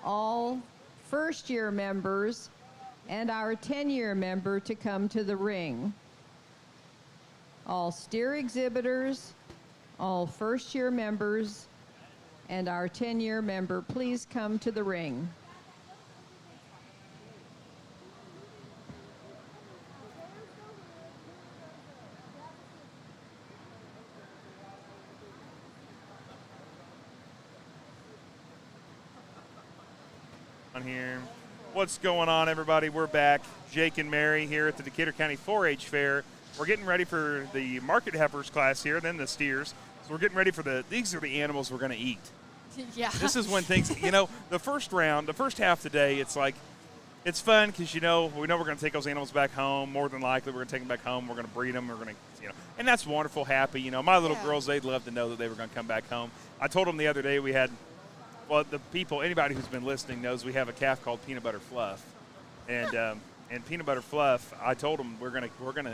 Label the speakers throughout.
Speaker 1: all first-year members and our 10-year member to come to the ring. All steer exhibitors, all first-year members, and our 10-year member, please come to the ring.
Speaker 2: On here. What's going on, everybody? We're back. Jake and Mary here at the Decatur County 4-H Fair. We're getting ready for the market heifers class here, then the steers. So we're getting ready for these are the animals we're going to eat.
Speaker 3: Yeah.
Speaker 2: This is when things, the first round, the first half of the day, it's like, it's fun because, we know we're going to take those animals back home. More than likely, we're going to take them back home. We're going to breed them. We're going to, and that's wonderful, happy. My little girls, they'd love to know that they were going to come back home. I told them the other day we had, well, anybody who's been listening knows we have a calf called Peanut Butter Fluff. And Peanut Butter Fluff, I told them we're gonna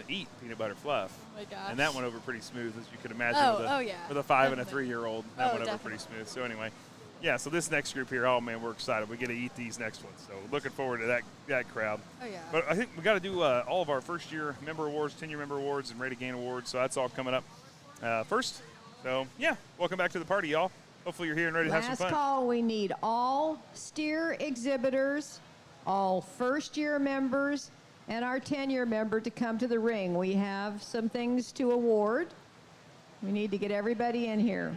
Speaker 2: eat Peanut Butter Fluff.
Speaker 3: Oh my gosh.
Speaker 2: And that went over pretty smooth, as you could imagine, with a 5 and a 3-year-old. That went over pretty smooth. So anyway, yeah, so this next group here, oh man, we're excited. We get to eat these next ones. So looking forward to that crowd.
Speaker 3: Oh yeah.
Speaker 2: But I think we got to do all of our first-year member awards, 10-year member awards, and Rate of Gain awards. So that's all coming up first. So yeah, welcome back to the party, y'all. Hopefully you're here and ready to have some fun.
Speaker 1: Last call, we need all steer exhibitors, all first-year members, and our 10-year member to come to the ring. We have some things to award. We need to get everybody in here.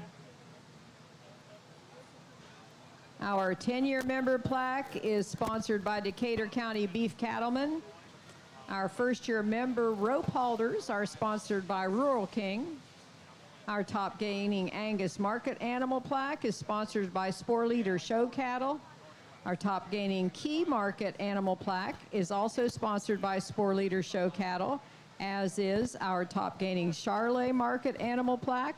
Speaker 1: Our 10-year member plaque is sponsored by Decatur County Beef Cattlemen. Our first-year member rope halters are sponsored by Rural King. Our top gaining Angus Market Animal Plaque is sponsored by Spore Leader Show Cattle. Our top gaining Key Market Animal Plaque is also sponsored by Spore Leader Show Cattle, as is our top gaining Charolais Market Animal Plaque.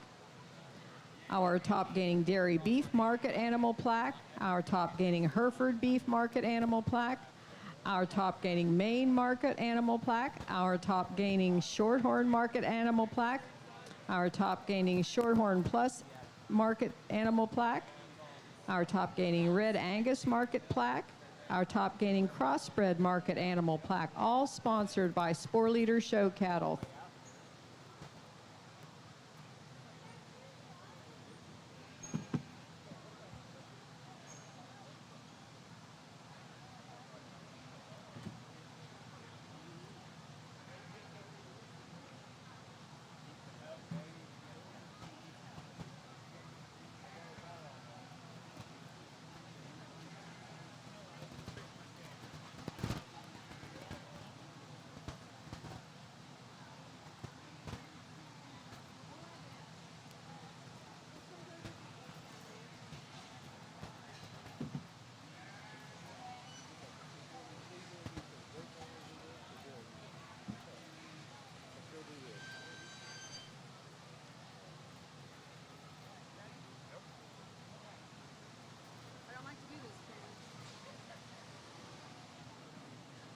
Speaker 1: Our top gaining Dairy Beef Market Animal Plaque. Our top gaining Hereford Beef Market Animal Plaque. Our top gaining Maine Market Animal Plaque. Our top gaining Shorthorn Market Animal Plaque. Our top gaining Shorthorn Plus Market Animal Plaque, our top gaining Red Angus Market Plaque, our top gaining Crossbred Market Animal Plaque, all sponsored by Spore Leader Show Cattle.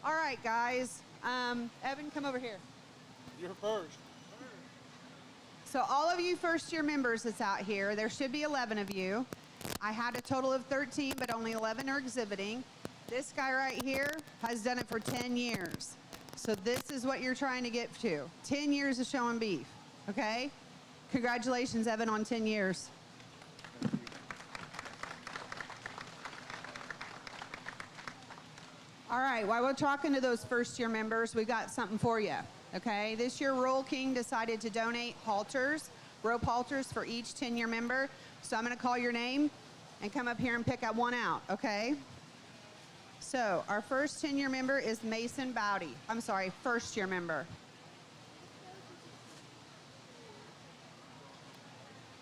Speaker 4: All right, guys. Evan, come over here.
Speaker 2: You're first.
Speaker 4: So all of you first-year members that's out here, there should be 11 of you. I had a total of 13, but only 11 are exhibiting. This guy right here has done it for 10 years. So this is what you're trying to get to. 10 years of showing beef, okay? Congratulations, Evan, on 10 years. All right, while we're talking to those first-year members, we got something for you, okay? This year, Rural King decided to donate halters, rope halters for each 10-year member. So I'm going to call your name and come up here and pick one out, okay? So our first 10-year member is Mason Bowdy. I'm sorry, first-year member.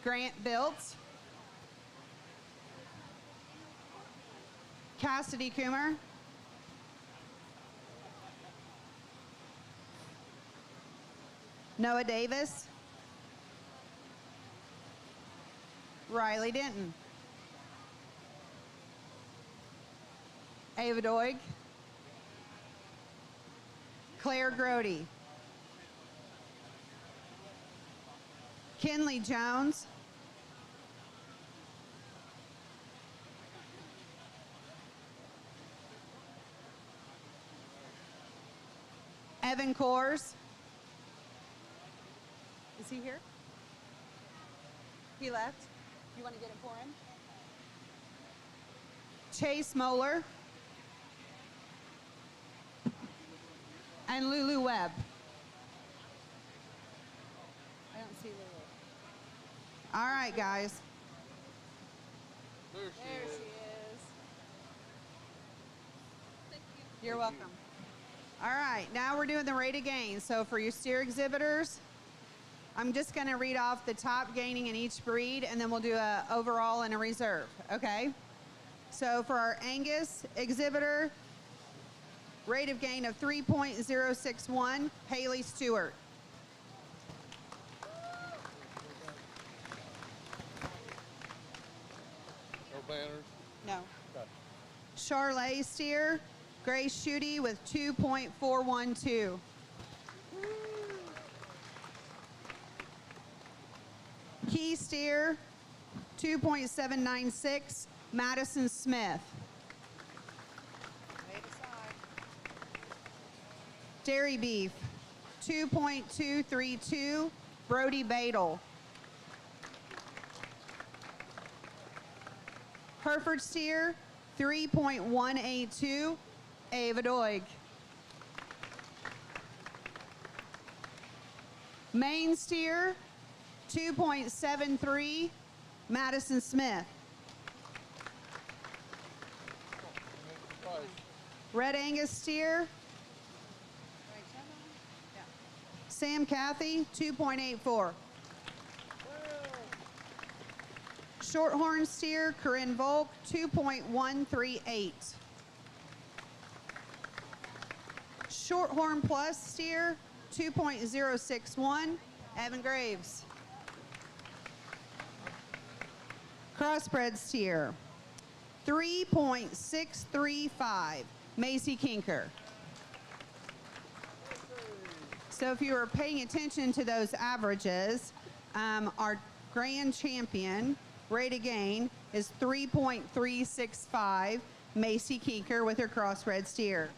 Speaker 4: Grant Biltz. Cassidy Coomer. Noah Davis. Riley Denton. Ava Doig. Claire Grody. Kinley Jones. Evan Kors. Is he here? He left. You want to get it for him? Chase Moeller. And Lulu Webb. I don't see Lulu. All right, guys.
Speaker 3: There she is.
Speaker 4: You're welcome. All right, now we're doing the rate of gain. So for your steer exhibitors, I'm just going to read off the top gaining in each breed, and then we'll do a overall and a reserve, okay? So for our Angus exhibitor, rate of gain of 3.061, Haley Stewart.
Speaker 3: No banners.
Speaker 4: No.
Speaker 3: Okay.
Speaker 4: Charlet steer, Grace Schutte with 2.412. Key steer, 2.796, Madison Smith. Dairy beef, 2.232, Brody Badel. Hereford steer, 3.182, Ava Doig. Maine steer, 2.73, Madison Smith. Red Angus steer, Sam Cathy, 2.84. Shorthorn steer, Corinne Volk, 2.138. Shorthorn plus steer, 2.061, Evan Graves. Crossbred steer, 3.635, Macy Kinker. So if you were paying attention to those averages, our grand champion rate of gain is 3.365, Macy Kinker with her crossbred steer.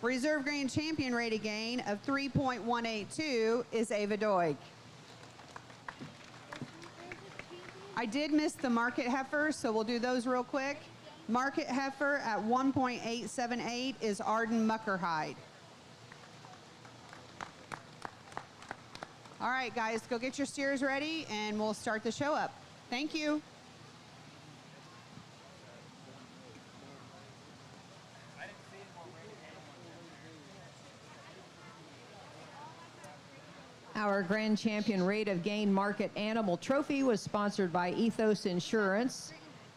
Speaker 4: Reserve grand champion rate of gain of 3.182 is Ava Doig. I did miss the market heifer, so we'll do those real quick. Market heifer at 1.878 is Arden Muckerhide. All right, guys, go get your steers ready, and we'll start the show up. Thank you.
Speaker 1: Our grand champion rate of gain market animal trophy was sponsored by Ethos Insurance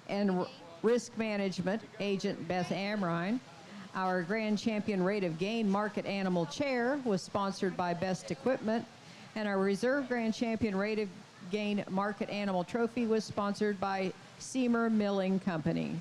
Speaker 1: and Risk Management agent Beth Amrine. Our grand champion rate of gain market animal chair was sponsored by Best Equipment. And our reserve grand champion rate of gain market animal trophy was sponsored by Seymour Milling Company.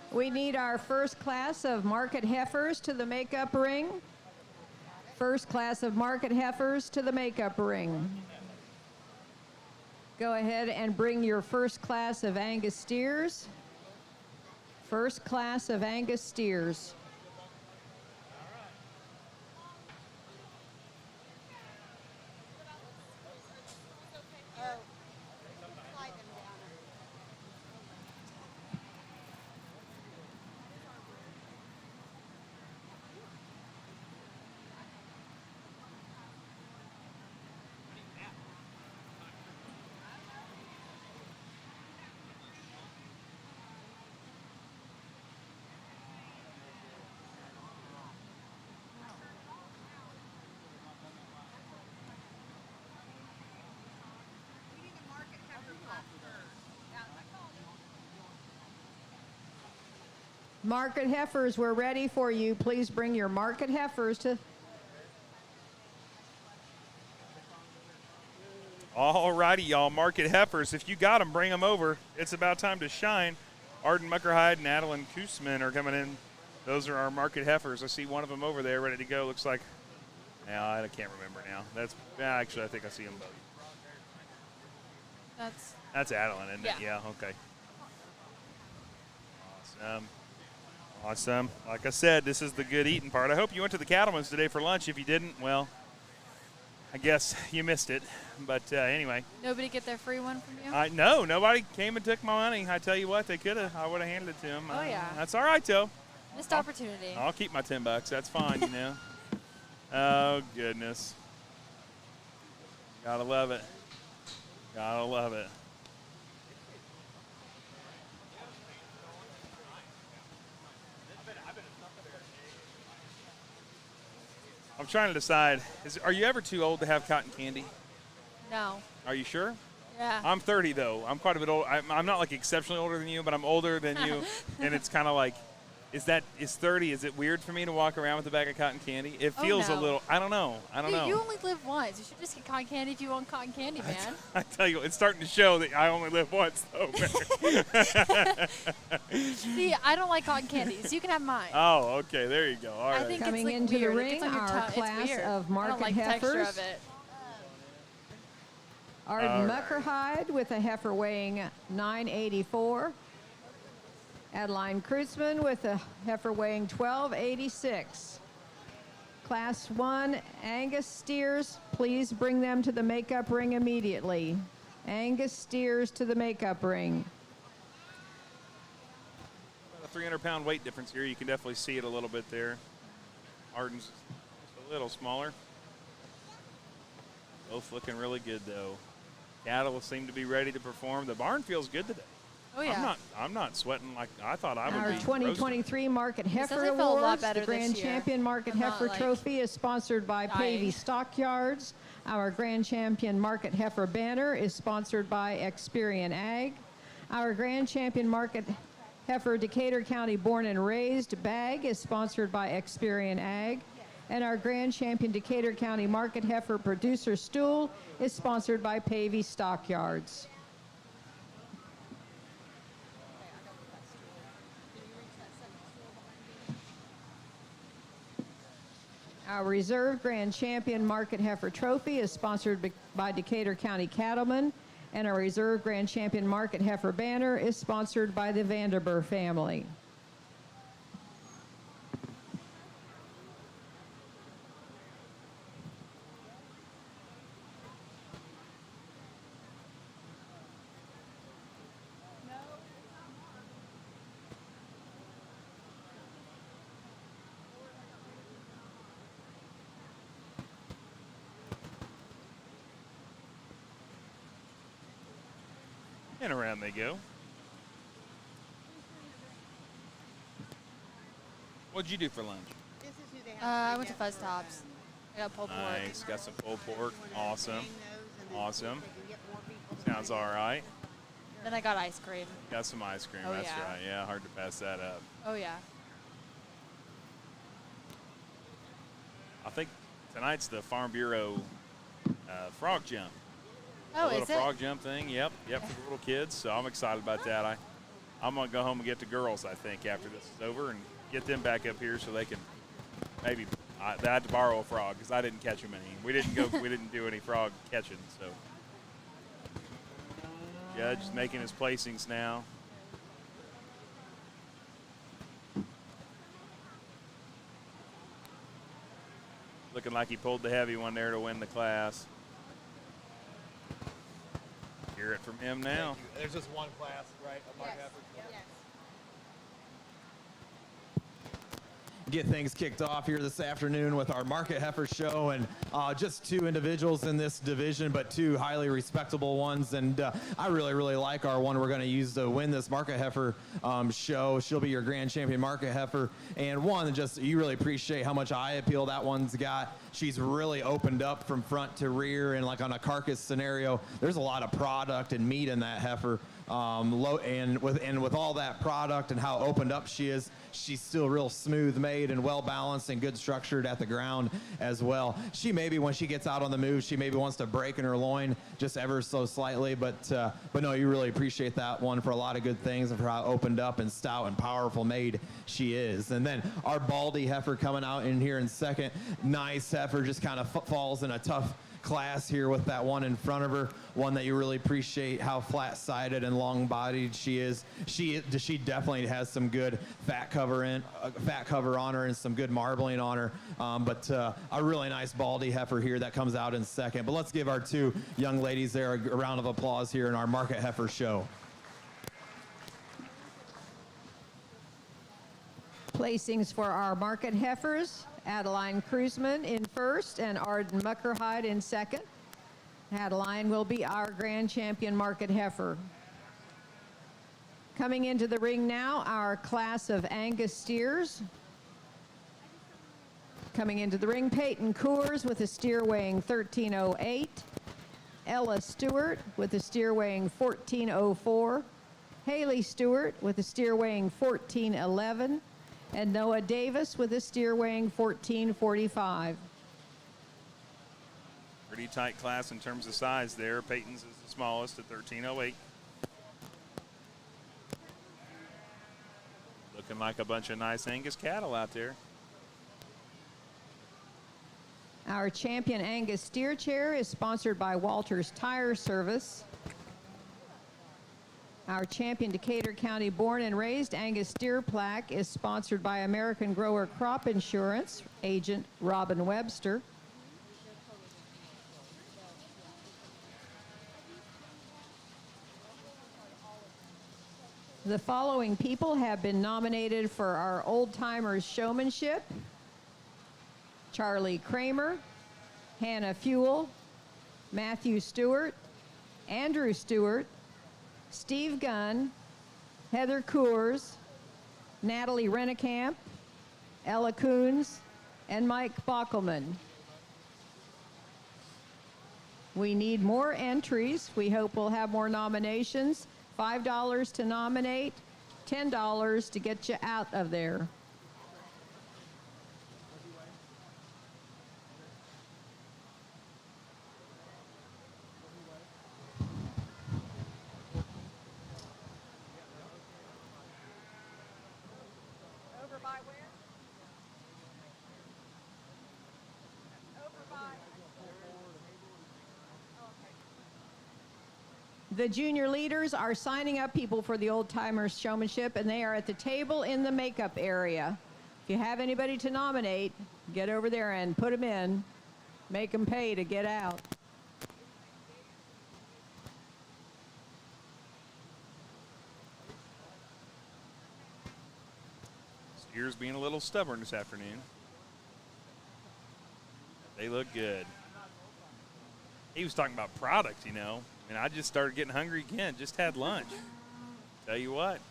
Speaker 1: We need our first class of market heifers to the makeup ring. First class of market heifers to the makeup ring. Go ahead and bring your first class of Angus steers. First class of Angus steers. Market heifers, we're ready for you. Please bring your market heifers to.
Speaker 2: All righty, y'all. Market heifers. If you got them, bring them over. It's about time to shine. Arden Muckerhide and Adeline Koosman are coming in. Those are our market heifers. I see one of them over there ready to go. Looks like, now I can't remember now. Actually, I think I see them both. That's Adeline, isn't it? Yeah, okay. Awesome. Like I said, this is the good eating part. I hope you went to the Cattleman's today for lunch. If you didn't, well, I guess you missed it. But anyway.
Speaker 5: Nobody get their free one from you?
Speaker 2: No, nobody came and took my money. I tell you what, they could have. I would have handed it to them.
Speaker 5: Oh, yeah.
Speaker 2: That's all right, though.
Speaker 5: Missed opportunity.
Speaker 2: I'll keep my $10. That's fine, you know. Oh, goodness. Gotta love it. Gotta love it. I'm trying to decide, are you ever too old to have cotton candy?
Speaker 5: No.
Speaker 2: Are you sure?
Speaker 5: Yeah.
Speaker 2: I'm 30, though. I'm quite a bit old. I'm not, like, exceptionally older than you, but I'm older than you. And it's kind of like, is 30, is it weird for me to walk around with a bag of cotton candy? It feels a
Speaker 5: no.
Speaker 2: little, I don't know.
Speaker 5: Dude, you only live once. You should just get cotton candy if you want cotton candy, man.
Speaker 2: I tell you, it's starting to show that I only live once, though.
Speaker 5: See, I don't like cotton candy, so you can have mine.
Speaker 2: Oh, okay. There you go. All right.
Speaker 5: I think
Speaker 1: Coming
Speaker 5: it's, like,
Speaker 1: into the
Speaker 5: weird. It
Speaker 1: ring,
Speaker 5: gets on your
Speaker 1: our
Speaker 5: tongue. It's
Speaker 1: class
Speaker 5: weird.
Speaker 1: of
Speaker 5: I
Speaker 1: market
Speaker 5: don't like the texture
Speaker 1: heifers.
Speaker 5: of it.
Speaker 1: Arden
Speaker 2: All right.
Speaker 1: Muckerhide with a heifer weighing 984. Adeline Kreutzmann with a heifer weighing 1286. Class 1 Angus steers, please bring them to the makeup ring immediately. Angus steers to the makeup ring.
Speaker 2: About a 300-pound weight difference here. You can definitely see it a little bit there. Arden's just a little smaller. Both looking really good, though. Cattle seem to be ready to perform. The barn feels good today.
Speaker 5: Oh, yeah.
Speaker 2: I'm not sweating like I thought I would
Speaker 1: Our
Speaker 2: be.
Speaker 1: 2023 Market Heifer
Speaker 5: definitely felt a lot
Speaker 1: Awards,
Speaker 5: better
Speaker 1: the Grand
Speaker 5: this year.
Speaker 1: Champion Market
Speaker 5: I'm not,
Speaker 1: Heifer
Speaker 5: like,
Speaker 1: Trophy is sponsored by
Speaker 5: dying.
Speaker 1: Pavey Stockyards. Our Grand Champion Market Heifer banner is sponsored by Experian Ag. Our Grand Champion Market Heifer Decatur County Born and Raised bag is sponsored by Experian Ag. And our Grand Champion Decatur County Market Heifer Producer Stool is sponsored by Pavey Stockyards. Our Reserve Grand Champion Market Heifer Trophy is sponsored by Decatur County Cattlemen, and our Reserve Grand Champion Market Heifer banner is sponsored by the Vanderburg family.
Speaker 2: And around they go. What'd you do for lunch?
Speaker 4: This is who they
Speaker 5: I went to Fuzz Tops. I got pulled pork.
Speaker 2: Nice. Got some pulled pork. Awesome. Awesome. Sounds all right.
Speaker 5: Then I got ice cream.
Speaker 2: Got some ice cream.
Speaker 5: Oh,
Speaker 2: That's
Speaker 5: yeah.
Speaker 2: right. Yeah, hard to pass that up.
Speaker 5: Oh, yeah.
Speaker 2: I think tonight's the Farm Bureau frog jump.
Speaker 5: Oh,
Speaker 2: a little
Speaker 5: is it?
Speaker 2: frog jump thing. Yep, for the little kids. So I'm excited about that. I'm gonna go home and get the girls. I think after this is over and get them back up here so they can maybe. They had to borrow a frog because I didn't catch them any. We didn't do any frog catching. So Judge is making his placings now. Looking like he pulled the heavy one there to win the class. Hear it from him now.
Speaker 6: There's just one class, right? Of market heifers? get things kicked off here this afternoon with our Market Heifer Show, and just two individuals in this division, but two highly respectable ones. And I really, really like our one we're going to use to win this Market Heifer show. She'll be your grand champion Market Heifer, and one just you really appreciate how much eye appeal that one's got. She's really opened up from front to rear, and like on a carcass scenario, there's a lot of product and meat in that heifer. With all that product and how opened up she is, she's still real smooth made and well balanced and good structured at the ground as well. She maybe when she gets out on the move, she maybe wants to break in her loin just ever so slightly, but no, you really appreciate that one for a lot of good things and for how opened up and stout and powerful made she is. And then our Baldy heifer coming out in here in second. Nice heifer, just kind of falls in a tough class here with that one in front of her, one that you really appreciate how flat-sided and long-bodied she is. She definitely has some good fat cover on her and some good marbling on her, but a really nice Baldy heifer here that comes out in second. But let's give our two young ladies there a round of applause here in our Market Heifer Show.
Speaker 1: Placings for our market heifers: Adeline Kruzman in first and Arden Muckerhide in second. Adeline will be our grand champion market heifer. Coming into the ring now, our class of Angus steers. Coming into the ring, Peyton Coors with a steer weighing 1308. Ella Stewart with a steer weighing 1404. Haley Stewart with a steer weighing 1411. And Noah Davis with a steer weighing 1445.
Speaker 2: Pretty tight class in terms of size there. Peyton's is the smallest at 1308. Looking like a bunch of nice Angus cattle out there.
Speaker 1: Our champion Angus steer chair is sponsored by Walters Tire Service. Our champion Decatur County born and raised Angus steer plaque is sponsored by American Grower Crop Insurance agent Robin Webster. The following people have been nominated for our Old Timers Showmanship: Charlie Kramer, Hannah Fuel, Matthew Stewart, Andrew Stewart, Steve Gunn, Heather Coors, Natalie Rennekamp, Ella Coons, and Mike Bockelman. We need more entries. We hope we'll have more nominations. $5 to nominate, $10 to get you out of there. Over by where? Over by... The junior leaders are signing up people for the Old Timers Showmanship, and they are at the table in the makeup area. If you have anybody to nominate, get over there and put them in. Make them pay to get out.
Speaker 2: Steers being a little stubborn this afternoon. They look good. He was talking about product, you know. And I just started getting hungry again. Just had lunch. Tell you what.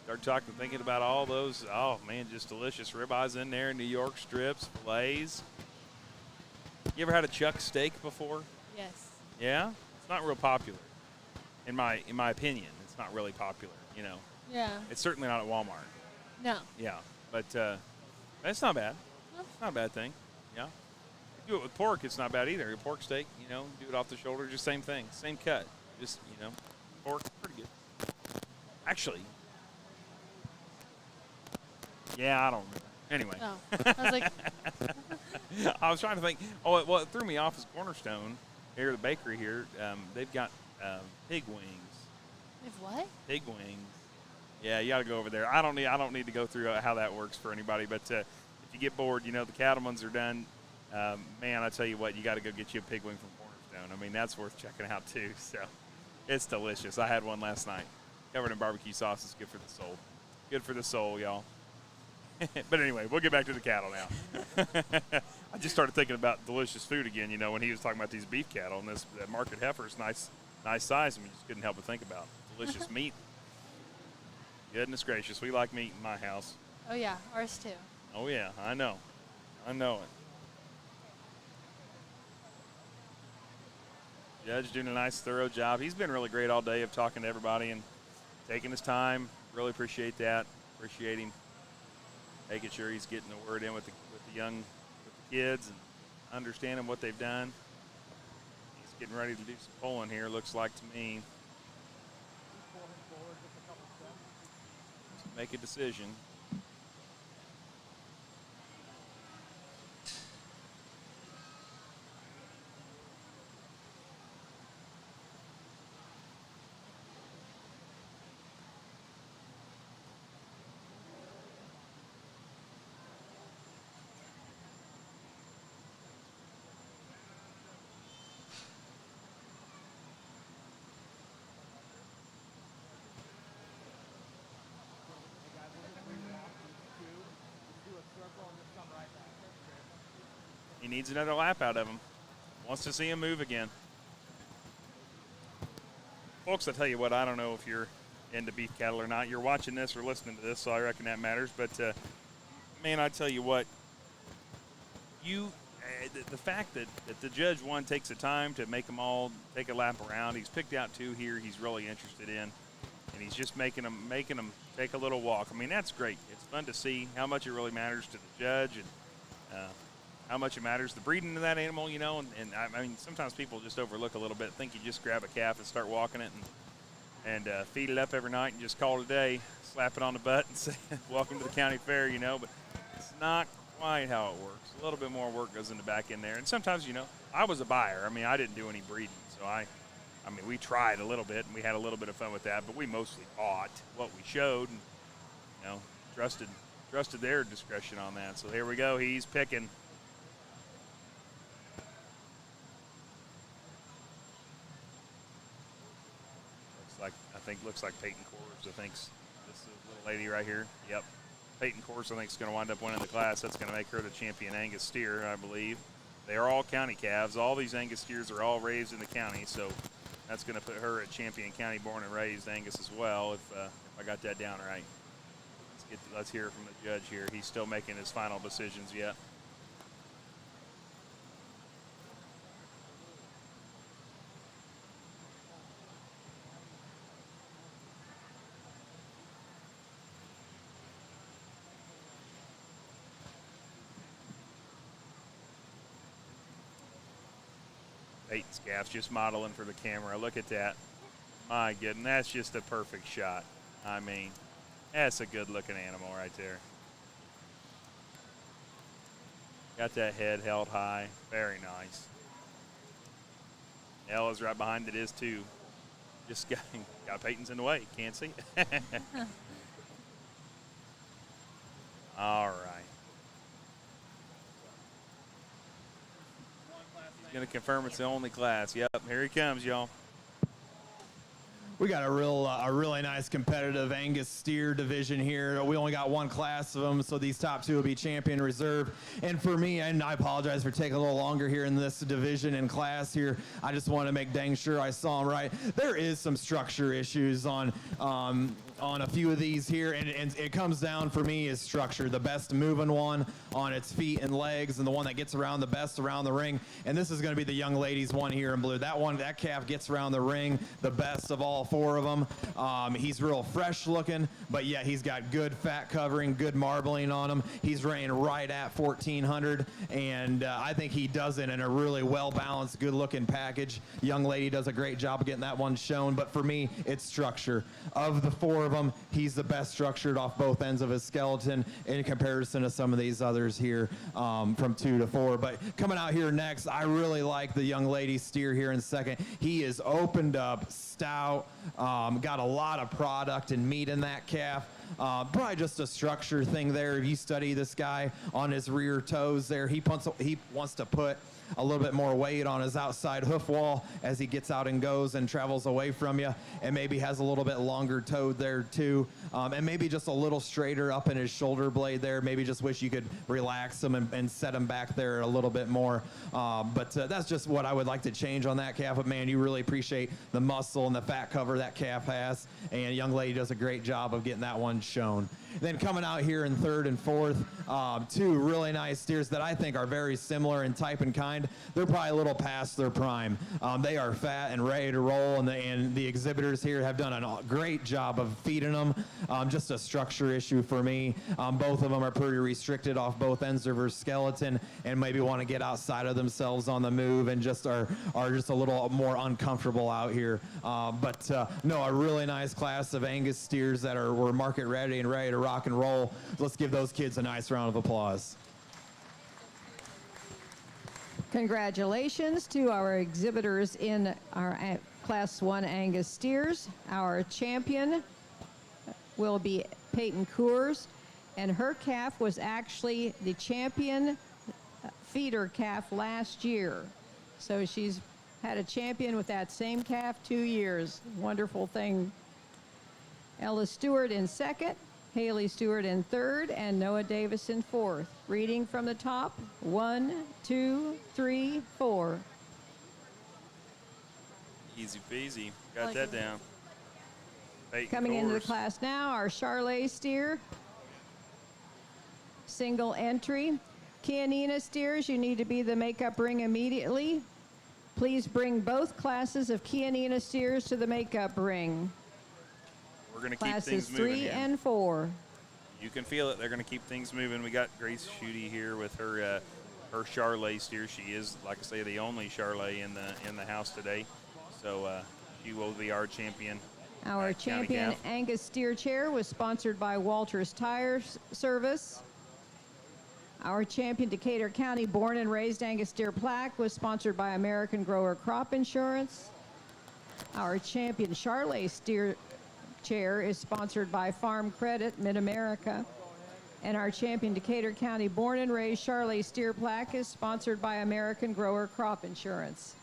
Speaker 2: Started thinking about all those, oh man, just delicious ribeyes in there, New York strips, fillets. You ever had a chuck steak before?
Speaker 5: Yes.
Speaker 2: Yeah? It's not real popular. In my opinion, it's not really popular, you know.
Speaker 5: Yeah.
Speaker 2: It's certainly not at Walmart.
Speaker 5: No.
Speaker 2: Yeah. But it's not bad.
Speaker 5: No.
Speaker 2: It's not a bad thing. Yeah. Do it with pork, it's not bad either. A pork steak, you know, do it off the shoulder, just same thing, same cut. Just, you know, pork, pretty good. Actually, yeah, I don't remember. Anyway.
Speaker 5: Oh. I was like,
Speaker 2: I was trying to think. Oh, well, it threw me off is Cornerstone here, the bakery here. They've got pig wings.
Speaker 5: if what?
Speaker 2: Pig wings. Yeah, you got to go over there. I don't need to go through how that works for anybody, but if you get bored, you know, the cattlemen's are done. Man, I tell you what, you got to go get you a pig wing from Cornerstone. I mean, that's worth checking out too. So it's delicious. I had one last night, covered in barbecue sauce. It's good for the soul. Good for the soul, y'all. But anyway, we'll get back to the cattle now. I just started thinking about delicious food again, when he was talking about these beef cattle, and that market heifer is nice size, and we just couldn't help but think about delicious meat. Goodness gracious, we like meat in my house.
Speaker 5: Oh yeah, ours too.
Speaker 2: Oh yeah, I know it. Judge doing a nice, thorough job. He's been really great all day of talking to everybody and taking his time. Really appreciate that. Appreciate him making sure he's getting the word in with the kids and understanding what they've done. He's getting ready to do some polling here, looks like to me. To make a decision. He needs another lap out of him. Wants to see him move again. Folks, I tell you what, I don't know if you're into beef cattle or not. You're watching this or listening to this, so I reckon that matters. But, man, I tell you what, the fact that the Judge 1 takes the time to make them all take a lap around. He's picked out 2 here he's really interested in, and he's just making them take a little walk. I mean, that's great. It's fun to see how much it really matters to the judge and how much it matters the breeding of that animal, and I mean, sometimes people just overlook a little bit, think you just grab a calf and start walking it and feed it up every night and just call it a day, slap it on the butt and say, welcome to the county fair, but it's not quite how it works. A little bit more work goes in the back end there. And sometimes, I was a buyer. I mean, I didn't do any breeding, so I mean, we tried a little bit and we had a little bit of fun with that, but we mostly bought what we showed and, trusted their discretion on that. So here we go. He's picking. Looks like Peyton Coors. I think this little lady right here. Yep. Peyton Coors, I think, is going to wind up winning the class. That's going to make her the champion Angus steer, I believe. They are all county calves. All these Angus steers are all raised in the county, so that's going to put her at champion county born and raised Angus as well, if I got that down right. Let's hear from the judge here. He's still making his final decisions yet. Peyton's calf's just modeling for the camera. Look at that. My goodness, that's just a perfect shot. I mean, that's a good-looking animal right there. Got that head held high. Very nice. Ella's right behind it is, too. Just got Peyton's in the way. Can't see. All right. Going to confirm it's the only class. Yep, here he comes, y'all.
Speaker 6: We got a really nice competitive Angus steer division here. We only got one class of them, so these top 2 will be champion reserve. And for me, and I apologize for taking a little longer here in this division and class here. I just want to make dang sure I saw them right. There is some structure issues on a few of these here, and it comes down for me is structure. The best moving one on its feet and legs, and the one that gets around the best around the ring. And this is going to be the young ladies one here in blue. That calf gets around the ring the best of all 4 of them. He's real fresh looking, but yeah, he's got good fat covering, good marbling on him. He's running right at 1,400, and I think he does it in a really well-balanced, good-looking package. Young lady does a great job of getting that one shown, but for me, it's structure. Of the 4 of them, he's the best structured off both ends of his skeleton in comparison to some of these others here from 2 to 4. But coming out here next, I really like the young lady steer here in second. He is opened up, stout, got a lot of product and meat in that calf. Probably just a structure thing there. If you study this guy on his rear toes there, he wants to put a little bit more weight on his outside hoof wall as he gets out and goes and travels away from you, and maybe has a little bit longer toe there too, and maybe just a little straighter up in his shoulder blade there. Maybe just wish you could relax him and set him back there a little bit more. But that's just what I would like to change on that calf. But man, you really appreciate the muscle and the fat cover that calf has, and young lady does a great job of getting that one shown. Then coming out here in third and fourth, two really nice steers that I think are very similar in type and kind. They're probably a little past their prime. They are fat and ready to roll, and the exhibitors here have done a great job of feeding them. Just a structure issue for me. Both of them are pretty restricted off both ends of her skeleton, and maybe want to get outside of themselves on the move, and just are just a little more uncomfortable out here. No, a really nice class of Angus steers that were market ready and ready to rock and roll. Let's give those kids a nice round of applause.
Speaker 1: Congratulations to our exhibitors in our Class 1 Angus steers. Our champion will be Peyton Coors, and her calf was actually the champion feeder calf last year. So she's had a champion with that same calf 2 years. Wonderful thing. Ella Stewart in second, Haley Stewart in third, and Noah Davis in fourth. Reading from the top, 1, 2, 3, 4.
Speaker 2: Easy peasy. Got
Speaker 5: Like
Speaker 2: that
Speaker 5: it.
Speaker 2: down. Peyton
Speaker 1: Coming into the
Speaker 2: Coors.
Speaker 1: class now, our Charlet steer. Single entry. Chianina steers, you need to be the makeup ring immediately. Please bring both classes of Chianina steers to the makeup ring.
Speaker 2: We're going to keep
Speaker 1: Classes
Speaker 2: things moving
Speaker 1: 3
Speaker 2: here.
Speaker 1: and 4.
Speaker 2: You can feel it. They're going to keep things moving. We got Grace Schutte here with her Charlet steer. She is, like I say, the only Charlet in the house today. So she will be our champion.
Speaker 1: Our
Speaker 2: at County
Speaker 1: champion
Speaker 2: Gaff.
Speaker 1: Angus steer chair was sponsored by Walters Tire Service. Our champion Decatur County born and raised Angus steer plaque was sponsored by American Grower Crop Insurance. Our champion Charlet steer chair is sponsored by Farm Credit Mid-America. And our champion Decatur County born and raised Charlet steer plaque is sponsored by American Grower Crop Insurance.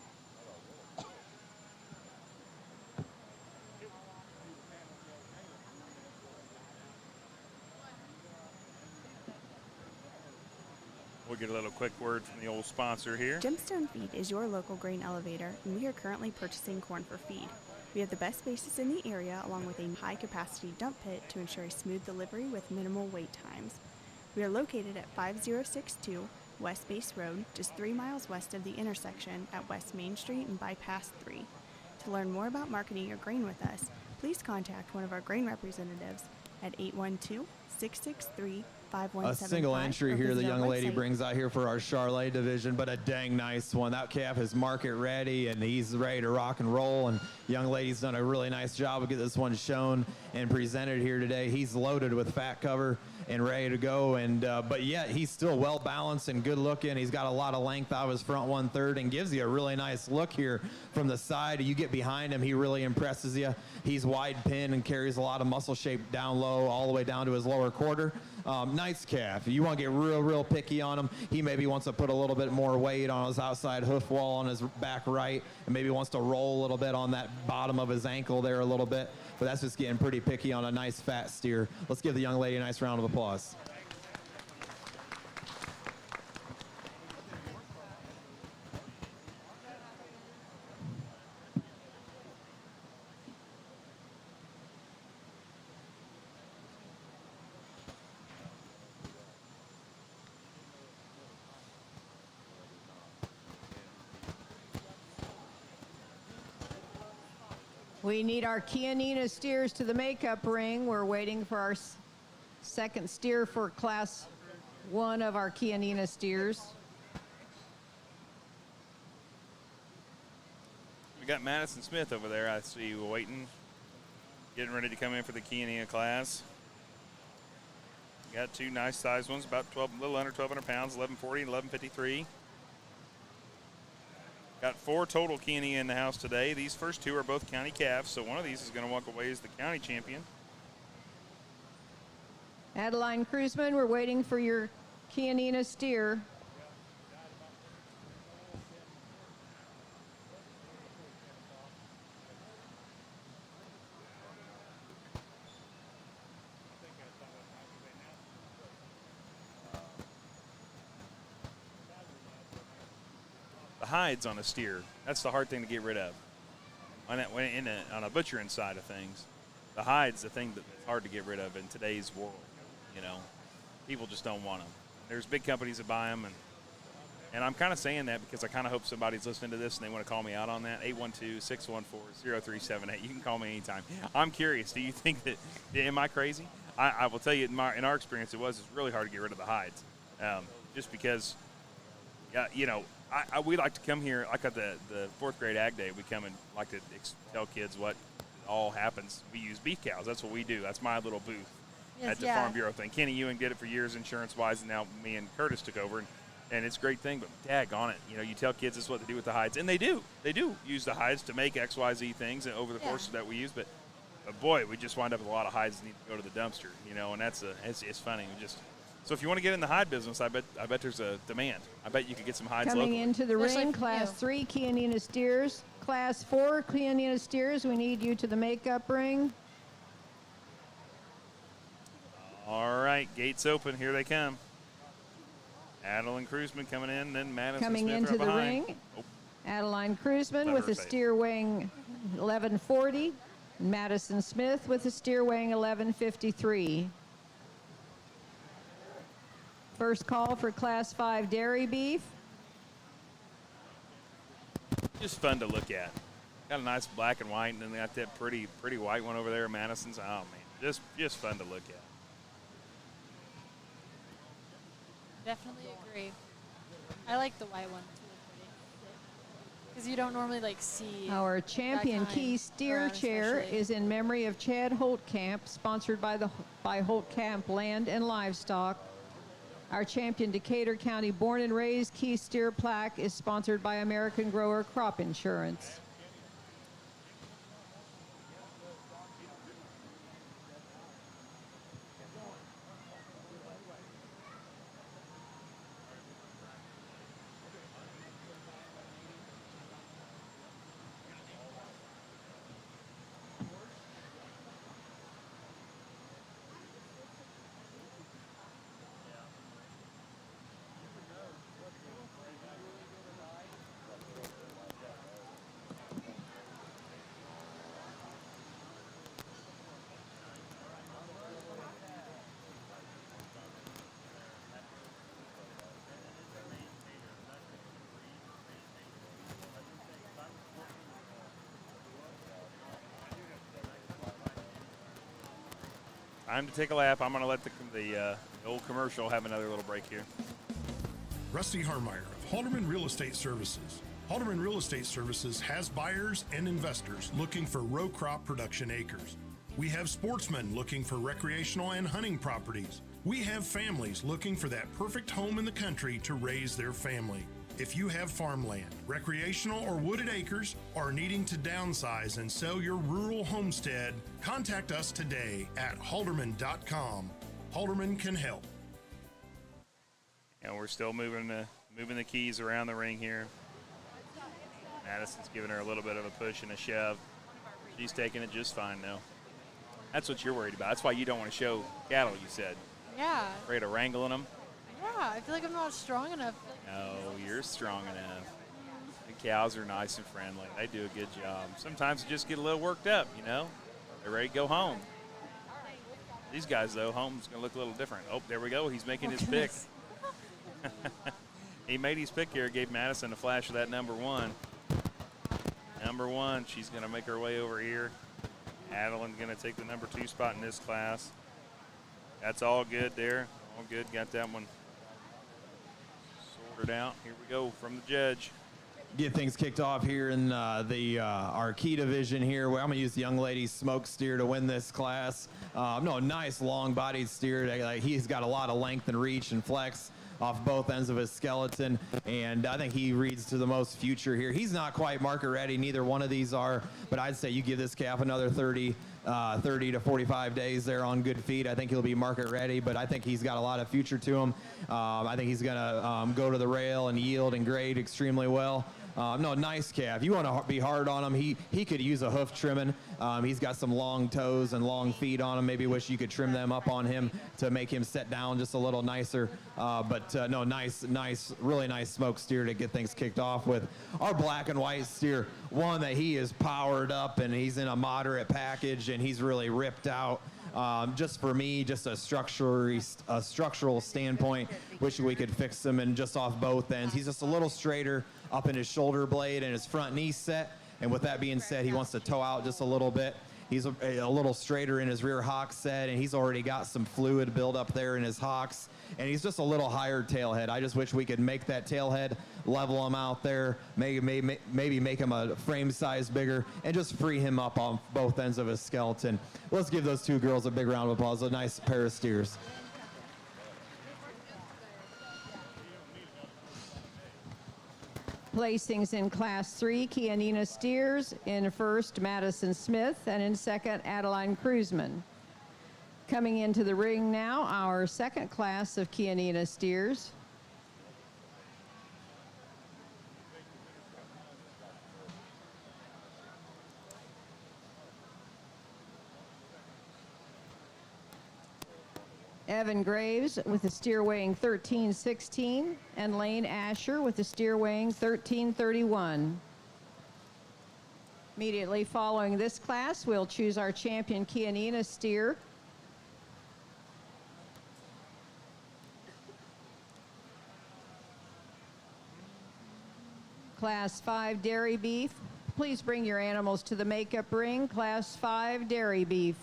Speaker 2: We'll get a little quick word from the old sponsor here.
Speaker 7: Gemstone Feed is your local grain elevator, and we are currently purchasing corn for feed. We have the best spaces in the area, along with a high-capacity dump pit to ensure a smooth delivery with minimal wait times. We are located at 5062 West Base Road, just 3 miles west of the intersection at West Main Street and Bypass 3. To learn more about marketing your grain with us, please contact one of our grain representatives at 812-663-5175.
Speaker 6: A single entry
Speaker 7: or
Speaker 6: here the
Speaker 7: visit our
Speaker 6: young lady
Speaker 7: website.
Speaker 6: brings out here for our Charlet division, but a dang nice one. That calf is market ready, and he's ready to rock and roll, and young lady's done a really nice job of getting this one shown and presented here today. He's loaded with fat cover and ready to go, and but yet he's still well balanced and good looking. He's got a lot of length out of his front 1/3 and gives you a really nice look here from the side. You get behind him, he really impresses you. He's wide pin and carries a lot of muscle shape down low all the way down to his lower quarter. Nice calf. You want to get real picky on him. He maybe wants to put a little bit more weight on his outside hoof wall on his back right, and maybe wants to roll a little bit on that bottom of his ankle there a little bit. But that's just getting pretty picky on a nice fat steer. Let's give the young lady a nice round of applause.
Speaker 1: We need our Chianina steers to the makeup ring. We're waiting for our second steer for class 1 of our Chianina steers.
Speaker 2: We got Madison Smith over there. I see you waiting, getting ready to come in for the Chianina class. Got 2 nice sized ones, about 12, a little under 1,200 pounds, 1140 and 1153. Got 4 total Chianina in the house today. These first 2 are both county calves, so one of these is going to walk away as the county champion.
Speaker 1: Adeline Cruzman, we're waiting for your Chianina steer.
Speaker 2: the hides on a steer, that's the hard thing to get rid of. On a butchering side of things, the hide's the thing that's hard to get rid of in today's world. You know, people just don't want them. There's big companies that buy them, and I'm kind of saying that because I kind of hope somebody's listening to this and they want to call me out on that. 812-614-0378. You can call me anytime. I'm curious. Do you think that, am I crazy? I will tell you, in our experience, it's really hard to get rid of the hides. Just because, you know, we like to come here, like at the 4th grade ag day, we come and like to tell kids what all happens. We use beef cows. That's what we do. That's my little booth at the Farm Bureau thing. Kenny Ewing did it for years insurance-wise, and now me and Curtis took over. And it's a great thing, but daggone it. You know, you tell kids this is what to do with the hides. And they do. They do use the hides to make XYZ things over the course that we use. But boy, we just wind up with a lot of hides that need to go to the dumpster, you know, and it's funny. So if you want to get in the hide business, I bet there's a demand. I bet you could get some hides
Speaker 1: Coming
Speaker 2: locally.
Speaker 1: into the
Speaker 5: Especially
Speaker 1: ring,
Speaker 5: for
Speaker 1: Class
Speaker 5: you.
Speaker 1: 3 Chianina steers. Class 4 Chianina steers, we need you to the makeup ring.
Speaker 2: All right, gates open. Here they come. Adeline Cruzman coming in, then Madison
Speaker 1: Coming
Speaker 2: Smith
Speaker 1: into
Speaker 2: right
Speaker 1: the
Speaker 2: behind.
Speaker 1: ring,
Speaker 2: Oh,
Speaker 1: Adeline Cruzman
Speaker 2: Let
Speaker 1: with
Speaker 2: her
Speaker 1: a
Speaker 2: say it.
Speaker 1: steer weighing 1140. Madison Smith with a steer weighing 1153. First call for Class 5 dairy beef.
Speaker 2: just fun to look at. Got a nice black and white, and then they got that pretty white one over there, Madison's. Oh, man, just fun to look at.
Speaker 5: Definitely agree. I like the white one. Because you don't normally see
Speaker 1: Our champion
Speaker 5: that
Speaker 1: key
Speaker 5: kind
Speaker 1: steer
Speaker 5: around,
Speaker 1: chair
Speaker 5: especially.
Speaker 1: is in memory of Chad Holtkamp, sponsored by Holtkamp Land and Livestock. Our champion Decatur County born and raised key steer plaque is sponsored by American Grower Crop Insurance.
Speaker 2: Time to take a lap. I'm going to let the old commercial have another little break here.
Speaker 8: Rusty Harmeyer of Halderman Real Estate Services. Halderman Real Estate Services has buyers and investors looking for row crop production acres. We have sportsmen looking for recreational and hunting properties. We have families looking for that perfect home in the country to raise their family. If you have farmland, recreational or wooded acres, or needing to downsize and sell your rural homestead, contact us today at halderman.com. Halderman can help.
Speaker 2: And we're still moving the keys around the ring here. Madison's giving her a little bit of a push and a shove. She's taking it just fine, though. That's what you're worried about. That's why you don't want to show cattle, you said.
Speaker 5: Yeah.
Speaker 2: Afraid of wrangling them?
Speaker 5: Yeah, I feel like I'm not strong enough.
Speaker 2: No, you're strong enough. The cows are nice and friendly. They do a good job. Sometimes you just get a little worked up, you know. They're ready to go home. These guys, though, home's going to look a little different. Oh, there we go. He's making his pick. He made his pick here, gave Madison a flash of that number one. Number one, she's going to make her way over here. Adeline's going to take the number 2 spot in this class. That's all good there. All good. Got that one sorted out. Here we go from the judge.
Speaker 6: Get things kicked off here in our key division here. Where I'm gonna use the young lady Smoke Steer to win this class. No, nice long-bodied steer. Like, he's got a lot of length and reach and flex off both ends of his skeleton, and I think he reads to the most future here. He's not quite market ready, neither one of these are, but I'd say you give this calf another 30 to 45 days there on good feed. I think he'll be market ready, but I think he's got a lot of future to him. I think he's gonna go to the rail and yield and grade extremely well. No, nice calf. You want to be hard on him. He could use a hoof trimming. He's got some long toes and long feet on him. Maybe wish you could trim them up on him to make him set down just a little nicer. No, nice, really nice smoke steer to get things kicked off with. Our black and white steer, one that he is powered up and he's in a moderate package and he's really ripped out. Just for me, just a structural standpoint, wish we could fix him and just off both ends. He's just a little straighter up in his shoulder blade and his front knee set. And with that being said, he wants to toe out just a little bit. He's a little straighter in his rear hock set, and he's already got some fluid build up there in his hocks. And he's just a little higher tailhead. I just wish we could make that tailhead, level him out there, maybe make him a frame size bigger, and just free him up on both ends of his skeleton. Let's give those two girls a big round of applause. A nice pair of steers.
Speaker 1: Placings in Class 3, Kianina Steers. In first, Madison Smith, and in second, Adeline Kruzman. Coming into the ring now, our second class of Kianina Steers. Evan Graves with a steer weighing 1316, and Lane Asher with a steer weighing 1331. Immediately following this class, we'll choose our champion Kianina steer. Class 5 dairy beef. Please bring your animals to the makeup ring. Class 5 dairy beef.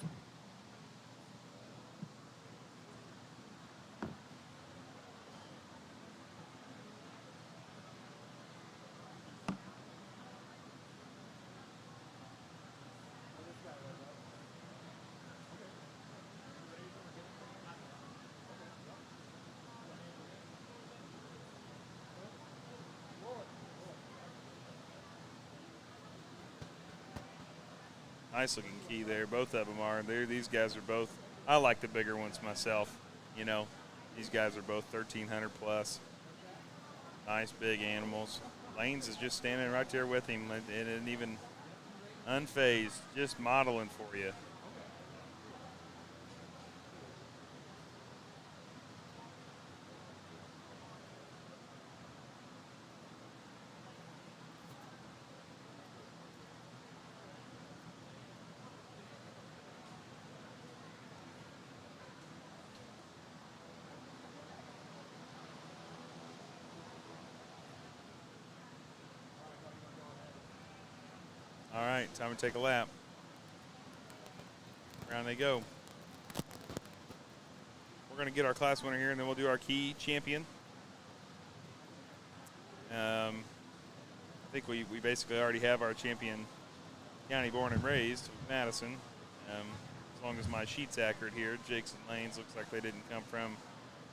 Speaker 2: Nice looking key there. Both of them are. These guys are both. I like the bigger ones myself. You know, these guys are both 1,300 plus. Nice big animals. Lanes is just standing right there with him and even unfazed, just modeling for you. All right, time to take a lap. Around they go. We're going to get our class winner here, and then we'll do our key champion. I think we basically already have our champion county born and raised, Madison. As long as my sheet's accurate here, Jakes and Lanes looks like they didn't come from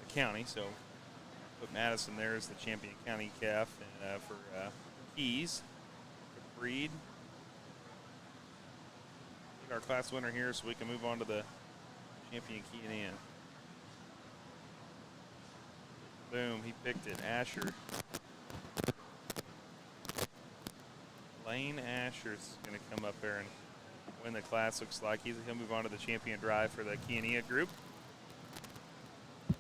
Speaker 2: the county, so put Madison there as the champion county calf for keys, for breed. Our class winner here so we can move on to the champion key and in. Boom, he picked it. Asher. Lane Asher's going to come up there and win the class, looks like. He'll move on to the champion drive for the Kiania group.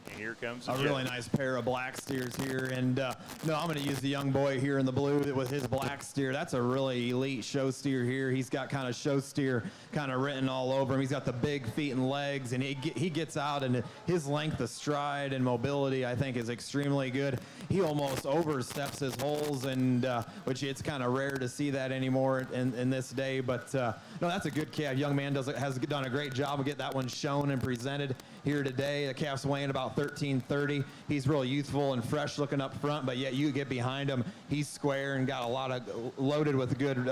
Speaker 2: And here comes
Speaker 6: a really nice pair of black steers here. And no, I'm going to use the young boy here in the blue with his black steer. That's a really elite show steer here. He's got kind of show steer kind of written all over him. He's got the big feet and legs, and he gets out, and his length of stride and mobility, I think, is extremely good. He almost oversteps his holes, and which it's kind of rare to see that anymore in this day. But no, that's a good calf. Young man has done a great job of getting that one shown and presented here today. The calf's weighing about 1330. He's real youthful and fresh looking up front, but yet you get behind him, he's square and got a lot of loaded with good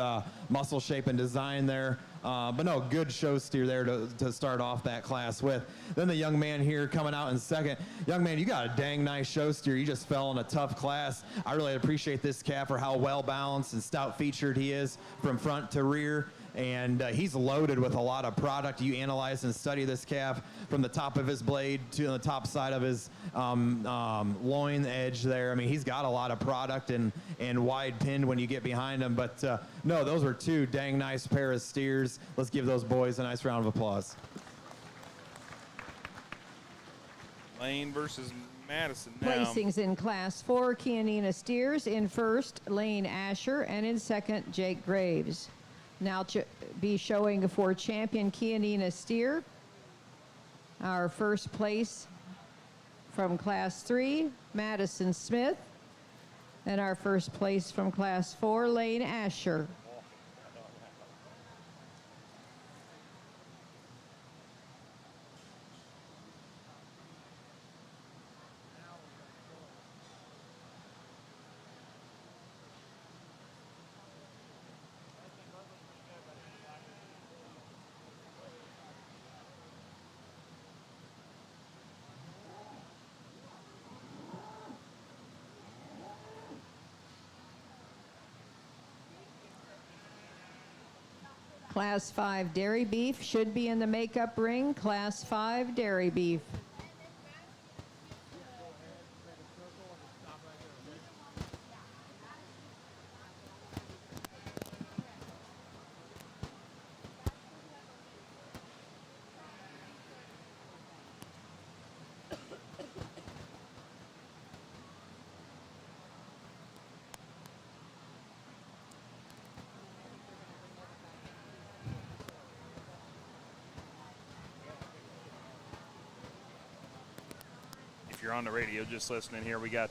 Speaker 6: muscle shape and design there. But no, good show steer there to start off that class with. Then the young man here coming out in second. Young man, you got a dang nice show steer. You just fell in a tough class. I really appreciate this calf for how well balanced and stout featured he is from front to rear. and he's loaded with a lot of product. You analyze and study this calf from the top of his blade to the top side of his loin edge there. I mean, he's got a lot of product and wide pinned when you get behind him. But no, those were two dang nice pair of steers. Let's give those boys a nice round of applause.
Speaker 2: Lane versus Madison now.
Speaker 1: Placings in Class 4, Kianina Steers. In first, Lane Asher, and in second, Jake Graves. Now be showing for champion Kianina Steer. Our first place from Class 3, Madison Smith. And our first place from Class 4, Lane Asher. Class 5 dairy beef should be in the makeup ring. Class 5 dairy beef.
Speaker 2: If you're on the radio just listening here, we got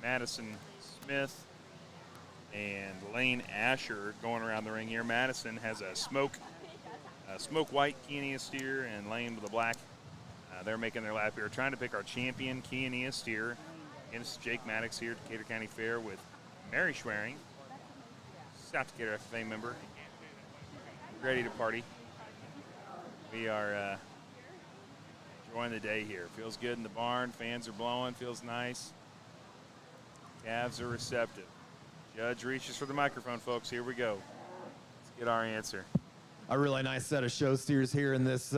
Speaker 2: Madison Smith and Lane Asher going around the ring here. Madison has a smoke white Kiania steer, and Lane with a black. They're making their lap here, trying to pick our champion Kiania steer against Jake Maddox here at Decatur County Fair with Mary Schwerin, South Decatur FFA member, ready to party. We are enjoying the day here. Feels good in the barn. Fans are blowing. Feels nice. Calves are receptive. Judge reaches for the microphone, folks. Here we go. Let's get our answer.
Speaker 6: A really nice set of show steers here in this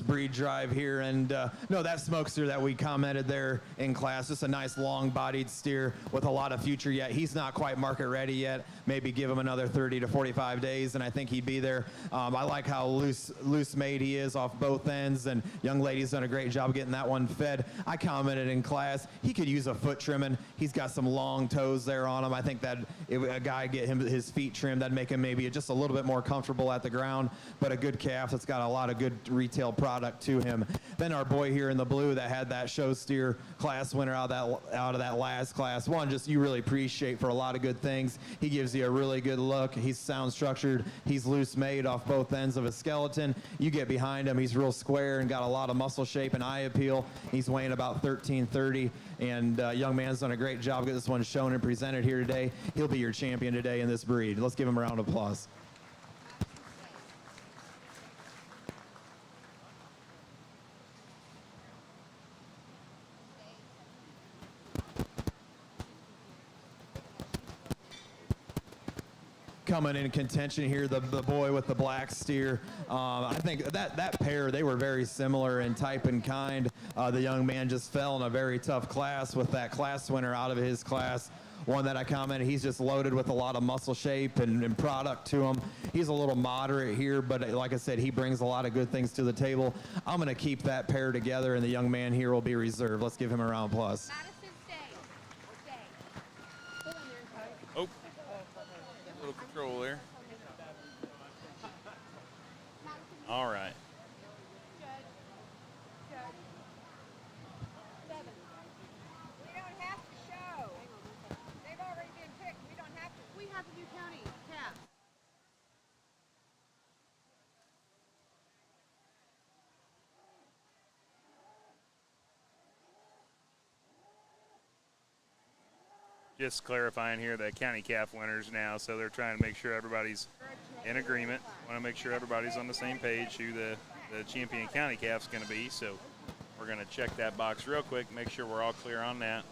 Speaker 6: breed drive here, and no, that smoke steer that we commented there in class, just a nice long-bodied steer with a lot of future yet. He's not quite market ready yet. Maybe give him another 30 to 45 days, and I think he'd be there. I like how loose made he is off both ends, and young lady's done a great job getting that one fed. I commented in class he could use a foot trimming. He's got some long toes there on him. I think that if a guy get him his feet trimmed, that'd make him maybe just a little bit more comfortable at the ground. But a good calf that's got a lot of good retail product to him. Then our boy here in the blue that had that show steer class winner out of that last class one, just you really appreciate for a lot of good things. He gives you a really good look. He's sound structured. He's loose made off both ends of his skeleton. You get behind him, he's real square and got a lot of muscle shape and eye appeal. He's weighing about 1330, and young man's done a great job getting this one shown and presented here today. He'll be your champion today in this breed. Let's give him a round of applause. Coming in contention here, the boy with the black steer. I think that pair, they were very similar in type and kind. The young man just fell in a very tough class with that class winner out of his class. One that I commented, he's just loaded with a lot of muscle shape and product to him. He's a little moderate here, but like I said, he brings a lot of good things to the table. I'm going to keep that pair together, and the young man here will be reserved. Let's give him a round of applause.
Speaker 2: Oh, a little control there. All right.
Speaker 4: We don't have to show. They've already been picked. We don't have to. We have to do county calves.
Speaker 2: Just clarifying here, the county calf winners now, so they're trying to make sure everybody's in agreement. Want to make sure everybody's on the same page who the champion county calf's going to be. So we're going to check that box real quick, make sure we're all clear on that.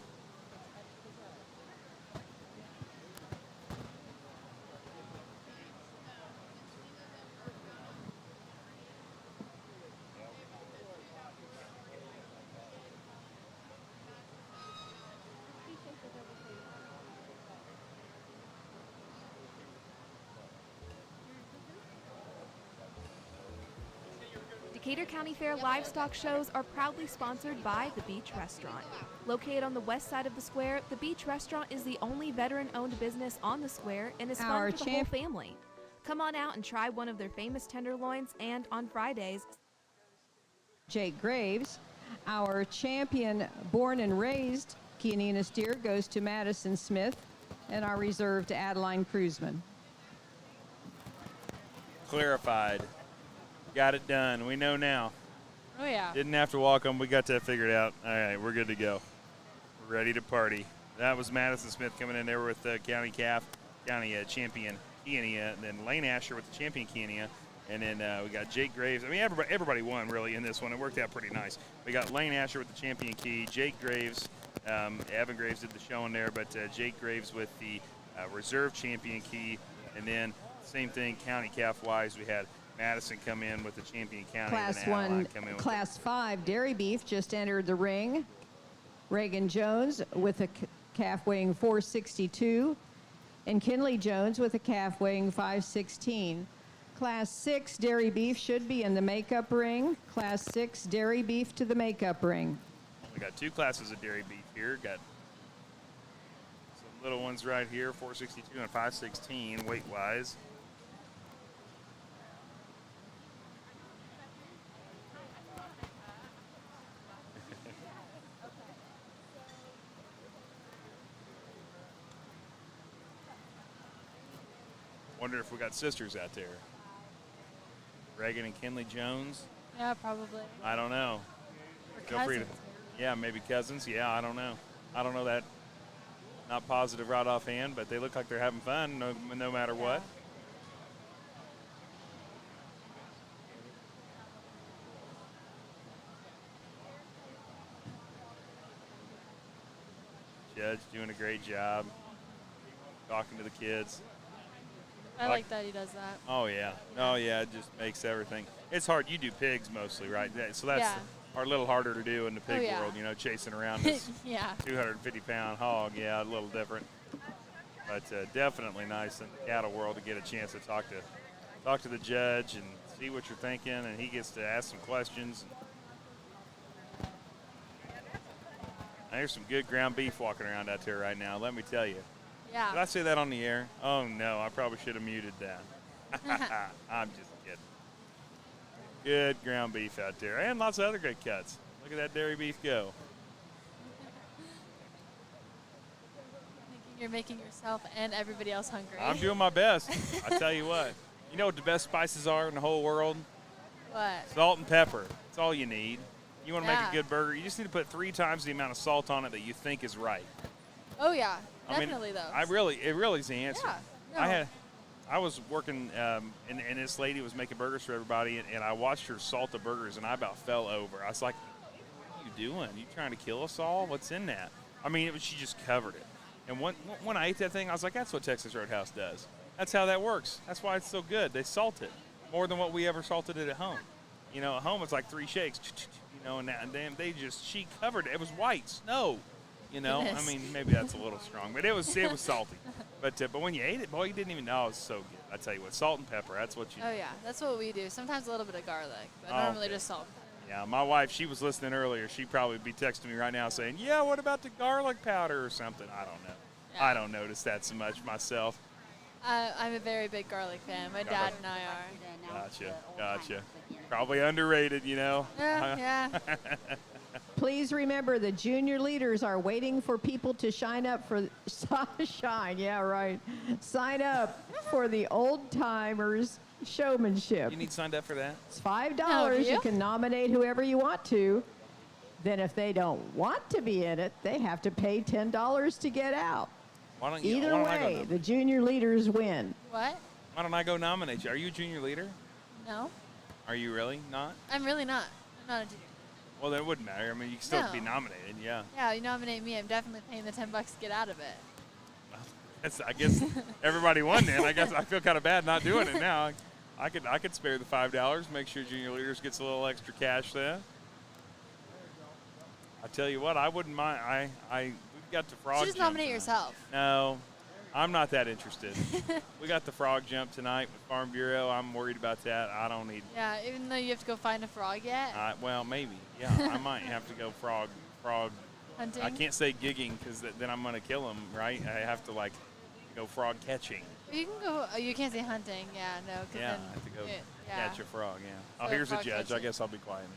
Speaker 9: Decatur County Fair livestock shows are proudly sponsored by The Beach Restaurant. Located on the west side of the square, The Beach Restaurant is the only veteran-owned business on the square and is
Speaker 1: Our
Speaker 9: fun for the whole family. Come on out and try one of their famous tenderloins, and on Fridays,
Speaker 1: Jake Graves. Our champion born and raised Chianina steer goes to Madison Smith, and our reserve to Adeline Cruzman.
Speaker 2: Clarified. Got it done. We know now.
Speaker 5: Oh, yeah.
Speaker 2: Didn't have to walk them. We got that figured out. All right, we're good to go. We're ready to party. That was Madison Smith coming in there with the county champion Chiania, and then Lane Asher with the champion Chiania, and then we got Jake Graves. I mean, everybody won really in this one. It worked out pretty nice. We got Lane Asher with the champion key, Jake Graves, Evan Graves did the showing there, but Jake Graves with the reserve champion key, and then same thing county calf wise. We had Madison come in with the champion county.
Speaker 1: Class
Speaker 2: and then Adeline
Speaker 1: 1,
Speaker 2: come in with
Speaker 1: Class 5 dairy beef just entered the ring. Reagan Jones with a calf weighing 462, and Kinley Jones with a calf weighing 516. Class 6 dairy beef should be in the makeup ring. Class 6 dairy beef to the makeup ring.
Speaker 2: We got two classes of dairy beef here. Got some little ones right here, 462 and 516 weight-wise. Wonder if we got sisters out there. Reagan and Kinley Jones.
Speaker 5: Yeah, probably.
Speaker 2: I don't know.
Speaker 5: Or
Speaker 2: Feel free to.
Speaker 5: cousins.
Speaker 2: Yeah, maybe cousins. Yeah, I don't know. I don't know that. Not positive right offhand, but they look like they're having fun no matter what. Judge doing a great job talking to the kids.
Speaker 5: I like that he does that.
Speaker 2: Oh, yeah. Oh, yeah, it just makes everything. It's hard. You do pigs mostly, right? So that's a little harder to do in the pig world, you know, chasing around this
Speaker 5: Yeah.
Speaker 2: 250-pound hog. Yeah, a little different. But definitely nice in the cattle world to get a chance to talk to the judge and see what you're thinking, and he gets to ask some questions. There's some good ground beef walking around out there right now, let me tell you.
Speaker 5: Yeah.
Speaker 2: Did I say that on the air? Oh, no, I probably should have muted that. I'm just kidding. Good ground beef out there, and lots of other good cuts. Look at that dairy beef go.
Speaker 5: You're making yourself and everybody else hungry.
Speaker 2: I'm doing my best. I tell you what. You know what the best spices are in the whole world?
Speaker 5: What?
Speaker 2: Salt and pepper. That's all you need. You want to make
Speaker 5: Yeah.
Speaker 2: a good burger, you just need to put 3 times the amount of salt on it that you think is right.
Speaker 5: Oh, yeah.
Speaker 2: I mean,
Speaker 5: Definitely, though.
Speaker 2: it really is the answer.
Speaker 5: Yeah. No.
Speaker 2: I was working, and this lady was making burgers for everybody, and I watched her salt the burgers, and I about fell over. I was like, what are you doing? You trying to kill us all? What's in that? I mean, she just covered it. And when I ate that thing, I was like, that's what Texas Roadhouse does. That's how that works. That's why it's so good. They salt it more than what we ever salted it at home. You know, at home it's like 3 shakes, you know, and she covered it. It was white snow. You know, I mean, maybe that's a little strong, but it was salty. But when you ate it, boy, you didn't even know it was so good. I tell you what, salt and pepper, that's what you
Speaker 5: Oh, yeah. That's what we do. Sometimes a little bit of garlic, but
Speaker 2: Oh,
Speaker 5: normally
Speaker 2: okay.
Speaker 5: just salt.
Speaker 2: Yeah, my wife, she was listening earlier. She'd probably be texting me right now saying, yeah, what about the garlic powder or something? I don't know.
Speaker 5: Yeah.
Speaker 2: I don't notice that so much myself.
Speaker 5: I'm a very big garlic fan. My dad and I are.
Speaker 2: Gotcha. Probably underrated, you know.
Speaker 5: Yeah.
Speaker 1: Please remember the junior leaders are waiting for people to sign up for sign up for the old timers showmanship.
Speaker 2: You need signed up for that?
Speaker 1: It's $5.
Speaker 5: Oh, do
Speaker 1: you
Speaker 5: you?
Speaker 1: can nominate whoever you want to. Then if they don't want to be in it, they have to pay $10 to get out.
Speaker 2: Why don't
Speaker 1: Either
Speaker 2: why don't I go
Speaker 1: way, the junior leaders win.
Speaker 5: What?
Speaker 2: Why don't I go nominate you? Are you a junior leader?
Speaker 5: No.
Speaker 2: Are you really not?
Speaker 5: I'm really not. I'm not a junior.
Speaker 2: Well, then it wouldn't matter. I mean, you can still
Speaker 5: No.
Speaker 2: be nominated, yeah.
Speaker 5: Yeah, you nominate me. I'm definitely paying the $10 to get out of it.
Speaker 2: I guess everybody won then. I guess I feel kind of bad not doing it now. I could spare the $5, make sure junior leaders gets a little extra cash there. I tell you what, I wouldn't mind. We've got the frog.
Speaker 5: You just nominate yourself.
Speaker 2: No, I'm not that interested. We got the frog jump tonight with Farm Bureau. I'm worried about that. I don't need.
Speaker 5: Yeah, even though you have to go find a frog yet.
Speaker 2: Well, maybe. Yeah, I might have to go frog.
Speaker 5: Hunting.
Speaker 2: I can't say gigging because then I'm gonna kill him, right? I have to like go frog catching.
Speaker 5: You can go. Oh, you can't say hunting. Yeah, no. 'Cause
Speaker 2: Yeah,
Speaker 5: then
Speaker 2: I have to go
Speaker 5: yeah.
Speaker 2: catch a frog. Yeah. Oh,
Speaker 5: So
Speaker 2: here's a
Speaker 5: frog
Speaker 2: judge. I
Speaker 5: catching.
Speaker 2: guess I'll be quiet.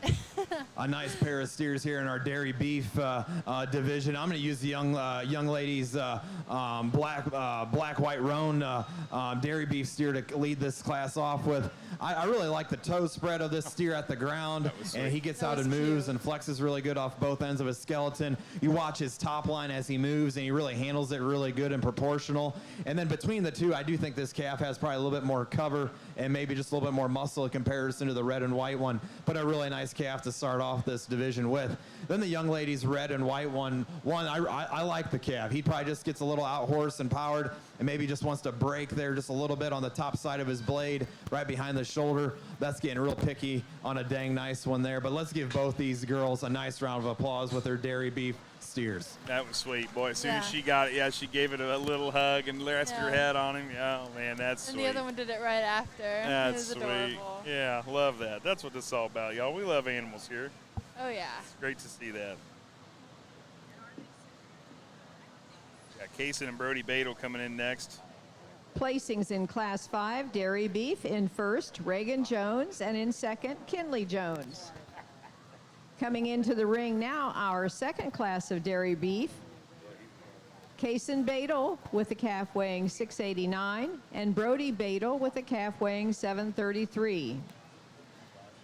Speaker 6: A nice pair of steers here in our dairy beef division. I'm going to use the young ladies' black white roan dairy beef steer to lead this class off with. I really like the toe spread of this steer at the ground, and he gets out and moves and flexes really good off both ends of his skeleton. You watch his top line as he moves, and he really handles it really good and proportional. And then between the two, I do think this calf has probably a little bit more cover and maybe just a little bit more muscle in comparison to the red and white one, but a really nice calf to start off this division with. Then the young ladies' red and white one I like the calf. He probably just gets a little out horse and powered and maybe just wants to break there just a little bit on the top side of his blade right behind the shoulder. That's getting real picky on a dang nice one there. But let's give both these girls a nice round of applause with their dairy beef steers.
Speaker 2: That was sweet, boy. As soon as she got it, she gave it a little hug and rested her head on him. Oh, man, that's
Speaker 5: And
Speaker 2: sweet.
Speaker 5: the other one did it right after.
Speaker 2: That's
Speaker 5: it was
Speaker 2: sweet.
Speaker 5: adorable.
Speaker 2: Yeah, love that. That's what this is all about, y'all. We love animals here.
Speaker 5: Oh yeah.
Speaker 2: It's great to see that. Got Kaysen and Brody Badel coming in next.
Speaker 1: Placings in Class 5, dairy beef. In first, Reagan Jones, and in second, Kinley Jones. Coming into the ring now, our second class of dairy beef. Kaysen Badel with a calf weighing 689, and Brody Badel with a calf weighing 733.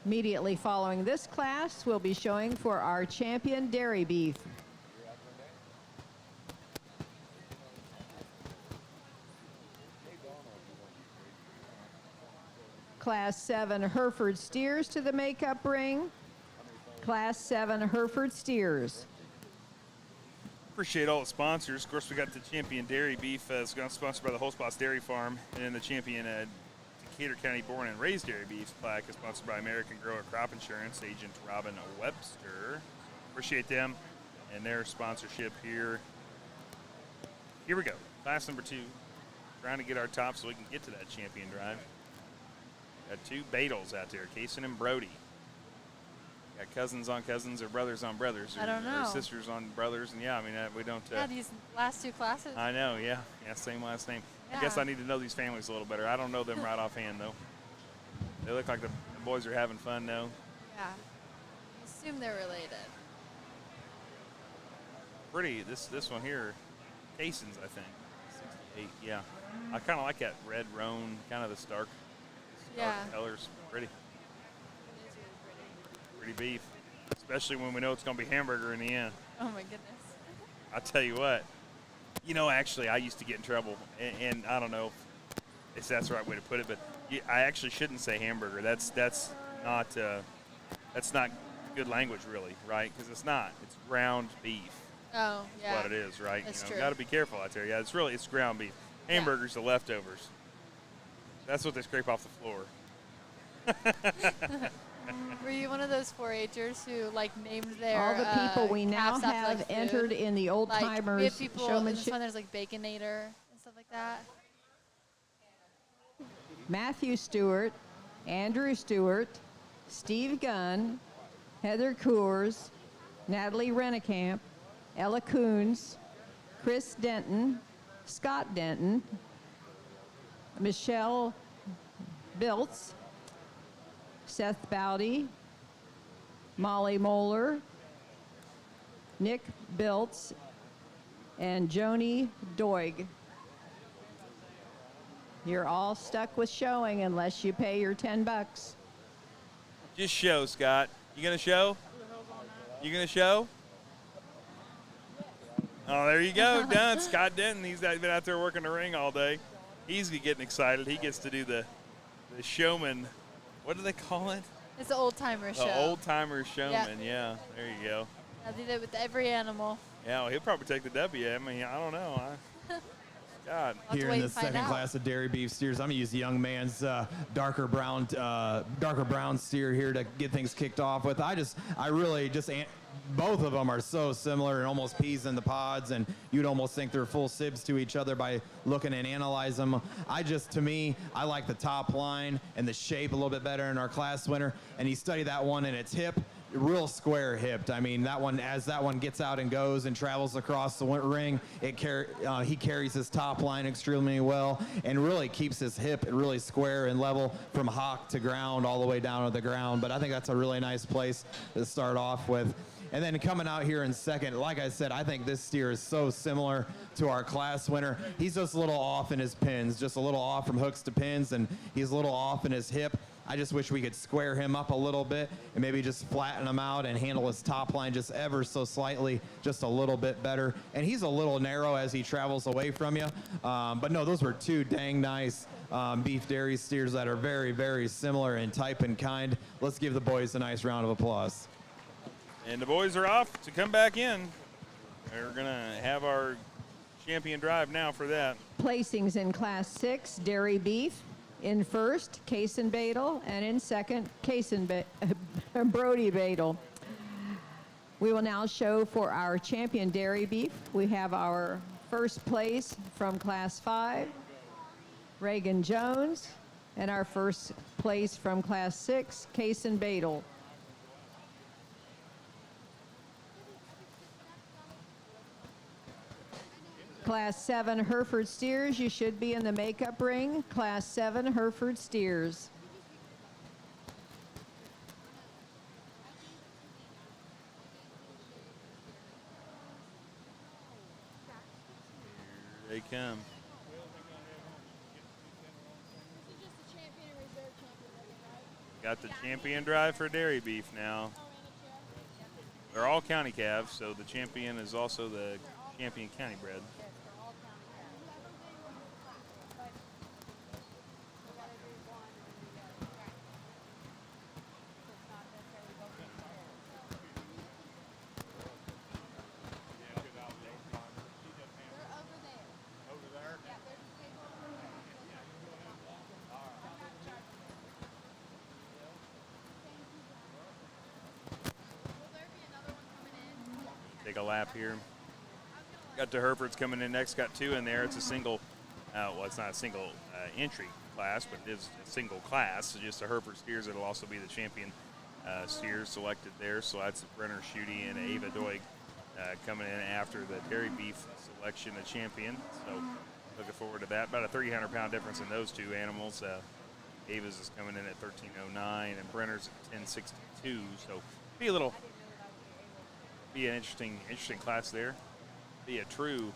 Speaker 1: Immediately following this class, we'll be showing for our champion dairy beef. Class 7 Hereford steers to the makeup ring. Class 7 Hereford steers.
Speaker 2: Appreciate all the sponsors. Of course, we got the champion dairy beef. It's sponsored by the Whole Spots Dairy Farm, and then the champion Decatur County born and raised dairy beef plaque is sponsored by American Grower Crop Insurance agent Robin Webster. Appreciate them and their sponsorship here. Here we go. Class number 2. Trying to get our top so we can get to that champion drive. Got two Badels out there, Kaysen and Brody. Got cousins on cousins or brothers on brothers. Or,
Speaker 5: I don't know.
Speaker 2: Or sisters on brothers. And yeah, I mean, we don't.
Speaker 5: Yeah, these last two classes.
Speaker 2: I know, yeah. Yeah, same last name.
Speaker 5: Yeah.
Speaker 2: I guess I need to know these families a little better. I don't know them right offhand, though. They look like the boys are having fun, though.
Speaker 5: Yeah. Assume they're related.
Speaker 2: Pretty, this one here, Kaysen's, I think. 68, yeah. I kind of like that red roan, kind of the stark colors. Pretty. Pretty beef. Especially when we know it's going to be hamburger in the end.
Speaker 5: Oh, my goodness.
Speaker 2: I'll tell you what. You know, actually, I used to get in trouble, and I don't know if that's the right way to put it, but I actually shouldn't say hamburger. That's not good language, really, right? Because it's not. It's ground beef.
Speaker 5: Oh, yeah.
Speaker 2: That's what it is, right?
Speaker 5: That's
Speaker 2: you know,
Speaker 5: true.
Speaker 2: got to be careful out there. Yeah, it's ground beef. Hamburgers are leftovers. That's what they scrape off the floor.
Speaker 5: Were you one of those 4-H'ers who named their
Speaker 1: All the people we now
Speaker 5: calves after,
Speaker 1: have
Speaker 5: food?
Speaker 1: entered in the old
Speaker 5: We have
Speaker 1: timers
Speaker 5: people in this
Speaker 1: showmanship.
Speaker 5: one. There's Baconator and stuff like that.
Speaker 1: Matthew Stewart, Andrew Stewart, Steve Gunn, Heather Coors, Natalie Rennekamp, Ella Coons, Chris Denton, Scott Denton, Michelle Biltz, Seth Bowdy, Molly Moeller, Nick Biltz, and Joni Doig. You're all stuck with showing unless you pay your $10.
Speaker 2: Just show, Scott. You going to show? You going to show? Oh, there you go. Done. Scott Denton. He's been out there working the ring all day. He's getting excited. He gets to do the showman. What do they call it?
Speaker 5: It's the old timer show.
Speaker 2: The old timer showman. Yeah. There you go.
Speaker 5: I did it with every animal.
Speaker 2: Yeah, well, he'll probably take the W. I mean, I don't know. God.
Speaker 5: I'll have to
Speaker 6: Here
Speaker 5: wait
Speaker 6: in the
Speaker 5: and find
Speaker 6: second
Speaker 5: out.
Speaker 6: class of dairy beef steers, I'm gonna use the young man's darker brown steer here to get things kicked off with. I really just both of them are so similar and almost peas in the pods, and you'd almost think they're full sibs to each other by looking and analyze them. To me, I like the top line and the shape a little bit better in our class winner, and he studied that one in its hip. Real square hipped. I mean, that one, as that one gets out and goes and travels across the ring, he carries his top line extremely well and really keeps his hip really square and level from hock to ground all the way down to the ground. But I think that's a really nice place to start off with. And then coming out here in second, like I said, I think this steer is so similar to our class winner. He's just a little off in his pins, just a little off from hooks to pins, and he's a little off in his hip. I just wish we could square him up a little bit and maybe just flatten him out and handle his top line just ever so slightly, just a little bit better. And he's a little narrow as he travels away from you. But no, those were two dang nice beef dairy steers that are very, very similar in type and kind. Let's give the boys a nice round of applause.
Speaker 2: And the boys are off to come back in. We're going to have our champion drive now for that.
Speaker 1: Placings in Class 6, dairy beef. In first, Kaysen Badel, and in second, Brody Badel. We will now show for our champion dairy beef. We have our first place from Class 5, Reagan Jones, and our first place from Class 6, Kaysen Badel. Class 7 Hereford steers, you should be in the makeup ring. Class 7 Hereford steers.
Speaker 2: Here they come. Got the champion drive for dairy beef now. They're all county calves, so the champion is also the champion county bred. Take a lap here. Got the Herefords coming in next. Got two in there. It's a single, well, it's not a single entry class, but it is a single class. So just the Hereford steers. It'll also be the champion steers selected there. So that's Brenner Schutte and Ava Doig coming in after the dairy beef selection of champion. So looking forward to that. About a 300-pound difference in those two animals. Ava's is coming in at 1309 and Brenner's at 1062. So be an interesting class there. Be a true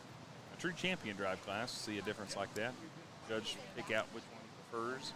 Speaker 2: champion drive class. See a difference like that. Judge pick out which one he prefers.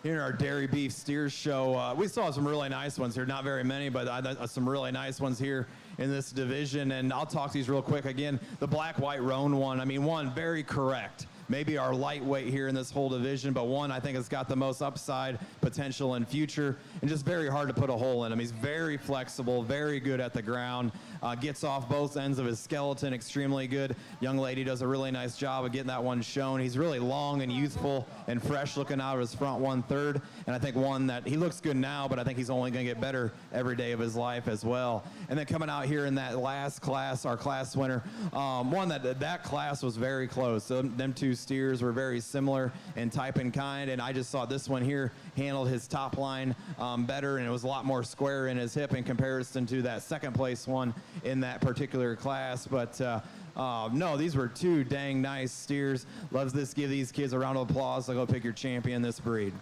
Speaker 6: Here in our dairy beef steers show, we saw some really nice ones here. Not very many, but some really nice ones here in this division. And I'll talk these real quick. Again, the black-white roan one, I mean, one, very correct. Maybe our lightweight here in this whole division, but one I think has got the most upside potential in future and just very hard to put a hole in him. He's very flexible, very good at the ground, gets off both ends of his skeleton extremely good. Young lady does a really nice job of getting that one shown. He's really long and youthful and fresh looking out of his front 1/3. And I think one that he looks good now, but I think he's only going to get better every day of his life as well. And then coming out here in that last class, our class winner, one that class was very close. So them two steers were very similar in type and kind, and I just saw this one here handled his top line better, and it was a lot more square in his hip in comparison to that second place one in that particular class. But no, these were two dang nice steers. Loves this. Give these kids a round of applause. They'll go pick your champion this breed.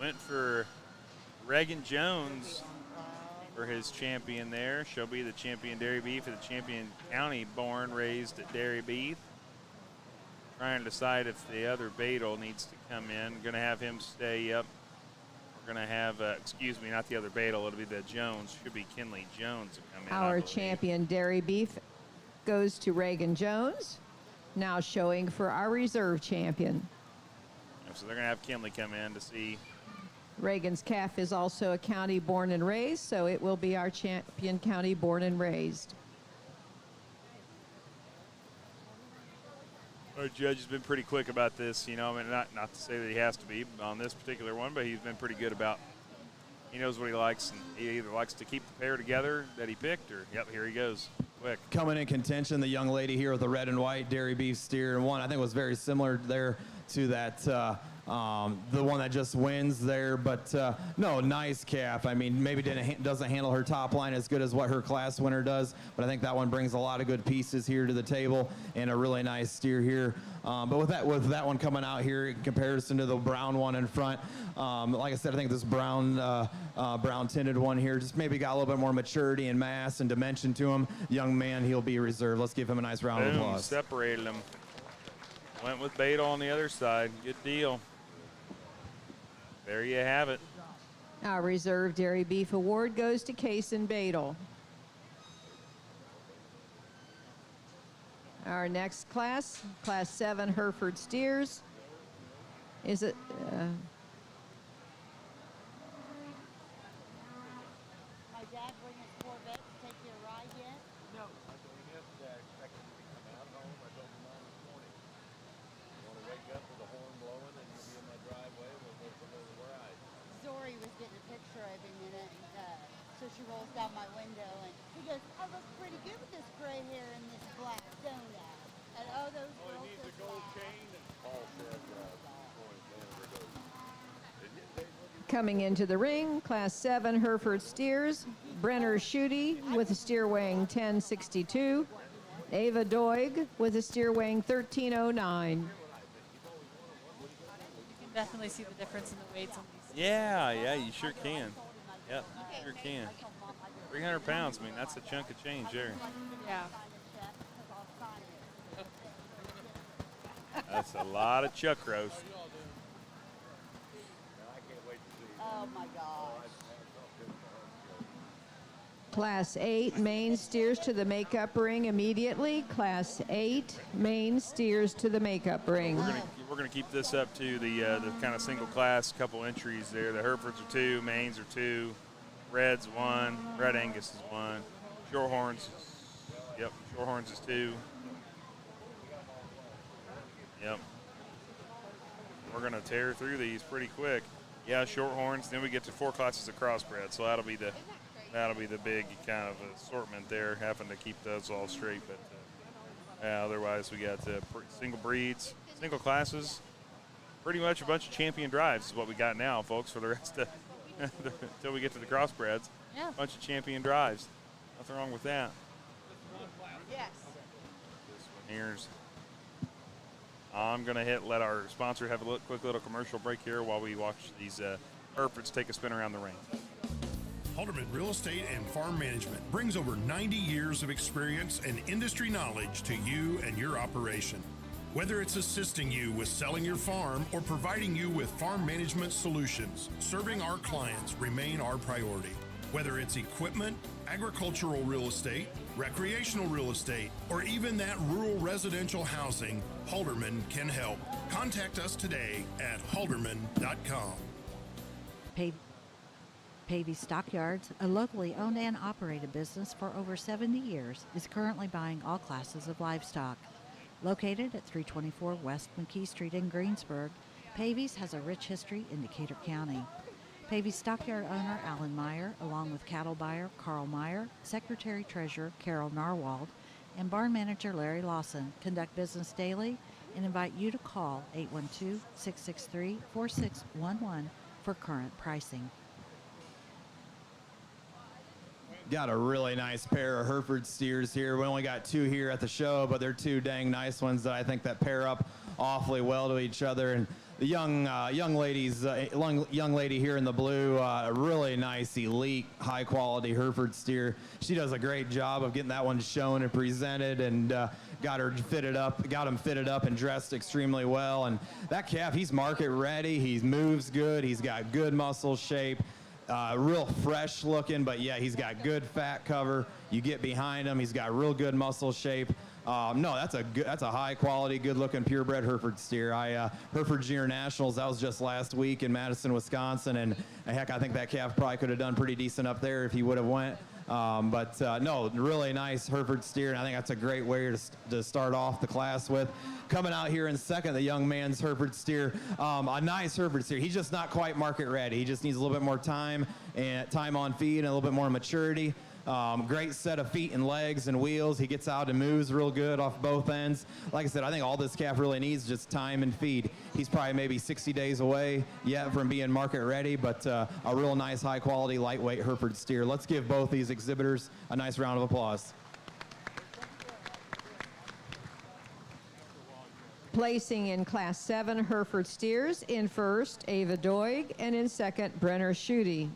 Speaker 2: Went for Reagan Jones for his champion there. She'll be the champion dairy beef of the champion county born, raised at dairy beef. Trying to decide if the other Badel needs to come in. Going to have him stay up. We're going to have, excuse me, not the other Badel. It'll be the Jones. Should be Kinley Jones to come in. I
Speaker 1: Our
Speaker 2: believe.
Speaker 1: champion dairy beef goes to Reagan Jones. Now showing for our reserve champion.
Speaker 2: So they're going to have Kinley come in to see.
Speaker 1: Reagan's calf is also a county born and raised, so it will be our champion county born and raised.
Speaker 2: Our judge has been pretty quick about this, you know. I mean, not to say that he has to be on this particular one, but he's been pretty good about. He knows what he likes, and he either likes to keep the pair together that he picked, or yep, here he goes, quick.
Speaker 6: Coming in contention, the young lady here with the red and white dairy beef steer, and one I think was very similar there to that. The one that just wins there, but no, nice calf. I mean, maybe doesn't handle her top line as good as what her class winner does, but I think that one brings a lot of good pieces here to the table and a really nice steer here. But with that one coming out here in comparison to the brown one in front, like I said, I think this brown tinted one here just maybe got a little bit more maturity and mass and dimension to him. Young man, he'll be reserved. Let's give him a nice round of
Speaker 2: Boom,
Speaker 6: applause.
Speaker 2: separated him. Went with Badel on the other side. Good deal. There you have it.
Speaker 1: Our reserve dairy beef award goes to Kaysen Badel. Our next class, Class 7 Hereford Steers, is it?
Speaker 10: My dad bring his Corvette to take you a ride yet?
Speaker 3: No. I don't yesterday. I expected him to come out home. I told him on this morning. You want to wake up with the horn blowing and you'll be in my driveway. We'll go for a little ride.
Speaker 10: Zori was getting a picture of him in it, so she rolls down my window and he goes, "I look pretty good with this gray hair and this black, don't I?" And oh, those
Speaker 3: Oh,
Speaker 10: girls
Speaker 3: he needs
Speaker 10: just
Speaker 3: a gold
Speaker 10: laugh.
Speaker 3: chain. And Paul said,
Speaker 1: Coming into the ring, Class 7 Hereford Steers, Brenner Schutte with a steer weighing 1062, Ava Doig with a steer weighing 1309.
Speaker 5: You can definitely see the difference in the weights on these.
Speaker 2: Yeah, you sure can. Yep, sure can. 300 pounds, I mean, that's a chunk of change there.
Speaker 5: Yeah.
Speaker 2: That's a lot of chuck roast.
Speaker 10: Oh my gosh.
Speaker 1: Class 8 main steers to the makeup ring immediately. Class 8 main steers to the makeup ring.
Speaker 2: We're gonna keep this up to the kind of single class couple entries there. The Herefords are 2, Mains are 2, Reds 1, Red Angus is 1, Shorehorns. Yep, Shorehorns is 2. Yep. We're gonna tear through these pretty quick. Yeah, Shorthorns. Then we get to 4 classes of crossbred, so that'll be the big kind of assortment there. Having to keep those all straight, but otherwise we got single breeds, single classes. Pretty much a bunch of champion drives is what we got now, folks. For the rest of until we get to the crossbreds,
Speaker 5: Yeah.
Speaker 2: a bunch of champion drives. Nothing wrong with that.
Speaker 4: Yes.
Speaker 2: This one here's. I'm going to let our sponsor have a quick little commercial break here while we watch these Herefords take a spin around the ring.
Speaker 8: Halderman Real Estate and Farm Management brings over 90 years of experience and industry knowledge to you and your operation. Whether it's assisting you with selling your farm or providing you with farm management solutions, serving our clients remain our priority. Whether it's equipment, agricultural real estate, recreational real estate, or even that rural residential housing, Halderman can help. Contact us today at halderman.com.
Speaker 11: Pavey Stockyards, a locally owned and operated business for over 70 years, is currently buying all classes of livestock. Located at 324 West McKee Street in Greensburg, Pavey's has a rich history in Decatur County. Pavey's stockyard owner Alan Meyer, along with cattle buyer Carl Meyer, secretary-treasurer Carol Narwald, and barn manager Larry Lawson, conduct business daily and invite you to call 812-663-4611 for current pricing.
Speaker 6: Got a really nice pair of Hereford steers here. We only got 2 here at the show, but they're 2 dang nice ones that I think that pair up awfully well to each other. And the young lady here in the blue, a really nice, elite, high-quality Hereford steer. She does a great job of getting that one shown and presented, and got him fitted up and dressed extremely well. And that calf, he's market ready. He moves good. He's got good muscle shape. Real fresh looking, but yeah, he's got good fat cover. You get behind him, he's got real good muscle shape. No, that's a high quality, good looking purebred Hereford steer. Hereford Junior Nationals, that was just last week in Madison, Wisconsin, and heck, I think that calf probably could have done pretty decent up there if he would have went. No, really nice Hereford steer, and I think that's a great way to start off the class with. Coming out here in second, the young man's Hereford steer, a nice Hereford steer. He's just not quite market ready. He just needs a little bit more time on feed and a little bit more maturity. Great set of feet and legs and wheels. He gets out and moves real good off both ends. Like I said, I think all this calf really needs is just time and feed. He's probably maybe 60 days away yet from being market ready, but a real nice, high quality, lightweight Hereford steer. Let's give both these exhibitors a nice round of applause.
Speaker 1: Placing in Class 7 Hereford steers, in first, Ava Doig, and in second, Brenner Schutte.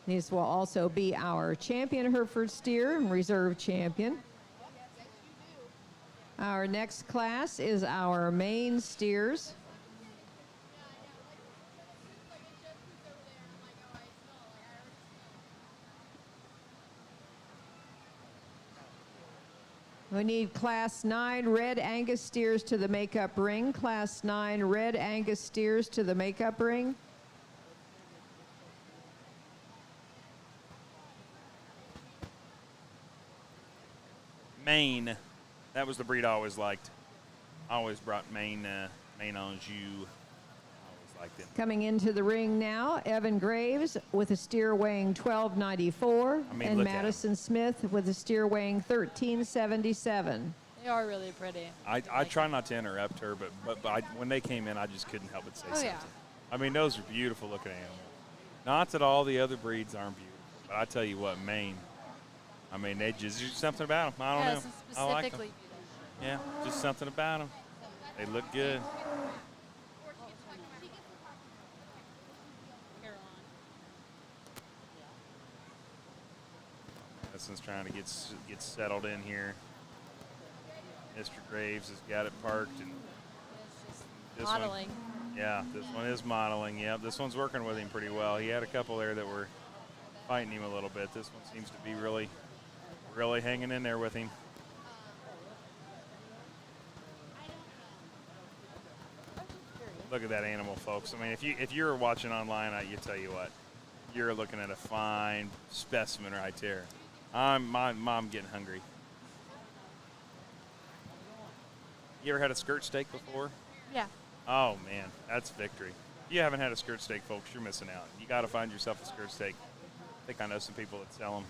Speaker 1: These will also be our champion Hereford steer and reserve champion. Our next class is our main steers. We need Class 9 Red Angus steers to the makeup ring. Class 9 Red Angus steers to the makeup ring.
Speaker 2: Maine. That was the breed I always liked. I always brought Maine Anjou. I always liked it.
Speaker 1: Coming into the ring now, Evan Graves with a steer weighing 1294, and Madison Smith with a steer weighing 1377.
Speaker 5: They are really pretty.
Speaker 2: I try not to interrupt her, but when they came in, I just couldn't help but say something.
Speaker 5: Yeah.
Speaker 2: I mean, those are beautiful looking animals. Not that all the other breeds aren't beautiful, but I tell you what, Maine. I mean, they just do something about them. I don't know. I like them.
Speaker 5: Specifically
Speaker 2: Yeah, just something about them. They look good. Madison's trying to get settled in here. Mr. Graves has got it parked, and this
Speaker 5: modeling.
Speaker 2: This one is modeling. Yeah, this one's working with him pretty well. He had a couple there that were fighting him a little bit. This one seems to be really hanging in there with him. Look at that animal, folks. I mean, if you're watching online, you tell you what, you're looking at a fine specimen right there. I'm getting hungry. You ever had a skirt steak before?
Speaker 5: Yeah.
Speaker 2: Oh man, that's victory. If you haven't had a skirt steak, folks, you're missing out. You got to find yourself a skirt steak. I think I know some people that sell them.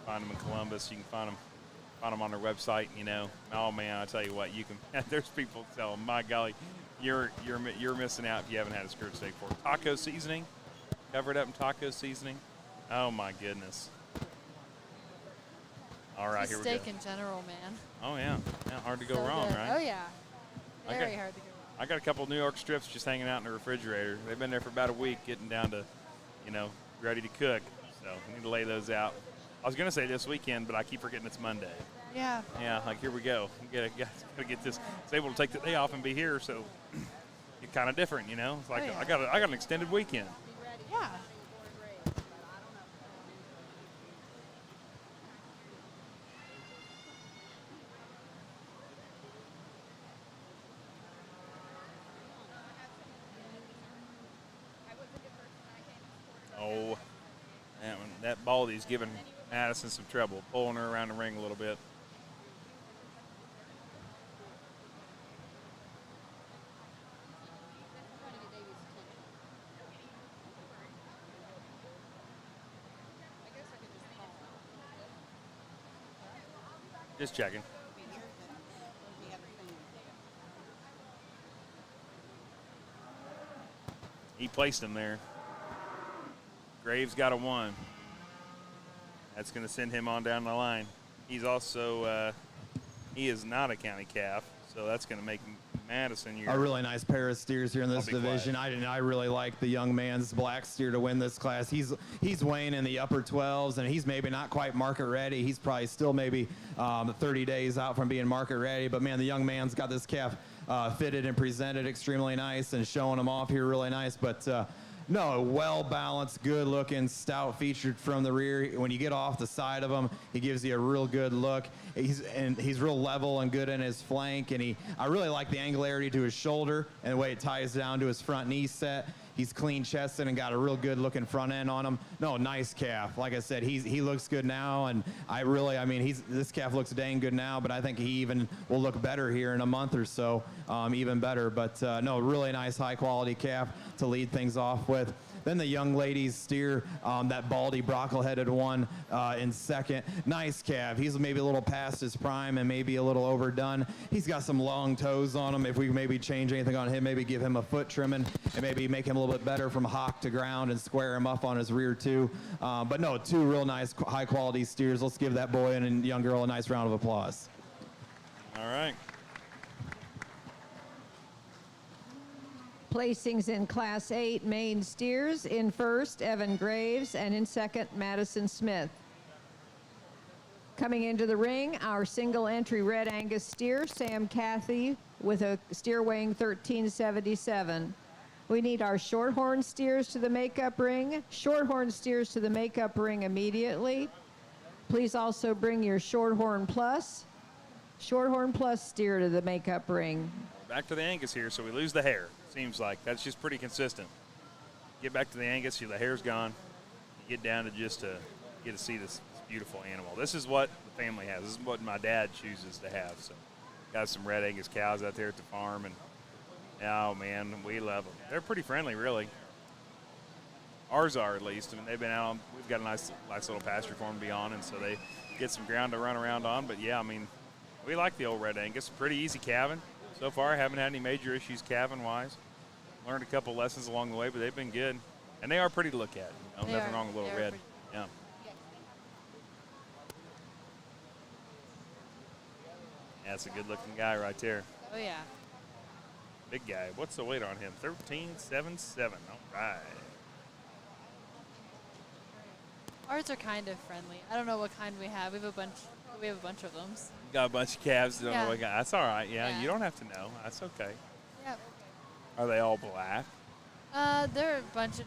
Speaker 2: Find them in Columbus. You can find them on their website. You know, oh man, I tell you what, you can. There's people that sell them. My golly, you're missing out if you haven't had a skirt steak before. Taco seasoning, covered up in taco seasoning. Oh my goodness. All right, here we go.
Speaker 5: Steak in general, man.
Speaker 2: Oh yeah, hard to go wrong,
Speaker 5: good.
Speaker 2: right?
Speaker 5: Oh yeah, very hard to go wrong.
Speaker 2: I got a couple of New York strips just hanging out in the refrigerator. They've been there for about a week, getting down to, ready to cook. So we need to lay those out. I was gonna say this weekend, but I keep forgetting it's Monday.
Speaker 5: Yeah.
Speaker 2: Yeah, like here we go. Gotta get this. It's able to take the day off and be here, so it's kind of different, It's like I got an extended weekend.
Speaker 5: Yeah.
Speaker 2: Oh, that Baldy's giving Madison some trouble, pulling her around the ring a little bit. Just checking. He placed him there. Graves got a 1. That's going to send him on down the line. He's also, he is not a county calf, so that's going to make him Madison,
Speaker 6: A really nice pair of steers here in this
Speaker 2: I'll be
Speaker 6: division. I really like the young man's black steer to win this class. He's weighing in the upper 12s, and he's maybe not quite market ready. He's probably still maybe 30 days out from being market ready. But man, the young man's got this calf fitted and presented extremely nice, and showing him off here really nice. But no, well balanced, good looking, stout featured from the rear. When you get off the side of him, he gives you a real good look. He's real level and good in his flank, and I really like the angularity to his shoulder and the way it ties down to his front knee set. He's clean chested and got a real good looking front end on him. No, nice calf. Like I said, he looks good now, and this calf looks dang good now, but I think he even will look better here in a month or so, even better. But no, really nice high quality calf to lead things off with. Then the young ladies steer, that baldy brockle-headed one in second. Nice calf. He's maybe a little past his prime and maybe a little overdone. He's got some long toes on him. If we maybe change anything on him, maybe give him a foot trimming and maybe make him a little bit better from hock to ground and square him up on his rear too. But no, two real nice high-quality steers. Let's give that boy and young girl a nice round of applause.
Speaker 2: All right.
Speaker 1: Placings in Class 8 main steers: in first, Evan Graves, and in second, Madison Smith. Coming into the ring, our single entry Red Angus steer, Sam Cathy, with a steer weighing 1377. We need our shorthorn steers to the makeup ring. Shorthorn steers to the makeup ring immediately. Please also bring your Shorthorn Plus steer to the makeup ring.
Speaker 2: Back to the Angus here, so we lose the hair. Seems like that's just pretty consistent. Get back to the Angus, the hair's gone. You get down to just to get to see this beautiful animal. This is what the family has. This is what my dad chooses to have. So, got some Red Angus cows out there at the farm, and oh man, we love them. They're pretty friendly, really. Ours are, at least. I mean, they've been out on. We've got a nice little pasture for them to be on, and so they get some ground to run around on. But yeah, I mean, we like the old Red Angus. Pretty easy calving. So far, I haven't had any major issues calving-wise. Learned a couple lessons along the way, but they've been good. And they are pretty to look at. Nothing wrong with Little Red. Yeah. That's a good-looking guy right there.
Speaker 5: Oh, yeah.
Speaker 2: Big guy. What's the weight on him? 13.77. All right.
Speaker 5: Ours are kind of friendly. I don't know what kind we have. We have a bunch of them.
Speaker 2: Got a bunch of calves. Don't know
Speaker 5: Yeah.
Speaker 2: what guy. That's all right. Yeah,
Speaker 5: Yeah.
Speaker 2: you don't have to know. That's okay.
Speaker 5: Yep.
Speaker 2: Are they all black?
Speaker 5: There are a bunch of,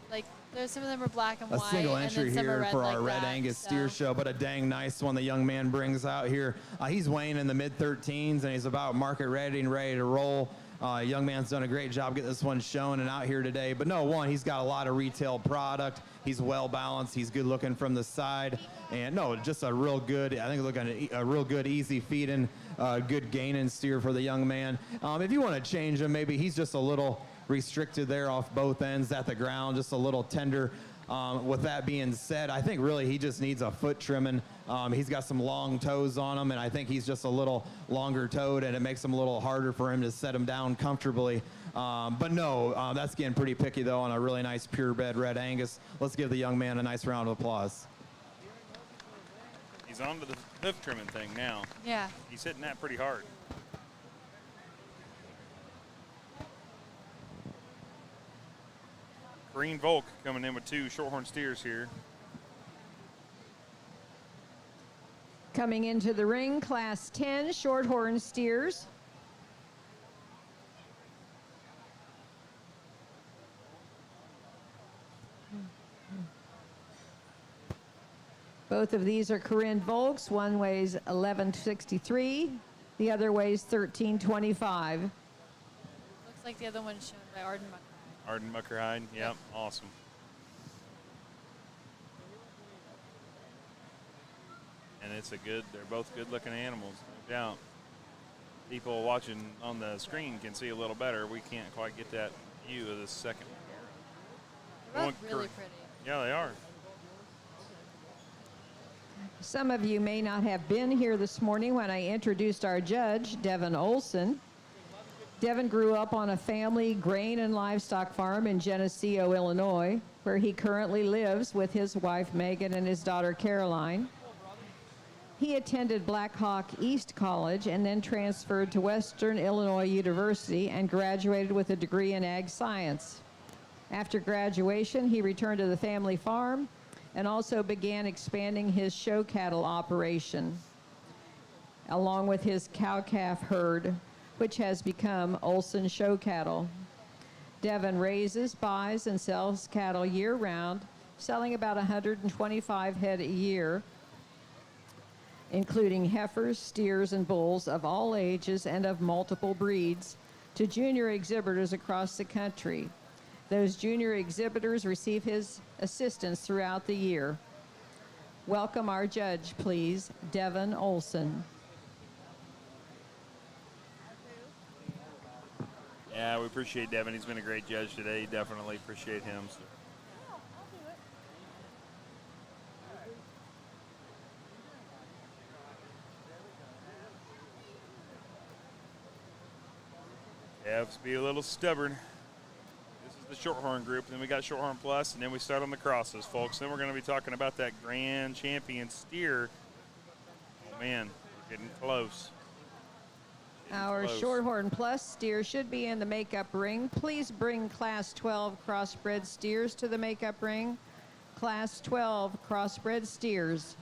Speaker 5: there's some of them are black and
Speaker 6: A
Speaker 5: white.
Speaker 6: single
Speaker 5: and
Speaker 6: entry
Speaker 5: then some are
Speaker 6: here
Speaker 5: red
Speaker 6: for
Speaker 5: like
Speaker 6: our Red
Speaker 5: that,
Speaker 6: Angus
Speaker 5: so.
Speaker 6: steer show, but a dang nice one the young man brings out here. He's weighing in the mid-13s, and he's about market ready and ready to roll. Young man's done a great job getting this one shown and out here today. But no, he's got a lot of retail product. He's well balanced. He's good looking from the side. And no, just a real good, I think looking a real good, easy feeding, good gaining steer for the young man. If you want to change him, maybe he's just a little restricted there off both ends at the ground, just a little tender. With that being said, I think really he just needs a foot trimming. He's got some long toes on him, and I think he's just a little longer toed, and it makes him a little harder for him to set him down comfortably. But no, that's getting pretty picky, though, on a really nice purebred Red Angus. Let's give the young man a nice round of applause.
Speaker 2: He's on to the hoof trimming thing now.
Speaker 5: Yeah.
Speaker 2: He's hitting that pretty hard. Green Volk coming in with two shorthorn steers here.
Speaker 1: Coming into the ring, Class 10 shorthorn steers. Both of these are Corinne Volks. One weighs 1163, the other weighs 1325.
Speaker 5: Looks like the other one's shown by Arden Mucker.
Speaker 2: Arden Muckerhide. Yep, awesome. And they're both good looking animals, no doubt. People watching on the screen can see a little better. We can't quite get that view of the second one
Speaker 5: They're
Speaker 2: here.
Speaker 5: both really pretty.
Speaker 2: Yeah, they are.
Speaker 1: Some of you may not have been here this morning when I introduced our judge, Devin Olson. Devin grew up on a family grain and livestock farm in Geneseo, Illinois, where he currently lives with his wife, Megan, and his daughter, Caroline. He attended Black Hawk East College and then transferred to Western Illinois University and graduated with a degree in ag science. After graduation, he returned to the family farm and also began expanding his show cattle operation, along with his cow-calf herd, which has become Olson Show Cattle. Devin raises, buys, and sells cattle year-round, selling about 125 head a year, including heifers, steers, and bulls of all ages and of multiple breeds, to junior exhibitors across the country. Those junior exhibitors receive his assistance throughout the year. Welcome our judge, please, Devin Olson.
Speaker 2: Yeah, we appreciate Devin. He's been a great judge today. Definitely appreciate him. So. Have to be a little stubborn. This is the Shorthorn group. Then we got Shorthorn Plus, and then we start on the crosses, folks. Then we're going to be talking about that Grand Champion steer. Oh, man, we're getting close.
Speaker 1: Our Shorthorn Plus steer should be in the makeup ring. Please bring Class 12 crossbred steers to the makeup ring. Class 12 crossbred steers.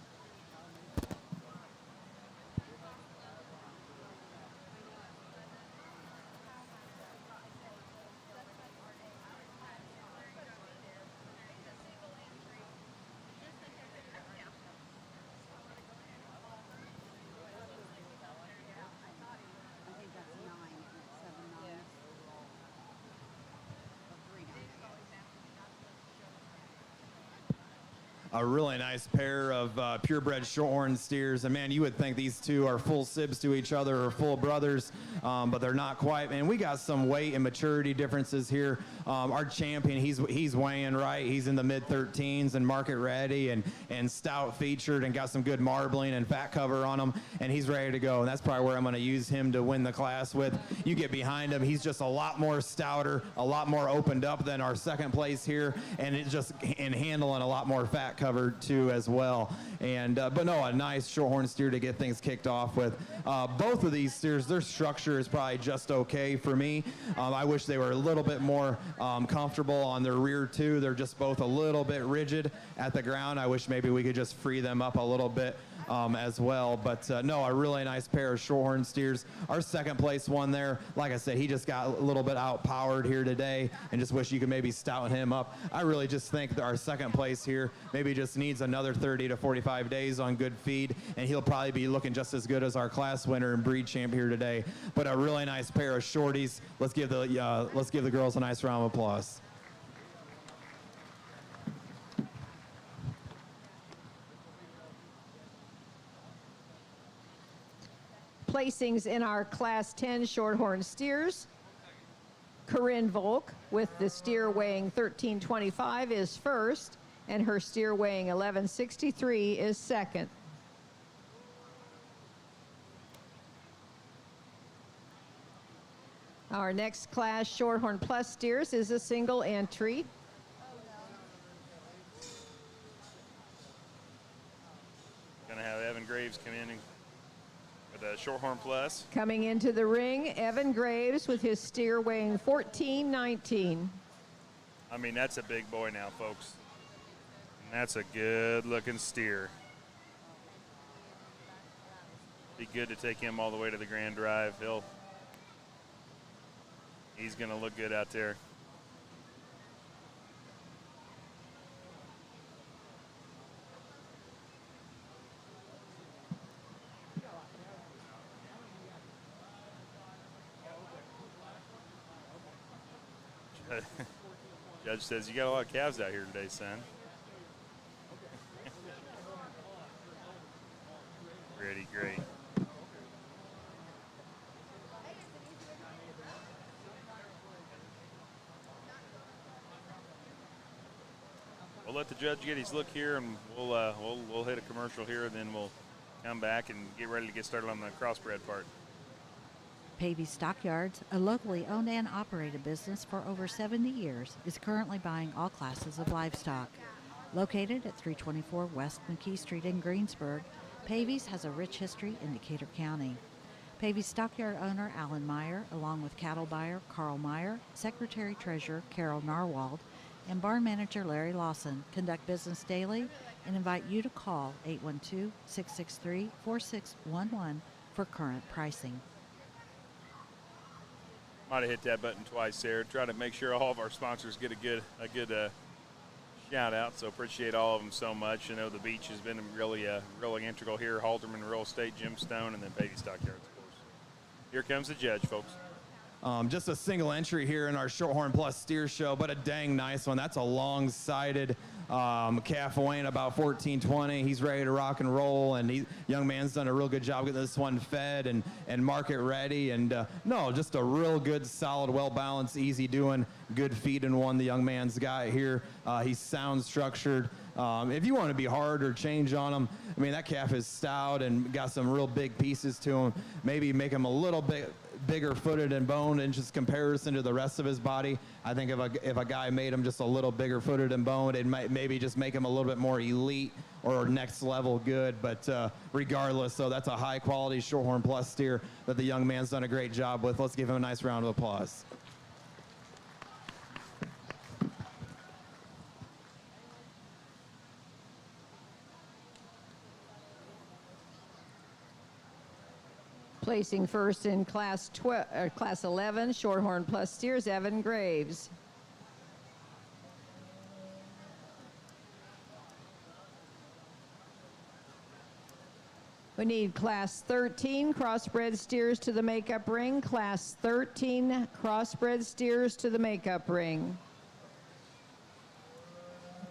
Speaker 6: A really nice pair of purebred shorthorn steers. And man, you would think these two are full sibs to each other or full brothers, but they're not quite. Man, we got some weight and maturity differences here. Our champion, he's weighing right. He's in the mid-13s and market ready and stout featured and got some good marbling and fat cover on him. And he's ready to go. And that's probably where I'm going to use him to win the class with. You get behind him, he's just a lot more stouter, a lot more opened up than our second place here. And it's just in handling a lot more fat cover too as well. And but no, a nice shorthorn steer to get things kicked off with. Both of these steers, their structure is probably just okay for me. I wish they were a little bit more comfortable on their rear too. They're just both a little bit rigid at the ground. I wish maybe we could just free them up a little bit as well. But no, a really nice pair of shorthorn steers. Our second place one there, like I said, he just got a little bit outpowered here today, and just wish you could maybe stouten him up. I really just think that our second place here maybe just needs another 30 to 45 days on good feed, and he'll probably be looking just as good as our class winner and breed champ here today. But a really nice pair of shorties. Let's give the girls a nice round of applause.
Speaker 1: Placings in our Class 10 Shorthorn steers. Corinne Volk with the steer weighing 1325 is first, and her steer weighing 1163 is second. Our next class Shorthorn Plus steers is a single entry.
Speaker 2: Going to have Evan Graves come in and with a Shorthorn Plus.
Speaker 1: Coming into the ring, Evan Graves with his steer weighing 1419.
Speaker 2: I mean, that's a big boy now, folks. And that's a good-looking steer. Be good to take him all the way to the Grand Drive. He's going to look good out there. Judge says, you got a lot of calves out here today, son. Pretty great. We'll let the judge get his look here, and we'll hit a commercial here, and then we'll come back and get ready to get started on the crossbred part.
Speaker 11: Pavey Stockyards, a locally owned and operated business for over 70 years, is currently buying all classes of livestock. Located at 324 West McKee Street in Greensburg, Pavies has a rich history in Decatur County. Pavies stockyard owner Alan Meyer, along with cattle buyer Carl Meyer, secretary-treasurer Carol Narwald, and barn manager Larry Lawson conduct business daily and invite you to call 812-663-4611 for current pricing.
Speaker 2: Might have hit that button twice there. Try to make sure all of our sponsors get a good shout out. So appreciate all of them so much. I know the beach has been really integral here. Halterman Real Estate, Jim Stone, and then Pavies Stockyards, of course. Here comes the judge, folks.
Speaker 6: Just a single entry here in our Shorthorn Plus Steer Show, but a dang nice one. That's a long-sided calf weighing about 14-20. He's ready to rock and roll, and young man's done a real good job getting this one fed and market ready. And no, just a real good, solid, well-balanced, easy doing, good feeding one the young man's got here. He's sound structured. If you want to be hard or change on him, I mean, that calf is stout and got some real big pieces to him. Maybe make him a little bit bigger footed and boned in just comparison to the rest of his body. I think if a guy made him just a little bigger footed and boned, it might maybe just make him a little bit more elite or next level good. But regardless, so that's a high quality Shorthorn Plus steer that the young man's done a great job with. Let's give him a nice round of applause.
Speaker 1: Placing first in Class 11, Shorthorn Plus steers, Evan Graves. We need Class 13 crossbred steers to the makeup ring. Class 13 crossbred steers to the makeup ring.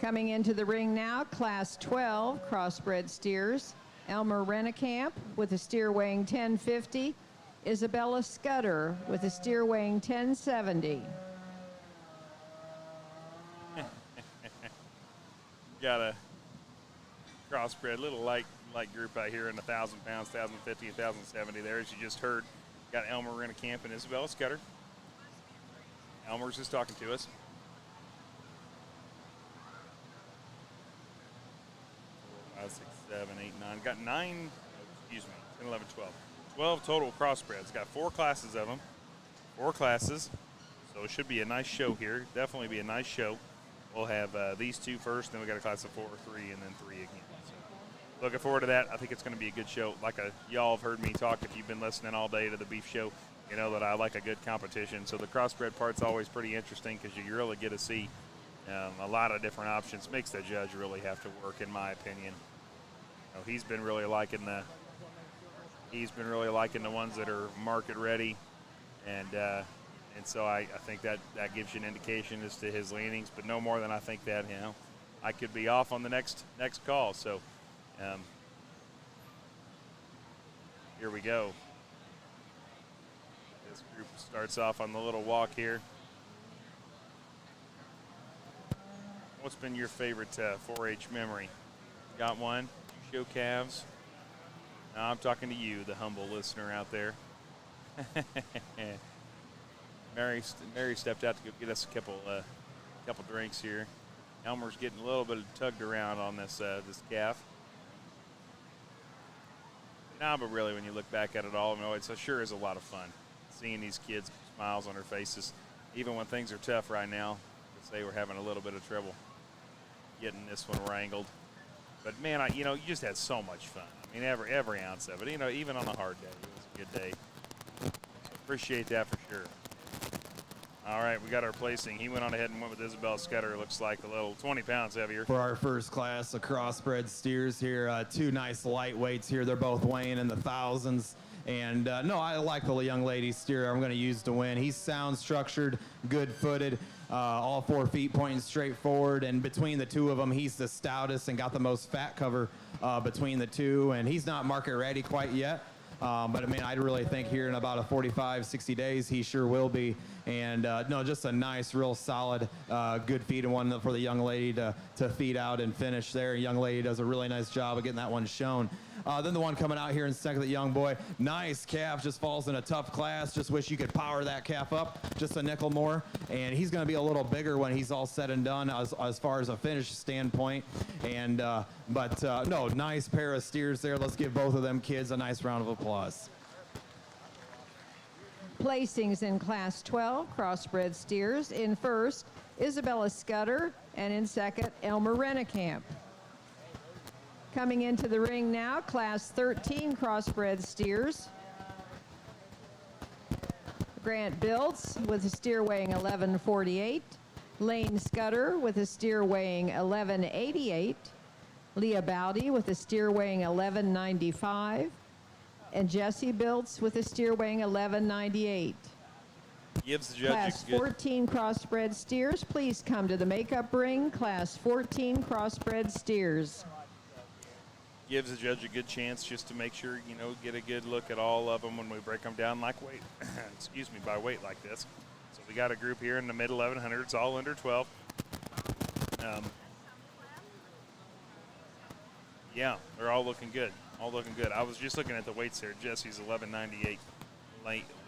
Speaker 1: Coming into the ring now, Class 12 crossbred steers. Elmer Rennekamp with a steer weighing 1050. Isabella Scudder with a steer weighing 1070.
Speaker 2: Got a crossbred, little light group out here in 1,000 pounds, 1,050, 1,070 there, as you just heard. Got Elmer Rennekamp and Isabella Scudder. Elmer's just talking to us. 5, 6, 7, 8, 9. Got 9, excuse me, 10, 11, 12. 12 total crossbreds. Got 4 classes of them. 4 classes. So it should be a nice show here. Definitely be a nice show. We'll have these 2 first, then we got a class of 4, 3, and then 3 again. So looking forward to that. I think it's going to be a good show. Y'all have heard me talk, if you've been listening all day to the beef show, you know that I like a good competition. So the crossbred part's always pretty interesting because you really get to see a lot of different options. Makes the judge really have to work, in my opinion. You know, he's been really liking the ones that are market ready, and so I think that gives you an indication as to his leanings, but no more than I think that, you know, I could be off on the next call. So here we go. This group starts off on the little walk here. What's been your favorite 4-H memory? Got one? Show calves? No, I'm talking to you, the humble listener out there. Mary stepped out to go get us a couple drinks here. Elmer's getting a little bit tugged around on this calf. Nah, but really, when you look back at it all, it sure is a lot of fun seeing these kids' smiles on their faces, even when things are tough right now. Let's say we're having a little bit of trouble getting this one wrangled. But man, you just had so much fun. I mean, every ounce of it. You know, even on a hard day, it was a good day. Appreciate that for sure. All right, we got our placing. He went on ahead and went with Isabella Scudder. Looks like a little 20 pounds heavier.
Speaker 6: For our first class of crossbred steers here, 2 nice lightweights here. They're both weighing in the thousands. And no, I like the young lady's steer I'm going to use to win. He's sound structured, good footed, all 4 feet pointing straight forward. And between the 2 of them, he's the stoutest and got the most fat cover between the 2. And he's not market ready quite yet. But I mean, I really think here in about a 45, 60 days, he sure will be. And no, just a nice, real solid, good feed, and one for the young lady to feed out and finish there. Young lady does a really nice job of getting that one shown. Then the one coming out here in second, the young boy, nice calf, just falls in a tough class. Just wish you could power that calf up just a nickel more. And he's going to be a little bigger when he's all said and done as far as a finish standpoint. And no, nice pair of steers there. Let's give both of them kids a nice round of applause.
Speaker 1: Placings in Class 12 crossbred steers. In first, Isabella Scudder, and in second, Elmer Rennekamp. Coming into the ring now, Class 13 crossbred steers. Grant Biltz with a steer weighing 1148. Lane Scudder with a steer weighing 1188. Leah Bowdy with a steer weighing 1195. And Jesse Biltz with a steer weighing 1198.
Speaker 2: Gives the judge
Speaker 1: Class
Speaker 2: a good
Speaker 1: 14 crossbred steers, please come to the makeup ring. Class 14 crossbred steers.
Speaker 2: gives the judge a good chance just to make sure, get a good look at all of them when we break them down like weight, by weight like this. So we got a group here in the mid 1100s, all under 12. Yeah, they're all looking good. I was just looking at the weights here. Jesse's 1198,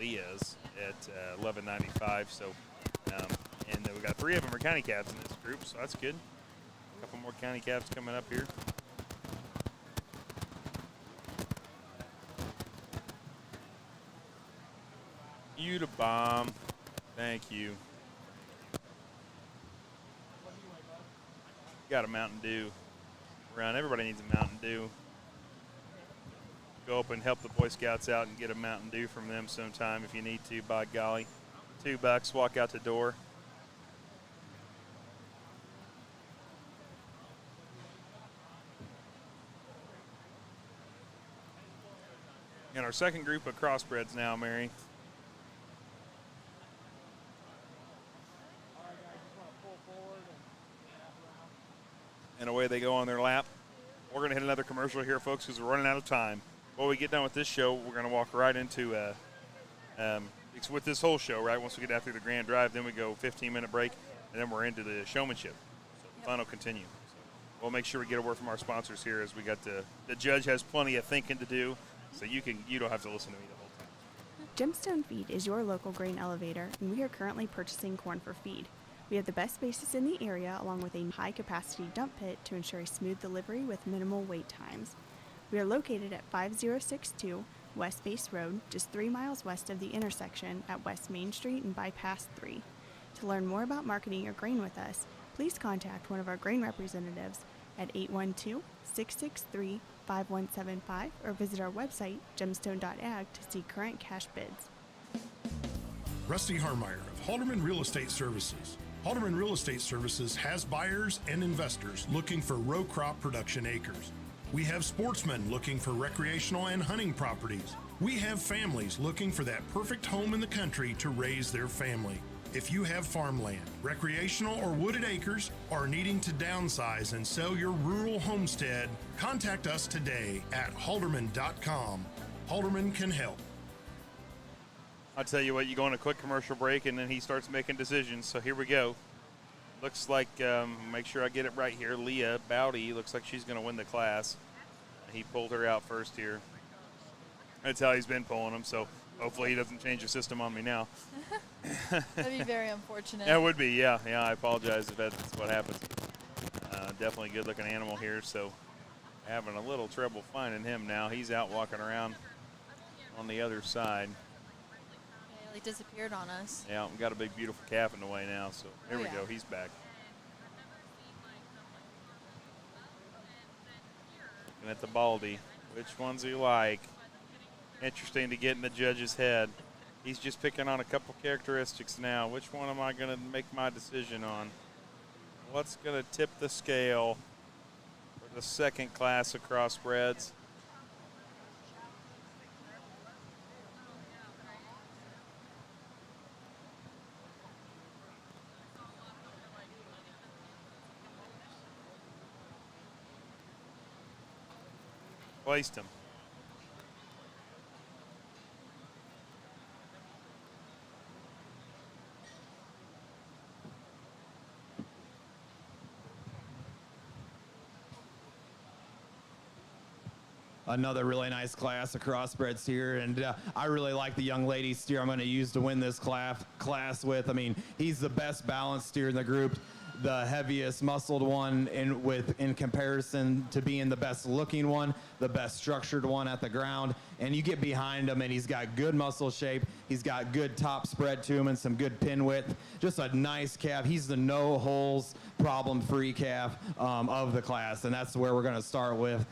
Speaker 2: Leah's at 1195. So, and then we got 3 of them are county calves in this group, so that's good. A couple more county calves coming up here. You the bomb. Thank you. Got a Mountain Dew around. Everybody needs a Mountain Dew. Go up and help the Boy Scouts out and get a Mountain Dew from them sometime if you need to, by golly. $2, walk out the door. And our second group of crossbreds now, Mary. And away they go on their lap. We're going to hit another commercial here, folks, because we're running out of time. While we get done with this show, we're going to walk right into, with this whole show, right? Once we get out through the Grand Drive, then we go 15-minute break, and then we're into the showmanship. So the fun will continue. So we'll make sure we get a word from our sponsors here as we got the judge has plenty of thinking to do, so you don't have to listen to me the whole time.
Speaker 7: Gemstone Feed is your local grain elevator, and we are currently purchasing corn for feed. We have the best spaces in the area, along with a high-capacity dump pit to ensure a smooth delivery with minimal wait times. We are located at 5062 West Base Road, just 3 miles west of the intersection at West Main Street and Bypass 3. To learn more about marketing your grain with us, please contact one of our grain representatives at 812-663-5175 or visit our website, gemstone.ag, to see current cash bids.
Speaker 8: Rusty Harmeyer of Halderman Real Estate Services. Halderman Real Estate Services has buyers and investors looking for row crop production acres. We have sportsmen looking for recreational and hunting properties. We have families looking for that perfect home in the country to raise their family. If you have farmland, recreational or wooded acres, or needing to downsize and sell your rural homestead, contact us today at halderman.com. Halderman can help.
Speaker 2: I'll tell you what, you go on a quick commercial break, and then he starts making decisions. So here we go. Looks like, make sure I get it right here, Leah Bowdy looks like she's going to win the class. He pulled her out first here. That's how he's been pulling them, so hopefully he doesn't change the system on me now.
Speaker 5: That'd be very unfortunate.
Speaker 2: That would be, yeah. I apologize if that's what happens. Definitely a good-looking animal here, so having a little trouble finding him now. He's out walking around on the other side.
Speaker 5: He disappeared on us.
Speaker 2: Yeah, we got a big, beautiful calf in the way now, so here we go. He's back. Looking at the Baldy. Which one's he like? Interesting to get in the judge's head. He's just picking on a couple characteristics now. Which one am I going to make my decision on? What's going to tip the scale for the second class of crossbreds? Placed him.
Speaker 6: another really nice class of crossbreds here, and I really like the young lady steer I'm going to use to win this class with. I mean, he's the best balanced steer in the group, the heaviest muscled one in comparison to being the best looking one, the best structured one at the ground. And you get behind him and he's got good muscle shape. He's got good top spread to him and some good pin width. Just a nice calf. He's the no holes, problem free calf of the class. And that's where we're going to start with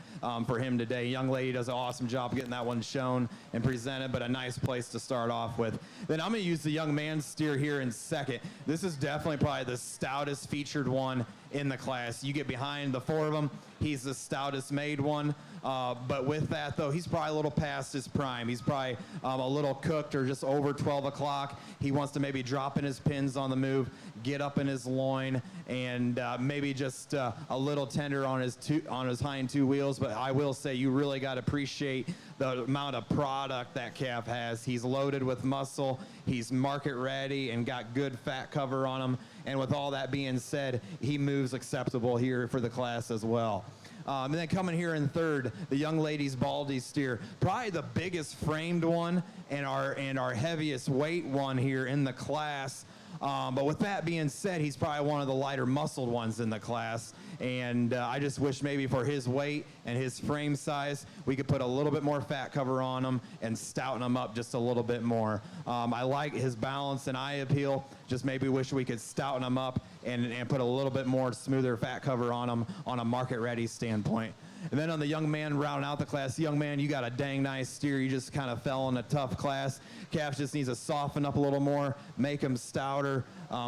Speaker 6: for him today. Young lady does an awesome job getting that one shown and presented, but a nice place to start off with. Then I'm going to use the young man steer here in second. This is definitely probably the stoutest featured one in the class. You get behind the four of them, he's the stoutest made one. But with that, though, he's probably a little past his prime. He's probably a little cooked or just over 12 o'clock. He wants to maybe drop in his pins on the move, get up in his loin, and maybe just a little tender on his hind two wheels. But I will say you really got to appreciate the amount of product that calf has. He's loaded with muscle. He's market ready and got good fat cover on him. And with all that being said, he moves acceptable here for the class as well. And then coming here in third, the young lady's Baldy steer, probably the biggest framed one and our heaviest weight one here in the class. But with that being said, he's probably one of the lighter muscled ones in the class. And I just wish maybe for his weight and his frame size, we could put a little bit more fat cover on him and stouten him up just a little bit more. I like his balance and eye appeal. Just maybe wish we could stouten him up and put a little bit more smoother fat cover on him on a market ready standpoint. And then on the young man rounding out the class, young man, you got a dang nice steer. You just kind of fell in a tough class. Calf just needs to soften up a little more, make him stouter,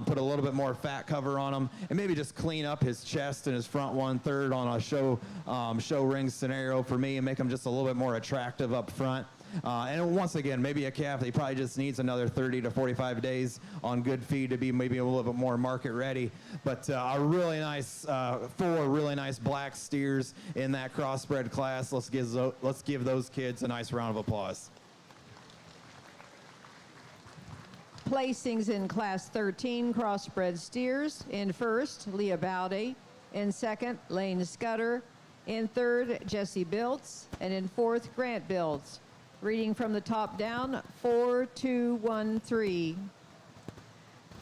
Speaker 6: put a little bit more fat cover on him, and maybe just clean up his chest and his front 1/3 on a show ring scenario for me and make him just a little bit more attractive up front. And once again, maybe a calf that he probably just needs another 30 to 45 days on good feed to be maybe a little bit more market ready. But a really nice, 4 really nice black steers in that crossbred class. Let's give those kids a nice round of applause.
Speaker 1: Placings in Class 13 crossbred steers. In first, Leah Bowdy. In second, Lane Scudder. In third, Jesse Biltz. And in fourth, Grant Biltz. Reading from the top down, 4, 2, 1, 3.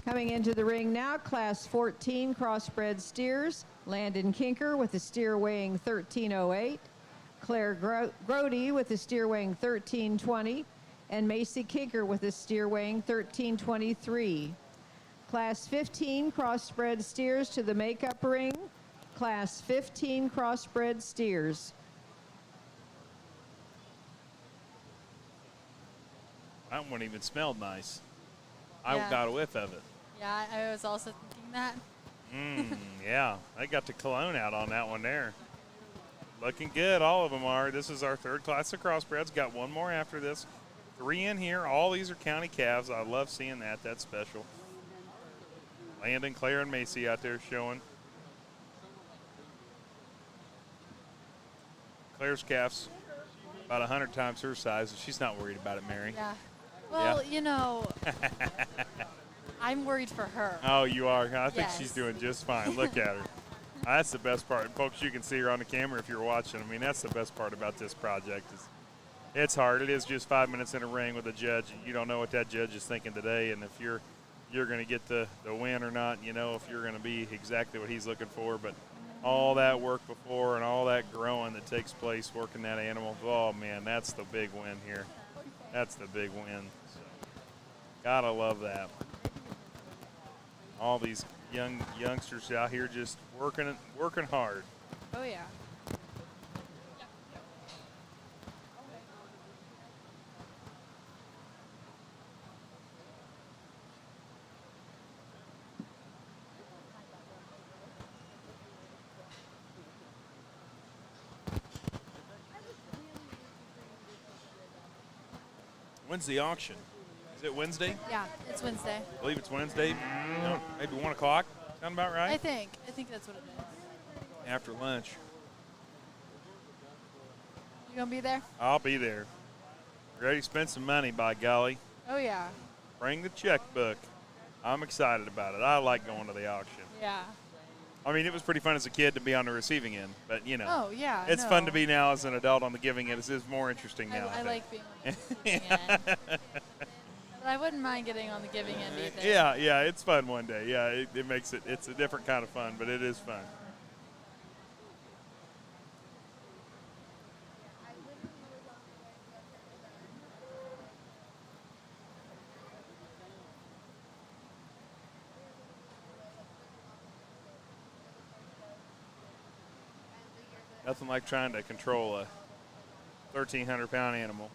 Speaker 1: Coming into the ring now, Class 14 crossbred steers. Landon Kinker with a steer weighing 1308. Claire Grody with a steer weighing 1320. And Macy Kinker with a steer weighing 1323. Class 15 crossbred steers to the makeup ring. Class 15 crossbred steers.
Speaker 2: That one even smelled nice. I
Speaker 5: Yeah.
Speaker 2: got a whiff of it.
Speaker 5: Yeah, I was also thinking that.
Speaker 2: Yeah, I got the cologne out on that one there. Looking good, all of them are. This is our third class of crossbreds. Got one more after this. 3 in here. All these are county calves. I love seeing that. That's special. Landon, Claire, and Macy out there showing. Claire's calf's about 100 times her size, and she's not worried about it, Mary.
Speaker 5: Yeah. Well,
Speaker 2: Yeah.
Speaker 5: you know, I'm worried for her.
Speaker 2: Oh, you are? I think
Speaker 5: Yes.
Speaker 2: she's doing just fine. Look at her. That's the best part. Folks, you can see her on the camera if you're watching. I mean, that's the best part about this project. It's hard. It is just 5 minutes in a ring with a judge. You don't know what that judge is thinking today, and if you're going to get the win or not, you know, if you're going to be exactly what he's looking for. But all that work before and all that growing that takes place working that animal, oh, man, that's the big win here. That's the big win. So, gotta love that. All these youngsters out here just working hard.
Speaker 5: Oh, yeah.
Speaker 2: When's the auction? Is it Wednesday?
Speaker 5: Yeah, it's Wednesday.
Speaker 2: I believe it's Wednesday. No, maybe 1 o'clock. Sound about right?
Speaker 5: I think that's what it is.
Speaker 2: After lunch.
Speaker 5: You gonna be there?
Speaker 2: I'll be there. Ready to spend some money, by golly.
Speaker 5: Oh, yeah.
Speaker 2: Bring the checkbook. I'm excited about it. I like going to the auction.
Speaker 5: Yeah.
Speaker 2: I mean, it was pretty fun as a kid to be on the receiving end, but you know.
Speaker 5: Oh, yeah,
Speaker 2: It's fun
Speaker 5: no.
Speaker 2: to be now as an adult on the giving end. It's more interesting now.
Speaker 5: I
Speaker 2: think.
Speaker 5: like being on the receiving end. But I wouldn't mind getting on the giving end either.
Speaker 2: Yeah, it's fun one day. Yeah, it makes it. It's a different kind of fun, but it is fun. Nothing like trying to control a 1,300-pound animal.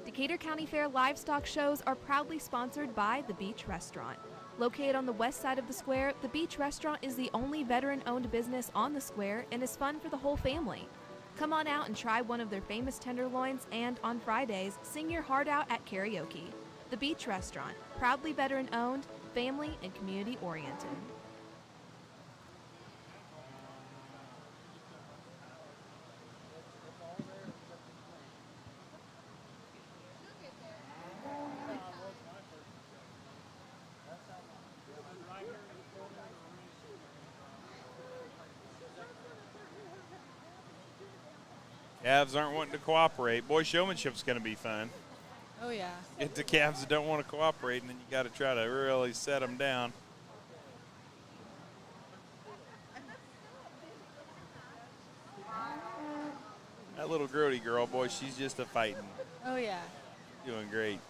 Speaker 9: Decatur County Fair livestock shows are proudly sponsored by The Beach Restaurant. Located on the west side of the square, The Beach Restaurant is the only veteran-owned business on the square and is fun for the whole family. Come on out and try one of their famous tenderloins and, on Fridays, sing your heart out at karaoke. The Beach Restaurant, proudly veteran-owned, family, and community-oriented.
Speaker 2: Calves aren't wanting to cooperate. Boy, showmanship's going to be fun.
Speaker 5: Oh, yeah.
Speaker 2: Get the calves that don't want to cooperate, and then you got to try to really set them down. That little grody girl, boy, she's just a fighting.
Speaker 5: Oh, yeah.
Speaker 2: Doing great.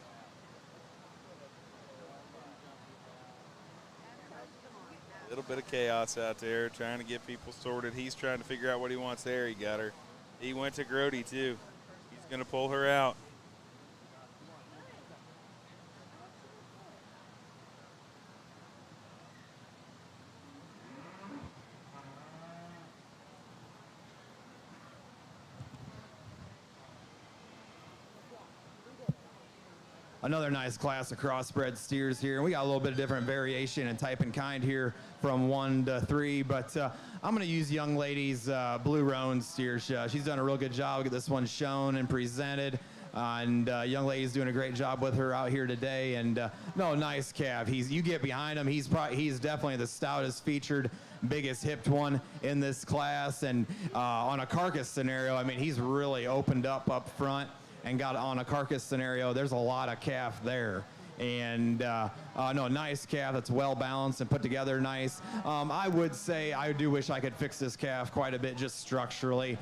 Speaker 2: A little bit of chaos out there, trying to get people sorted. He's trying to figure out what he wants there. He got her. He went to Grody, too. He's going to pull her out.
Speaker 6: Another nice class of crossbred steers here. And we got a little bit of different variation and type and kind here from 1 to 3. But I'm going to use young lady's Blue Roan steer. She's done a real good job. Get this one shown and presented. And young lady's doing a great job with her out here today. And no, nice calf. You get behind him. He's definitely the stoutest featured, biggest hipped one in this class. And on a carcass scenario, I mean, he's really opened up front and got on a carcass scenario. There's a lot of calf there. And no, nice calf that's well balanced and put together nice. I would say I do wish I could fix this calf quite a bit just structurally.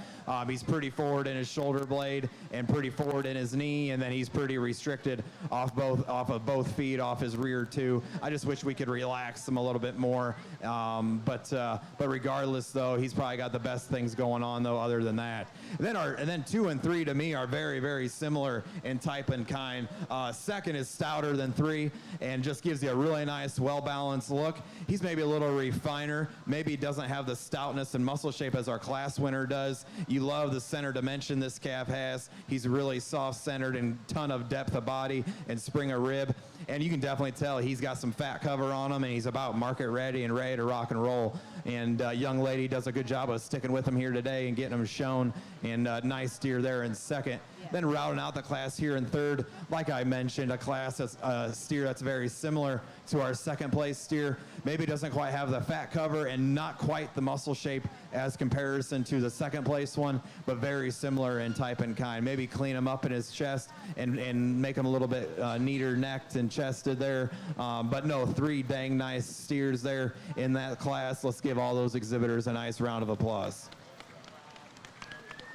Speaker 6: He's pretty forward in his shoulder blade and pretty forward in his knee, and then he's pretty restricted off of both feet, off his rear too. I just wish we could relax him a little bit more. But regardless though, he's probably got the best things going on though other than that. And then 2 and 3 to me are very, very similar in type and kind. Second is stouter than 3 and just gives you a really nice, well-balanced look. He's maybe a little refiner. Maybe he doesn't have the stoutness and muscle shape as our class winner does. You love the center dimension this calf has. He's really soft-centered and ton of depth of body and spring of rib. And you can definitely tell he's got some fat cover on him, and he's about market ready and ready to rock and roll. And young lady does a good job of sticking with him here today and getting him shown. And nice steer there in second. Then rounding out the class here in third, like I mentioned, a class that's a steer that's very similar to our second place steer. Maybe doesn't quite have the fat cover and not quite the muscle shape as comparison to the second place one, but very similar in type and kind. Maybe clean him up in his chest and make him a little bit neater necked and chested there. But no, 3 dang nice steers there in that class. Let's give all those exhibitors a nice round of applause.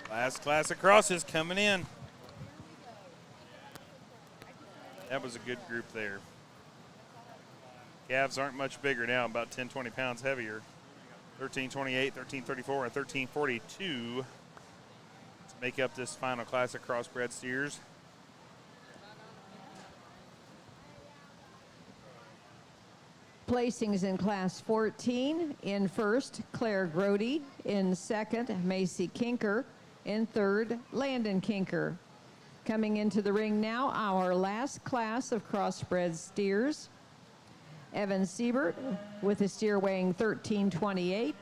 Speaker 2: Last class of crosses coming in. That was a good group there. Calves aren't much bigger now, about 10, 20 pounds heavier. 1328, 1334, and 1342 to make up this final class of crossbred steers.
Speaker 1: Placings in Class 14. In first, Claire Grody. In second, Macy Kinker. In third, Landon Kinker. Coming into the ring now, our last class of crossbred steers. Evan Siebert with a steer weighing 1328.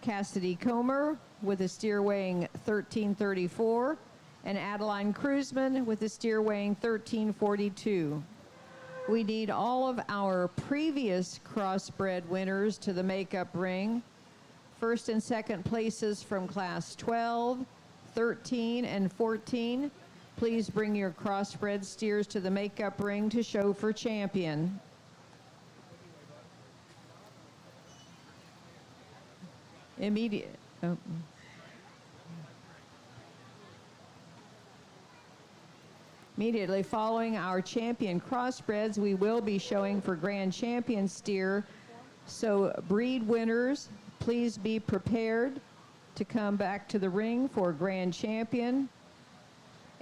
Speaker 1: Cassidy Comer with a steer weighing 1334. And Adeline Kruzman with a steer weighing 1342. We need all of our previous crossbred winners to the makeup ring. First and second places from Class 12, 13, and 14. Please bring your crossbred steers to the makeup ring to show for champion. Immediately following our champion crossbreds, we will be showing for grand champion steer. So breed winners, please be prepared to come back to the ring for grand champion.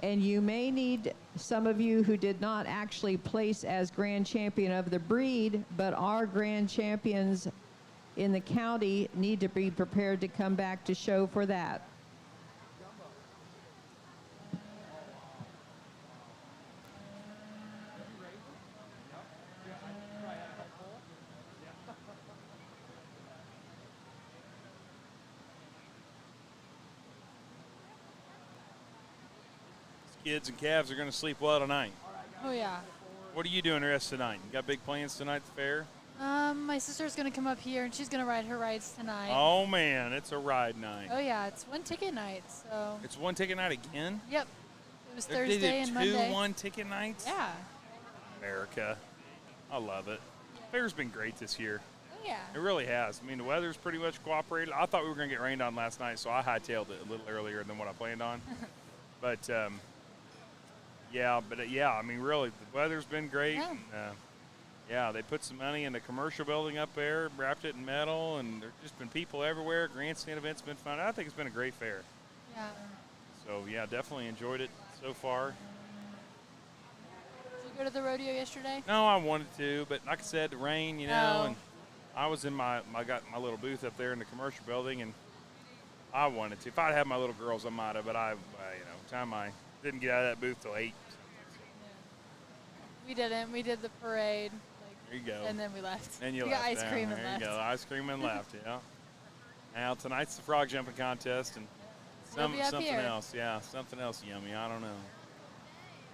Speaker 1: And you may need, some of you who did not actually place as grand champion of the breed, but are grand champions in the county, need to be prepared to come back to show for that.
Speaker 2: Kids and calves are going to sleep well tonight.
Speaker 5: Oh, yeah.
Speaker 2: What are you doing the rest of the night? You got big plans tonight at the fair?
Speaker 5: My sister's going to come up here, and she's going to ride her rides tonight.
Speaker 2: Oh, man, it's a ride night.
Speaker 5: Oh, yeah, it's one ticket night, so.
Speaker 2: It's one ticket night again?
Speaker 5: Yep. It was
Speaker 2: They
Speaker 5: Thursday
Speaker 2: did
Speaker 5: and
Speaker 2: two
Speaker 5: Monday.
Speaker 2: one-ticket nights?
Speaker 5: Yeah.
Speaker 2: America. I love it. Fair's been great this year.
Speaker 5: Oh, yeah.
Speaker 2: It really has. I mean, the weather's pretty much cooperated. I thought we were going to get rained on last night, so I hightailed it a little earlier than what I planned on. But, yeah, I mean, really, the weather's been great.
Speaker 5: Yeah.
Speaker 2: And, yeah, they put some money in the commercial building up there, wrapped it in metal, and there's just been people everywhere. Grandstand event's been fun. I think it's been a great fair.
Speaker 5: Yeah.
Speaker 2: So, yeah, definitely enjoyed it so far.
Speaker 5: Did you go to the rodeo yesterday?
Speaker 2: No, I wanted to, but like I said, the rain, you know, and I was in I got my little booth up there in the commercial building, and I wanted to. If I'd had my little girls, I might have, but time I didn't get out of that booth till 8.
Speaker 5: We didn't. We did the parade.
Speaker 2: There you go.
Speaker 5: And then we left.
Speaker 2: And you
Speaker 5: we
Speaker 2: left.
Speaker 5: got ice cream and
Speaker 2: there
Speaker 5: left.
Speaker 2: you go. Ice cream and left, yeah. Now, tonight's the frog jumping contest, and
Speaker 5: We'll be up
Speaker 2: something
Speaker 5: here.
Speaker 2: else. Yeah, something else yummy. I don't know.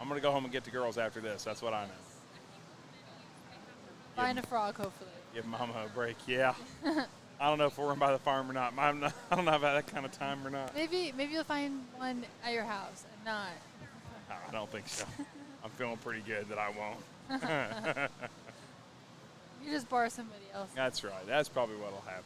Speaker 2: I'm going to go home and get the girls after this. That's what I know.
Speaker 5: Find a frog, hopefully.
Speaker 2: Give Mama a break, yeah. I don't know if we're run by the farm or not. I don't know if I have that kind of time or not.
Speaker 5: Maybe you'll find one at your house and not.
Speaker 2: No, I don't think so. I'm feeling pretty good that I won't.
Speaker 5: You just borrow somebody else.
Speaker 2: That's right. That's probably what'll happen.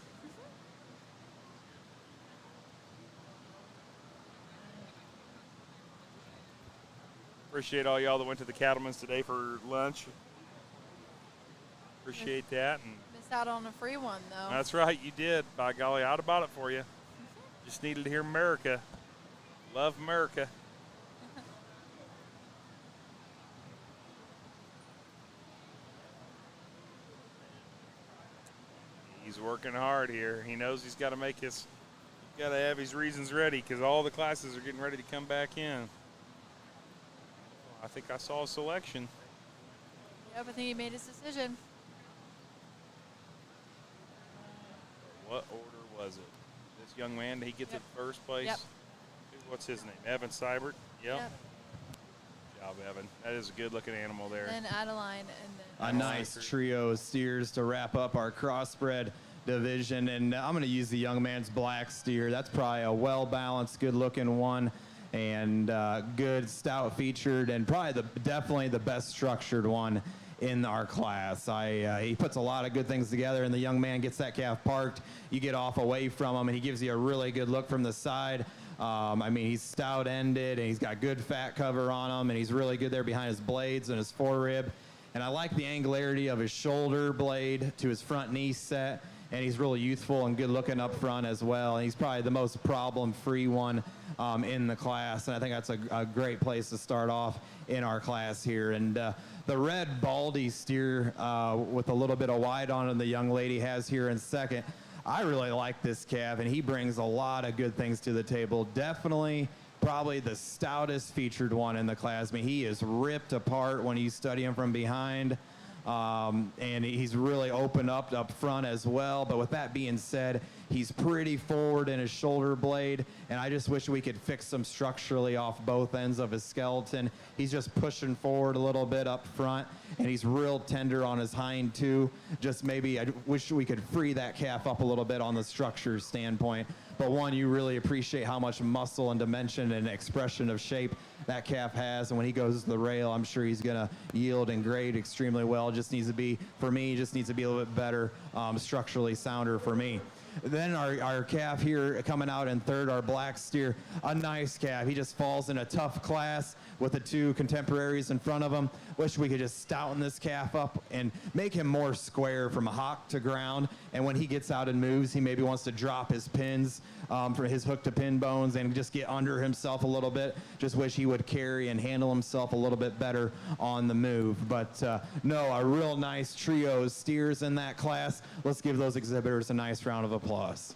Speaker 2: Appreciate all y'all that went to the Cattlemen's today for lunch. Appreciate that. And
Speaker 5: Missed out on a free one, though.
Speaker 2: that's right, you did. By golly, I'd have bought it for you. Just needed to hear America. Love America. He's working hard here. He knows he's got to have his reasons ready because all the classes are getting ready to come back in. I think I saw a selection.
Speaker 5: Yep, I think he made his decision.
Speaker 2: What order was it? This young man, did he get to first place?
Speaker 5: Yep.
Speaker 2: What's his name? Evan Seibert? Yep.
Speaker 5: Yep.
Speaker 2: Good job, Evan. That is a good-looking animal there.
Speaker 5: And Adeline, and then
Speaker 6: A nice trio of steers to wrap up our crossbred division. And I'm going to use the young man's black steer. That's probably a well-balanced, good-looking one. And good, stout featured, and probably definitely the best structured one in our class. He puts a lot of good things together, and the young man gets that calf parked. You get off away from him, and he gives you a really good look from the side. I mean, he's stout-ended, and he's got good fat cover on him, and he's really good there behind his blades and his forerib. And I like the angularity of his shoulder blade to his front knee set. and he's really youthful and good looking up front as well. And he's probably the most problem-free one in the class, and I think that's a great place to start off in our class here. And the red Baldy steer with a little bit of white on it, the young lady has here in second. I really like this calf, and he brings a lot of good things to the table. Definitely probably the stoutest featured one in the class. I mean, he is ripped apart when you study him from behind. And he's really opened up front as well. But with that being said, he's pretty forward in his shoulder blade, and I just wish we could fix him structurally off both ends of his skeleton. He's just pushing forward a little bit up front, and he's real tender on his hind too. Just maybe I wish we could free that calf up a little bit on the structure standpoint. But one, you really appreciate how much muscle and dimension and expression of shape that calf has. And when he goes to the rail, I'm sure he's going to yield and grade extremely well. Just needs to be, for me, just needs to be a little bit better, structurally sounder for me. Then our calf here coming out in third, our black steer, a nice calf. He just falls in a tough class with the two contemporaries in front of him. Wish we could just stouten this calf up and make him more square from hock to ground. And when he gets out and moves, he maybe wants to drop his pins for his hook to pin bones and just get under himself a little bit. Just wish he would carry and handle himself a little bit better on the move. But no, a real nice trio of steers in that class. Let's give those exhibitors a nice round of applause.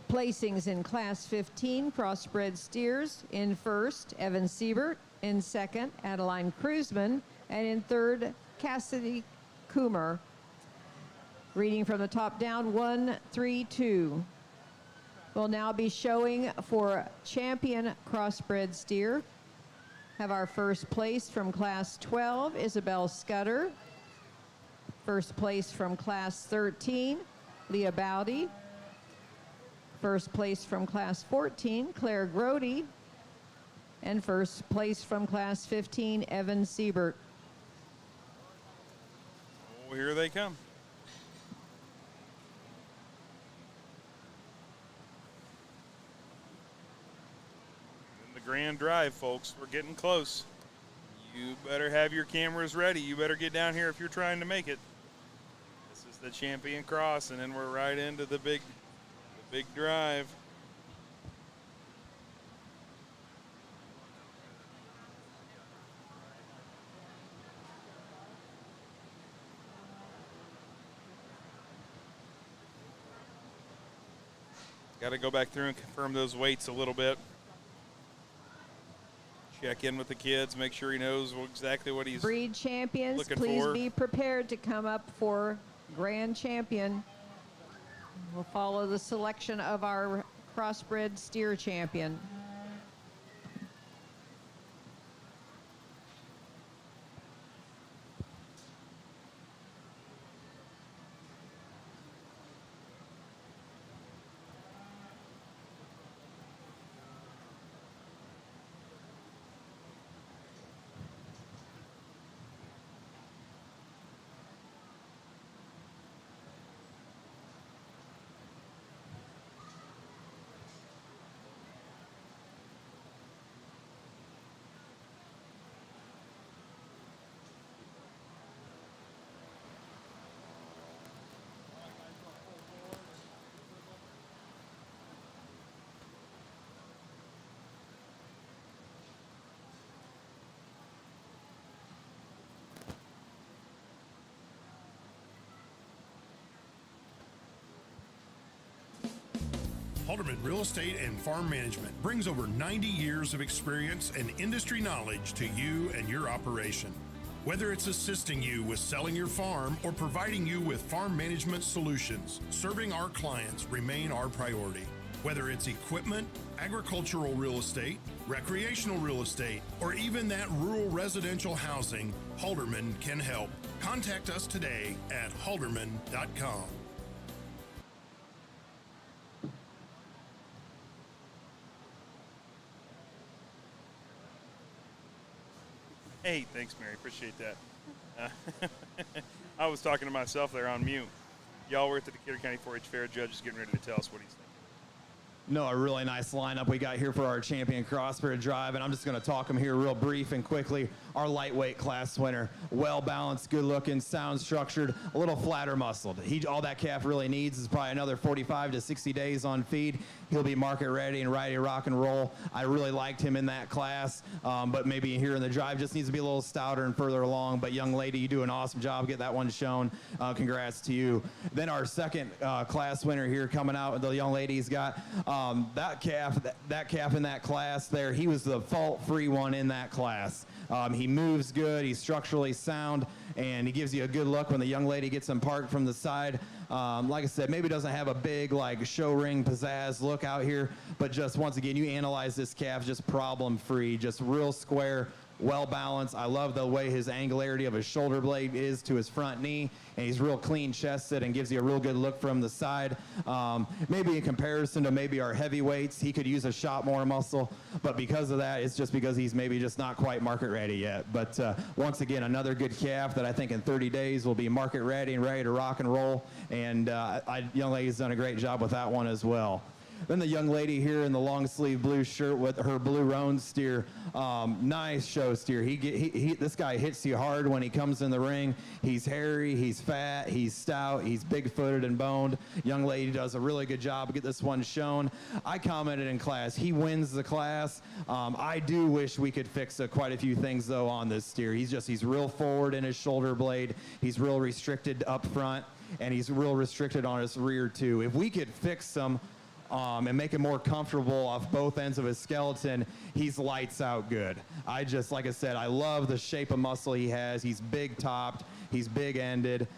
Speaker 1: Placings in Class 15 crossbred steers: in first, Evan Siebert; in second, Adeline Kruzman; and in third, Cassidy Coomer. Reading from the top down, 1, 3, 2. We'll now be showing for champion crossbred steer. Have our first place from Class 12, Isabel Scudder. First place from Class 13, Leah Bowdy. First place from Class 14, Claire Grody. And first place from Class 15, Evan Siebert.
Speaker 2: Oh, here they come. In the grand drive, folks, we're getting close. You better have your cameras ready. You better get down here if you're trying to make it. This is the champion cross, and then we're right into the big drive. Got to go back through and confirm those weights a little bit. Check in with the kids, make sure he knows exactly what he's
Speaker 1: Breed champions,
Speaker 2: looking
Speaker 1: please
Speaker 2: for.
Speaker 1: be prepared to come up for grand champion. We'll follow the selection of our crossbred steer champion.
Speaker 8: Halderman Real Estate and Farm Management brings over 90 years of experience and industry knowledge to you and your operation. Whether it's assisting you with selling your farm or providing you with farm management solutions, serving our clients remain our priority. Whether it's equipment, agricultural real estate, recreational real estate, or even that rural residential housing, Halderman can help. Contact us today at halderman.com.
Speaker 2: Hey, thanks, Mary. Appreciate that. I was talking to myself there on mute. Y'all were at the Decatur County 4-H Fair. Judge is getting ready to tell us what he's thinking.
Speaker 6: No, a really nice lineup we got here for our champion crossbred drive, and I'm just going to talk them here real brief and quickly. Our lightweight class winner, well balanced, good looking, sound structured, a little flatter muscled. All that calf really needs is probably another 45 to 60 days on feed. He'll be market ready and ready to rock and roll. I really liked him in that class, but maybe here in the drive just needs to be a little stouter and further along. But young lady, you do an awesome job. Get that one shown. Congrats to you. Then our second class winner here coming out, the young lady's got that calf in that class there. He was the fault-free one in that class. He moves good, he's structurally sound, and he gives you a good look when the young lady gets him parked from the side. Like I said, maybe doesn't have a big like show ring pizzazz look out here, but just once again, you analyze this calf, just problem-free, just real square, well balanced. I love the way his angularity of his shoulder blade is to his front knee, and he's real clean chested and gives you a real good look from the side. Maybe in comparison to maybe our heavyweights, he could use a shot more muscle, but because of that, it's just because he's maybe just not quite market ready yet. But once again, another good calf that I think in 30 days will be market ready and ready to rock and roll, and young lady's done a great job with that one as well. Then the young lady here in the long sleeve blue shirt with her blue roan steer, nice show steer. This guy hits you hard when he comes in the ring. He's hairy, he's fat, he's stout, he's big footed and boned. Young lady does a really good job to get this one shown. I commented in class, he wins the class. I do wish we could fix quite a few things though on this steer. He's real forward in his shoulder blade. He's real restricted up front, and he's real restricted on his rear too. If we could fix them, and make him more comfortable off both ends of his skeleton, he's lights out good. Like I said, I love the shape of muscle he has. He's big topped, he's big ended,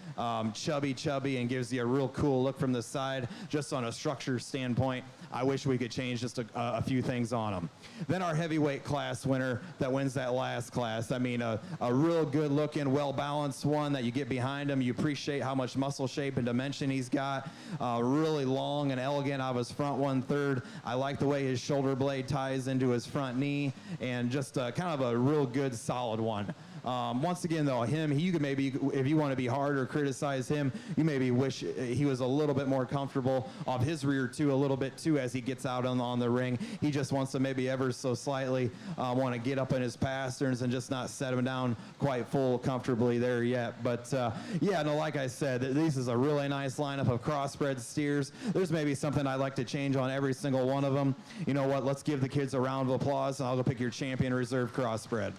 Speaker 6: chubby, and gives you a real cool look from the side. Just on a structure standpoint, I wish we could change just a few things on him. Then our heavyweight class winner that wins that last class. I mean, a real good looking, well balanced one that you get behind him. You appreciate how much muscle shape and dimension he's got. Really long and elegant out of his front 1/3. I like the way his shoulder blade ties into his front knee, and just kind of a real good solid one. Once again, though, you could maybe, if you want to be hard or criticize him, you maybe wish he was a little bit more comfortable off his rear too, a little bit too, as he gets out on the ring. He just wants to maybe ever so slightly want to get up in his pasterns and just not set him down quite full comfortably there yet. But yeah, no, like I said, this is a really nice lineup of crossbred steers. There's maybe something I'd like to change on every single one of them. You know what? Let's give the kids a round of applause, and I'll go pick your champion reserve crossbred.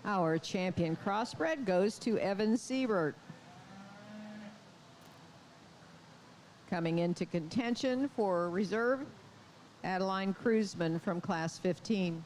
Speaker 1: Our champion crossbred goes to Evan Siebert. Coming into contention for reserve, Adeline Kruzman from class 15.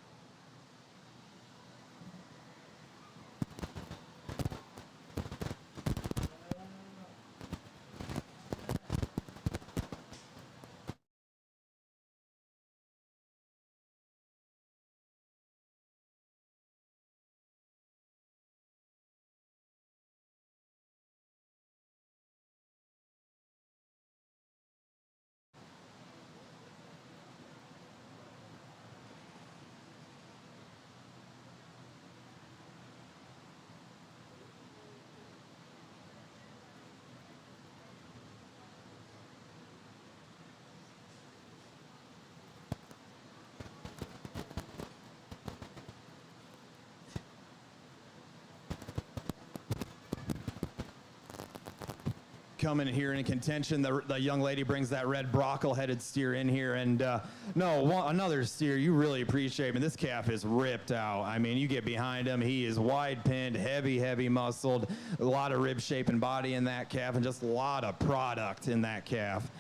Speaker 1: Coming here in contention, the young lady brings that red brockle-headed steer in here, and another steer you really appreciate. I mean, this calf is ripped out. I mean, you get behind him, he is wide pinned, heavy muscled, a lot of rib shape and body in that calf, and just a lot of product in that calf.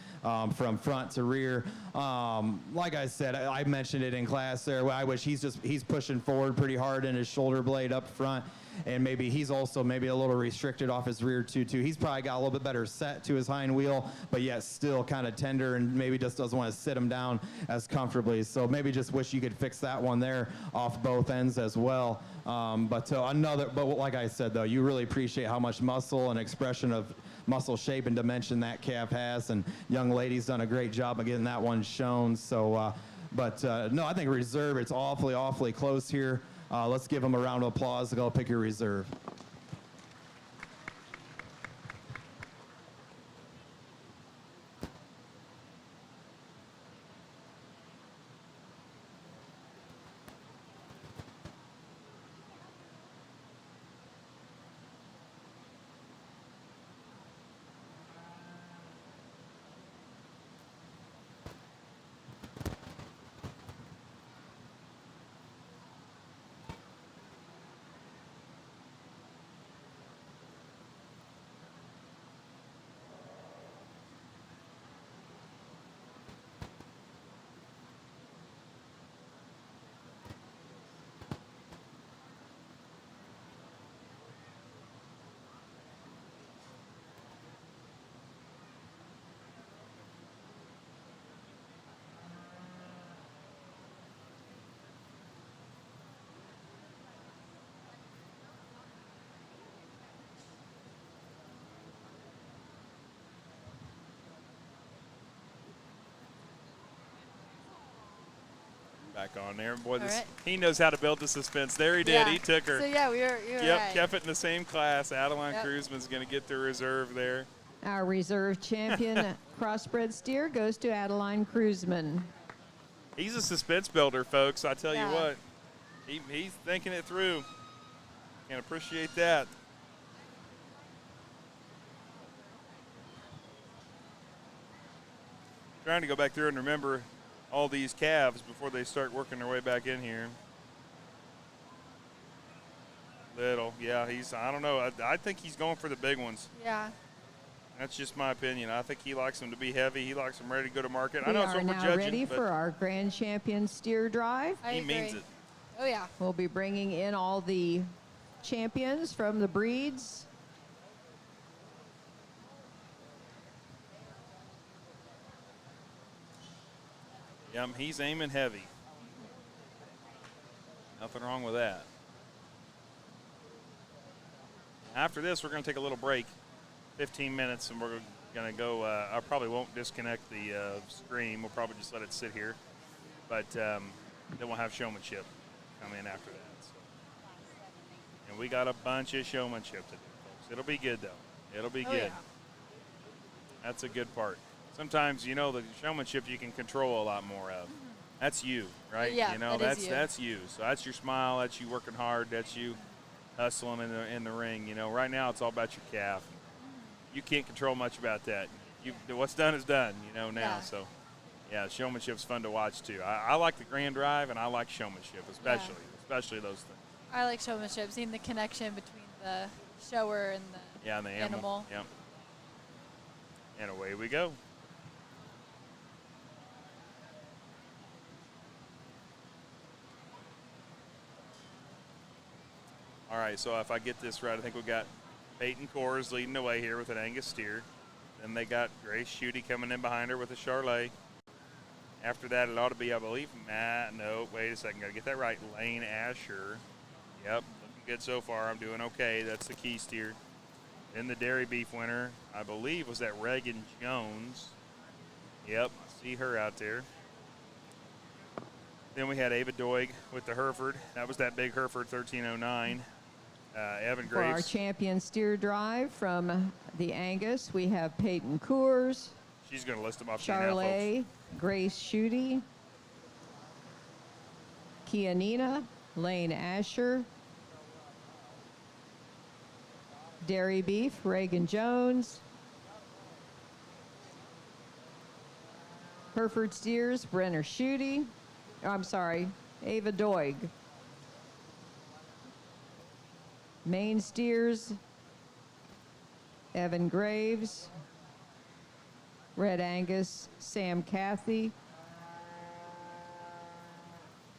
Speaker 1: From front to rear. Like I said, I mentioned it in class there. I wish he's pushing forward pretty hard in his shoulder blade up front.
Speaker 6: and maybe he's also maybe a little restricted off his rear too. He's probably got a little bit better set to his hind wheel, but yet still kind of tender and maybe just doesn't want to sit him down as comfortably. So maybe just wish you could fix that one there off both ends as well. But like I said though, you really appreciate how much muscle and expression of muscle shape and dimension that calf has, and young lady's done a great job of getting that one shown. So, no, I think reserve, it's awfully close here. Let's give them a round of applause to go pick your reserve.
Speaker 2: Back on there. Boy,
Speaker 5: right.
Speaker 2: he knows how to build the suspense. There he did.
Speaker 5: Yeah.
Speaker 2: He took her.
Speaker 5: So yeah, we were
Speaker 2: Yep,
Speaker 5: right.
Speaker 2: kept it in the same class. Adeline
Speaker 5: Yep.
Speaker 2: Kruzman's going to get the reserve there.
Speaker 1: Our reserve champion crossbred steer goes to Adeline Kruzman.
Speaker 2: He's a suspense builder, folks. I tell
Speaker 5: Yeah.
Speaker 2: you what. He's thinking it through. Can appreciate that. Trying to go back through and remember all these calves before they start working their way back in here. Little, yeah, I don't know. I think he's going for the big ones.
Speaker 5: Yeah.
Speaker 2: That's just my opinion. I think he likes them to be heavy. He likes them ready to go to market. I
Speaker 1: We
Speaker 2: know it's
Speaker 1: are
Speaker 2: what we're
Speaker 1: now
Speaker 2: judging,
Speaker 1: ready
Speaker 2: but
Speaker 1: for our grand champion steer drive.
Speaker 5: I
Speaker 2: he
Speaker 5: agree.
Speaker 2: means it.
Speaker 5: Oh yeah.
Speaker 1: We'll be bringing in all the champions from the breeds.
Speaker 2: Yeah, he's aiming heavy. Nothing wrong with that. After this, we're going to take a little break, 15 minutes, and we're going to go. I probably won't disconnect the stream. We'll probably just let it sit here. But then we'll have showmanship come in after that. So. And we got a bunch of showmanship to do, folks. It'll be good, though. It'll be
Speaker 5: Oh,
Speaker 2: good.
Speaker 5: yeah.
Speaker 2: That's a good part. Sometimes, the showmanship you can control a lot more of. That's you, right?
Speaker 5: Yeah, that is you.
Speaker 2: That's you. So that's your smile. That's you working hard. That's you hustling in the ring. Right now it's all about your calf. You can't control much about that. What's done is done. Now.
Speaker 5: Yeah.
Speaker 2: So, yeah, showmanship's fun to watch too. I like the grand drive and I like showmanship, especially those things.
Speaker 5: I like showmanship, seeing the connection between the shower and the
Speaker 2: And the animal. Yep. And away we go. All right, so if I get this right, I think we got Peyton Coors leading the way here with an Angus steer. Then they got Grace Schutte coming in behind her with a Charlet. After that, it ought to be, I believe, no, wait a second, got to get that right. Lane Asher. Yep, looking good so far. I'm doing okay. That's the key steer. Then the dairy beef winner, I believe, was that Reagan Jones. Yep, see her out there. Then we had Ava Doig with the Hereford. That was that big Hereford 1309. Evan
Speaker 1: For our
Speaker 2: Graves.
Speaker 1: champion steer drive from the Angus, we have Peyton Coors,
Speaker 2: She's going to list them off to you now, folks.
Speaker 1: Charlet, Grace Schutte, Kianina, Lane Asher, Dairy Beef, Reagan Jones, Hereford Steers, Brenner Schutte, Ava Doig. Maine Steers, Evan Graves, Red Angus, Sam Cathy,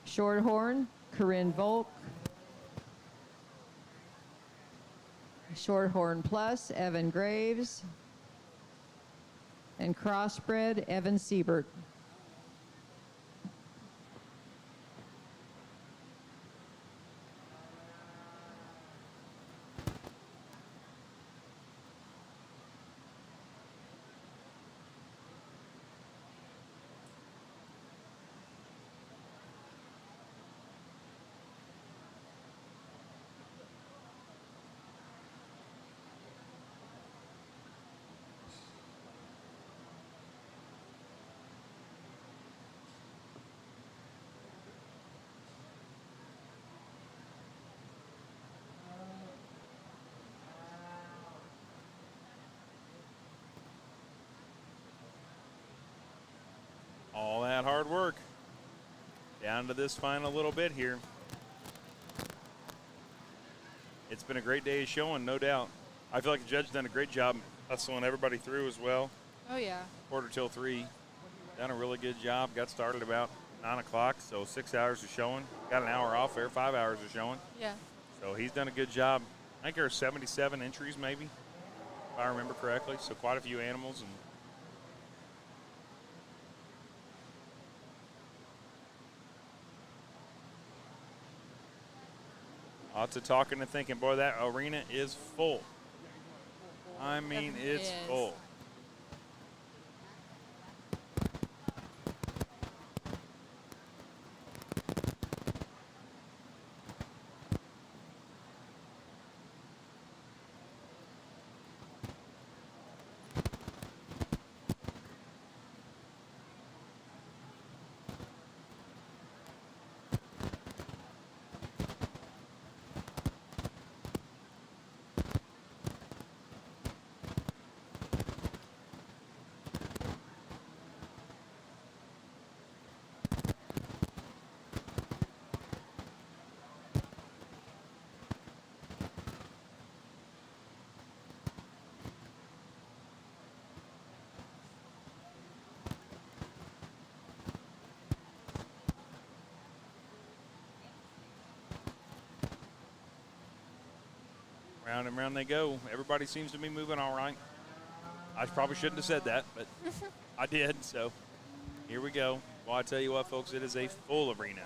Speaker 1: Shorthorn, Corinne Volk, Shorthorn Plus, Evan Graves. And Crossbred, Evan Siebert.
Speaker 2: All that hard work. Down to this final little bit here. It's been a great day of showing, no doubt. I feel like the judge done a great job hustling everybody through as well.
Speaker 5: Oh, yeah.
Speaker 2: Quarter till 3. Done a really good job. Got started about 9 o'clock, so 6 hours of showing. Got an hour off there, 5 hours of showing.
Speaker 5: Yeah.
Speaker 2: So he's done a good job. I think there are 77 entries maybe, if I remember correctly. So quite a few animals. And lots of talking and thinking. Boy, that arena is full. I mean, it's full. Round and round they go. Everybody seems to be moving all right. I probably shouldn't have said that, but I did, so here we go. Well, I tell you what, folks, it is a full arena.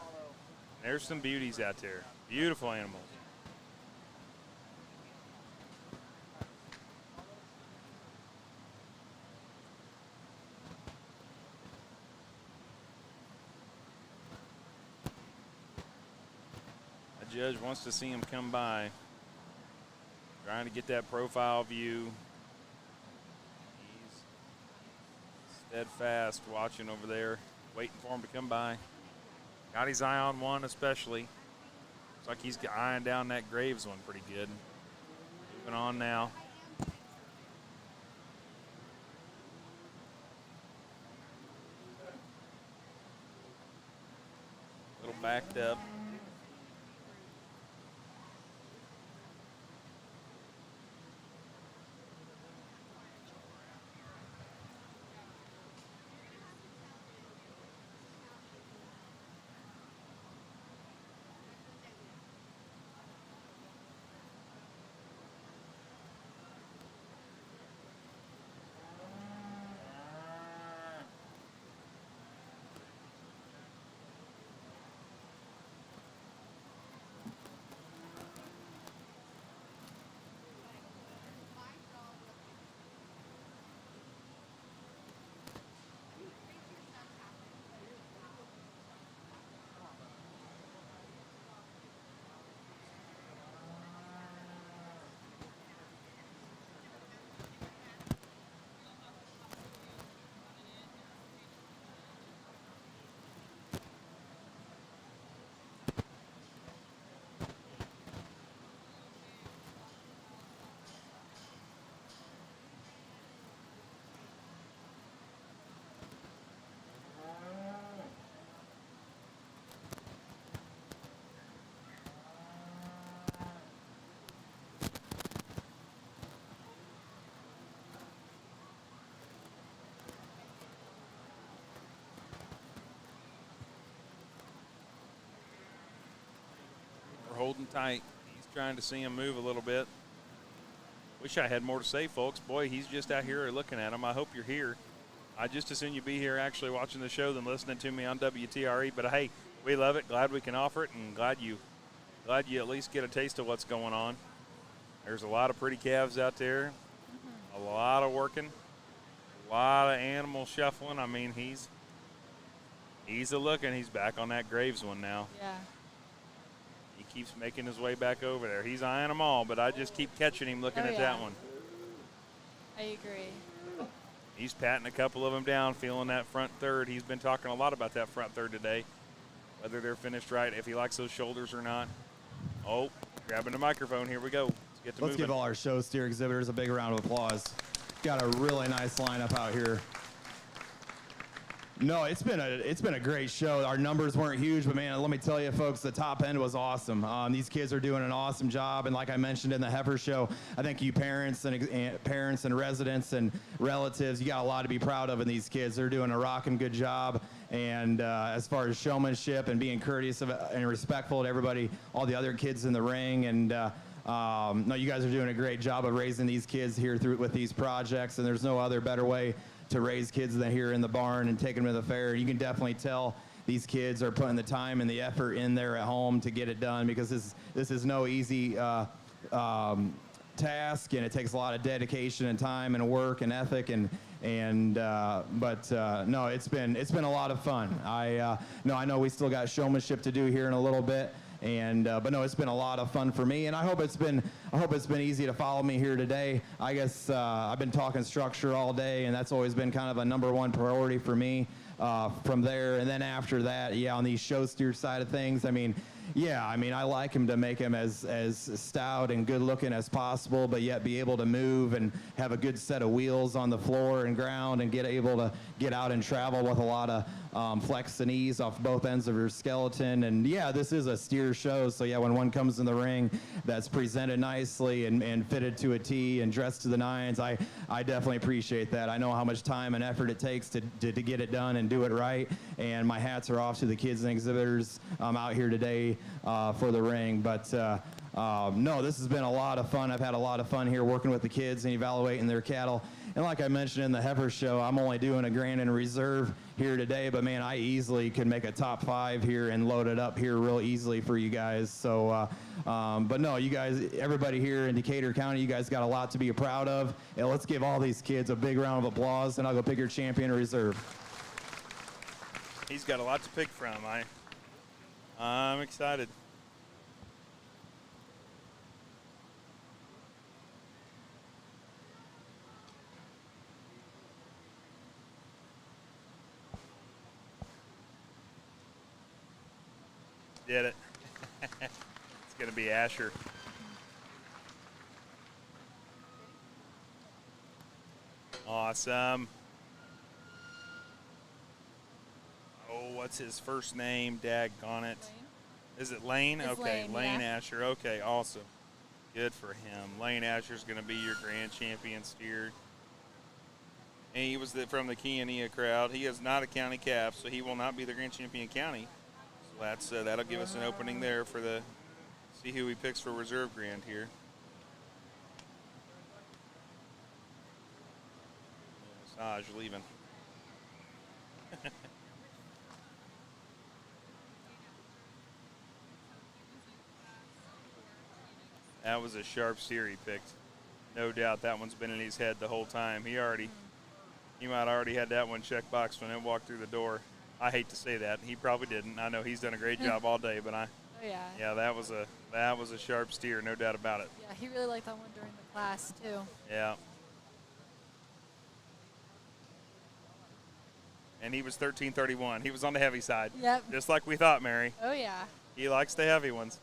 Speaker 2: There's some beauties out there. Beautiful animals. The judge wants to see him come by. Trying to get that profile view. He's steadfast watching over there, waiting for him to come by. Got his eye on one especially. Looks like he's eyeing down that Graves one pretty good. Moving on now. A little backed up. Holding tight. He's trying to see him move a little bit. Wish I had more to say, folks. Boy, he's just out here looking at him. I hope you're here. I just as soon you be here actually watching the show than listening to me on WTRE. But hey, we love it. Glad we can offer it, and glad you at least get a taste of what's going on. There's a lot of pretty calves out there, a lot of working, a lot of animal shuffling. I mean, he's a looking. He's back on that Graves one now.
Speaker 5: Yeah.
Speaker 2: He keeps making his way back over there. He's eyeing them all, but I just keep catching him looking at that one.
Speaker 5: I agree.
Speaker 2: He's patting a couple of them down, feeling that front third. He's been talking a lot about that front third today, whether they're finished right, if he likes those shoulders or not. Oh, grabbing the microphone. Here we go.
Speaker 6: Let's give all our show steer exhibitors a big round of applause. Got a really nice lineup out here. No, it's been a great show. Our numbers weren't huge, but man, let me tell you, folks, the top end was awesome. These kids are doing an awesome job, and like I mentioned in the heifer show, I think you parents and residents and relatives, you got a lot to be proud of in these kids. They're doing a rocking good job, and as far as showmanship and being courteous and respectful to everybody, all the other kids in the ring, and no, you guys are doing a great job of raising these kids here with these projects, and there's no other better way to raise kids than here in the barn and taking them to the fair. You can definitely tell these kids are putting the time and the effort in there at home to get it done, because this is no easy task, and it takes a lot of dedication and time and work and ethic but no, it's been a lot of fun. I know we still got showmanship to do here in a little bit. But no, it's been a lot of fun for me, and I hope it's been easy to follow me here today. I guess I've been talking structure all day, and that's always been kind of a number one priority for me. From there, and then after that, on the show steer side of things, I like him to make him as stout and good looking as possible, but yet be able to move and have a good set of wheels on the floor and ground, and able to get out and travel with a lot of flex and ease off both ends of your skeleton. And this is a steer show, so when one comes in the ring that's presented nicely and fitted to a T and dressed to the nines, I definitely appreciate that. I know how much time and effort it takes to get it done and do it right, and my hats are off to the kids and exhibitors out here today for the ring. But no, this has been a lot of fun. I've had a lot of fun here working with the kids and evaluating their cattle. And like I mentioned in the heifer show, I'm only doing a grand and reserve here today, but man, I easily could make a top 5 here and load it up here real easily for you guys. So, but no, you guys, everybody here in Decatur County, you guys got a lot to be proud of. And let's give all these kids a big round of applause, and I'll go pick your champion reserve.
Speaker 2: He's got a lot to pick from. I'm excited. Did it. It's going to be Asher. Awesome. Oh, what's his first name? Daggone it. Is it Lane?
Speaker 5: It's
Speaker 2: okay, Lane
Speaker 5: yeah.
Speaker 2: Asher. Okay, awesome. Good for him. Lane Asher's going to be your grand champion steer. And he was from the Kiania crowd. He is not a county calf, so he will not be the grand champion county. So that'll give us an opening there for see who he picks for reserve grand here. Massage leaving. That was a sharp steer he picked. No doubt that one's been in his head the whole time. He might already had that one checked boxed when it walked through the door. I hate to say that. He probably didn't. I know he's done a great job all day, but that was a sharp steer, no doubt about it.
Speaker 5: Yeah, he really liked that one during the class too.
Speaker 2: Yeah. And he was 1331. He was on the heavy side.
Speaker 5: Yep.
Speaker 2: Just like we thought, Mary.
Speaker 5: Oh yeah.
Speaker 2: He likes the heavy ones.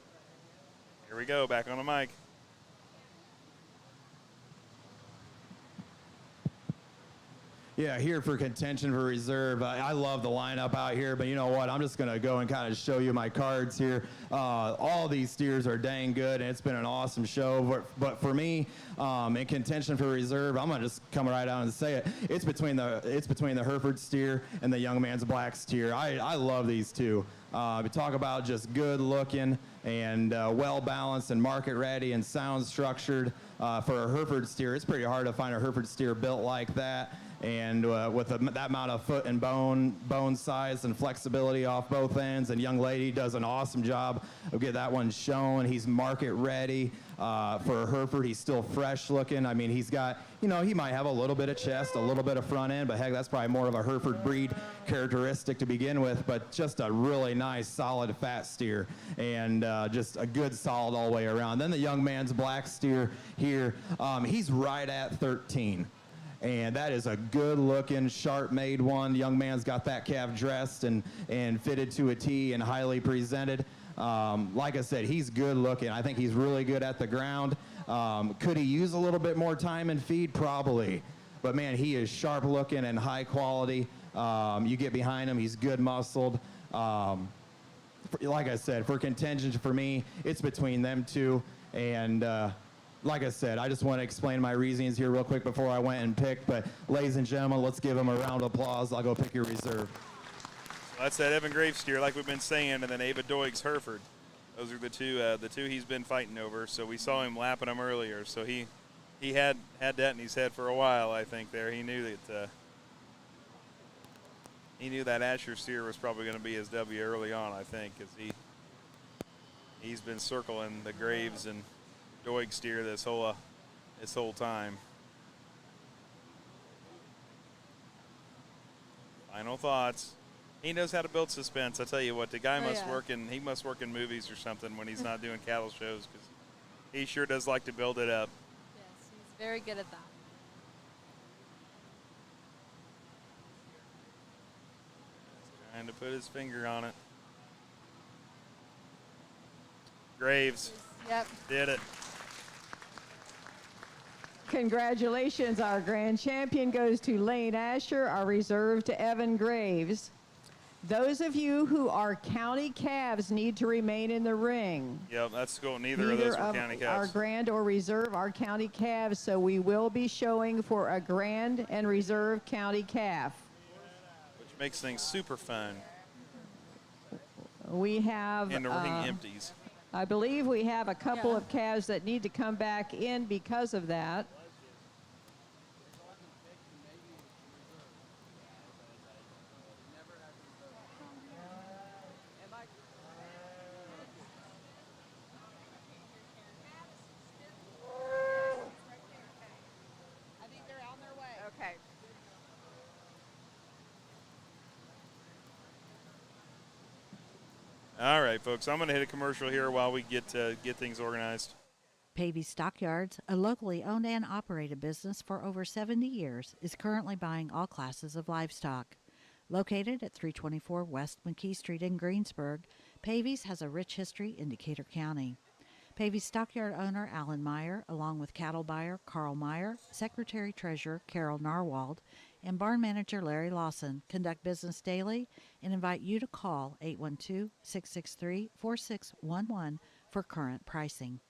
Speaker 2: Here we go, back on the mic.
Speaker 6: Yeah, here for contention for reserve. I love the lineup out here, but you know what? I'm just going to go and kind of show you my cards here. All these steers are dang good, and it's been an awesome show. But for me, in contention for reserve, I'm going to just come right out and say it. It's between the Hereford steer and the Young Man's Black steer. I love these two. We talk about just good looking and well balanced and market ready and sound structured. for a Hereford steer. It's pretty hard to find a Hereford steer built like that. And with that amount of foot and bone size and flexibility off both ends, and young lady does an awesome job of getting that one shown. He's market ready for a Hereford. He's still fresh looking. I mean, he's got, you know, he might have a little bit of chest, a little bit of front end, but heck, that's probably more of a Hereford breed characteristic to begin with. But just a really nice, solid, fat steer, and just a good, solid all the way around. Then the young man's black steer here, he's right at 13. And that is a good-looking, sharp-made one. The young man's got that calf dressed and fitted to a T and highly presented. Like I said, he's good-looking. I think he's really good at the ground. Could he use a little bit more time and feed? Probably. But, man, he is sharp-looking and high quality. You get behind him, he's good-muscled. Like I said, for contention for me, it's between them two. And like I said, I just want to explain my reasonings here real quick before I went and picked. But ladies and gentlemen, let's give him a round of applause. I'll go pick your reserve.
Speaker 2: So that's that Evan Graves steer, like we've been saying, and then Ava Doig's Hereford. Those are the two he's been fighting over. So we saw him lapping them earlier. So he had that in his head for a while, I think. There, he knew that Asher steer was probably going to be his W early on, I think, because he's been circling the Graves and Doig steer this whole time. Final thoughts. He knows how to build suspense. I tell you what, the guy must work in movies or something when he's not doing cattle shows, because he sure does like to build it up.
Speaker 5: Yes, he's very good at that.
Speaker 2: Trying to put his finger on it. Graves.
Speaker 5: Yep.
Speaker 2: Did it.
Speaker 1: Congratulations, our grand champion goes to Lane Asher, our reserve to Evan Graves. Those of you who are county calves need to remain in the ring.
Speaker 2: Yep, that's cool. Neither of those were county calves.
Speaker 1: Our grand or reserve are county calves, so we will be showing for a grand and reserve county calf.
Speaker 2: Which makes things super fun.
Speaker 1: We have
Speaker 2: And the ring empties.
Speaker 1: I believe we have a couple of calves that need to come back in because of that.
Speaker 4: I think they're on their way. Okay.
Speaker 2: All right, folks, I'm going to hit a commercial here while we get things organized.
Speaker 11: Pavey Stockyards, a locally owned and operated business for over 70 years, is currently buying all classes of livestock. Located at 324 West McKee Street in Greensburg, Pavey's has a rich history in Decatur County. Pavey's stockyard owner Alan Meyer, along with cattle buyer Carl Meyer, secretary-treasurer Carol Narwald, and barn manager Larry Lawson, conduct business daily and invite you to call 812-663-4611 for current pricing.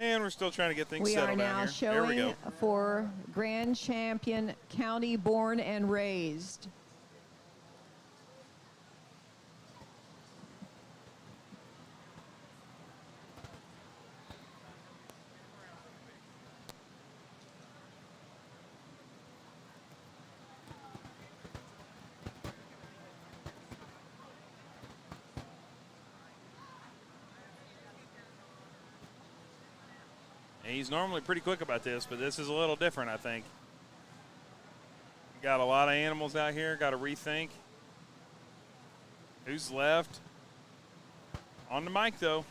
Speaker 2: And we're still trying to get things
Speaker 1: We are
Speaker 2: settled down
Speaker 1: now
Speaker 2: here. There we
Speaker 1: showing
Speaker 2: go.
Speaker 1: for grand champion county born and raised.
Speaker 2: And he's normally pretty quick about this, but this is a little different, I think. Got a lot of animals out here. Got to rethink. Who's left? On the mic, though.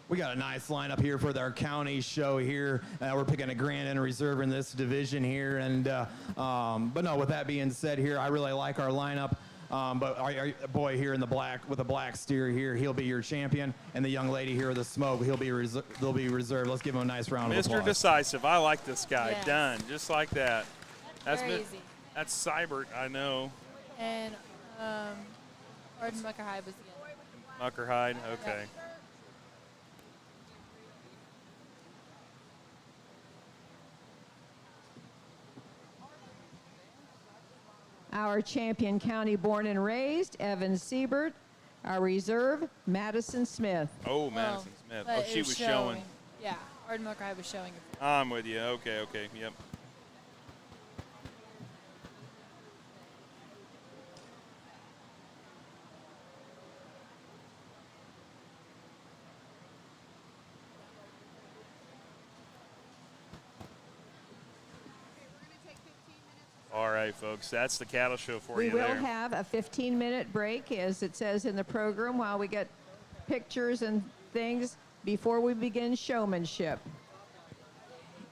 Speaker 6: We got a nice lineup here for our county show here. We're picking a grand and a reserve in this division here. And but no, with that being said here, I really like our lineup. But our boy here in the black with the black steer here, he'll be your champion, and the young lady here with the smoke, they'll be reserved. Let's give him a nice round of applause.
Speaker 2: Mr. Decisive. I like this guy.
Speaker 5: Yes.
Speaker 2: Done. Just like that.
Speaker 5: Very easy.
Speaker 2: That's Seibert, I know.
Speaker 5: And Arden Muckerhide was the other.
Speaker 2: Muckerhide. Okay.
Speaker 1: Our champion county born and raised, Evan Siebert, Our reserve, Madison Smith.
Speaker 2: Oh, Madison Smith.
Speaker 5: But
Speaker 2: Oh,
Speaker 5: it
Speaker 2: she was showing.
Speaker 5: Yeah, Arden Milk High was showing it.
Speaker 2: I'm with you. Okay, okay, yep. All right, folks, that's the cattle show for
Speaker 1: We
Speaker 2: you
Speaker 1: will
Speaker 2: there.
Speaker 1: have a 15-minute break, as it says in the program, while we get pictures and things before we begin showmanship.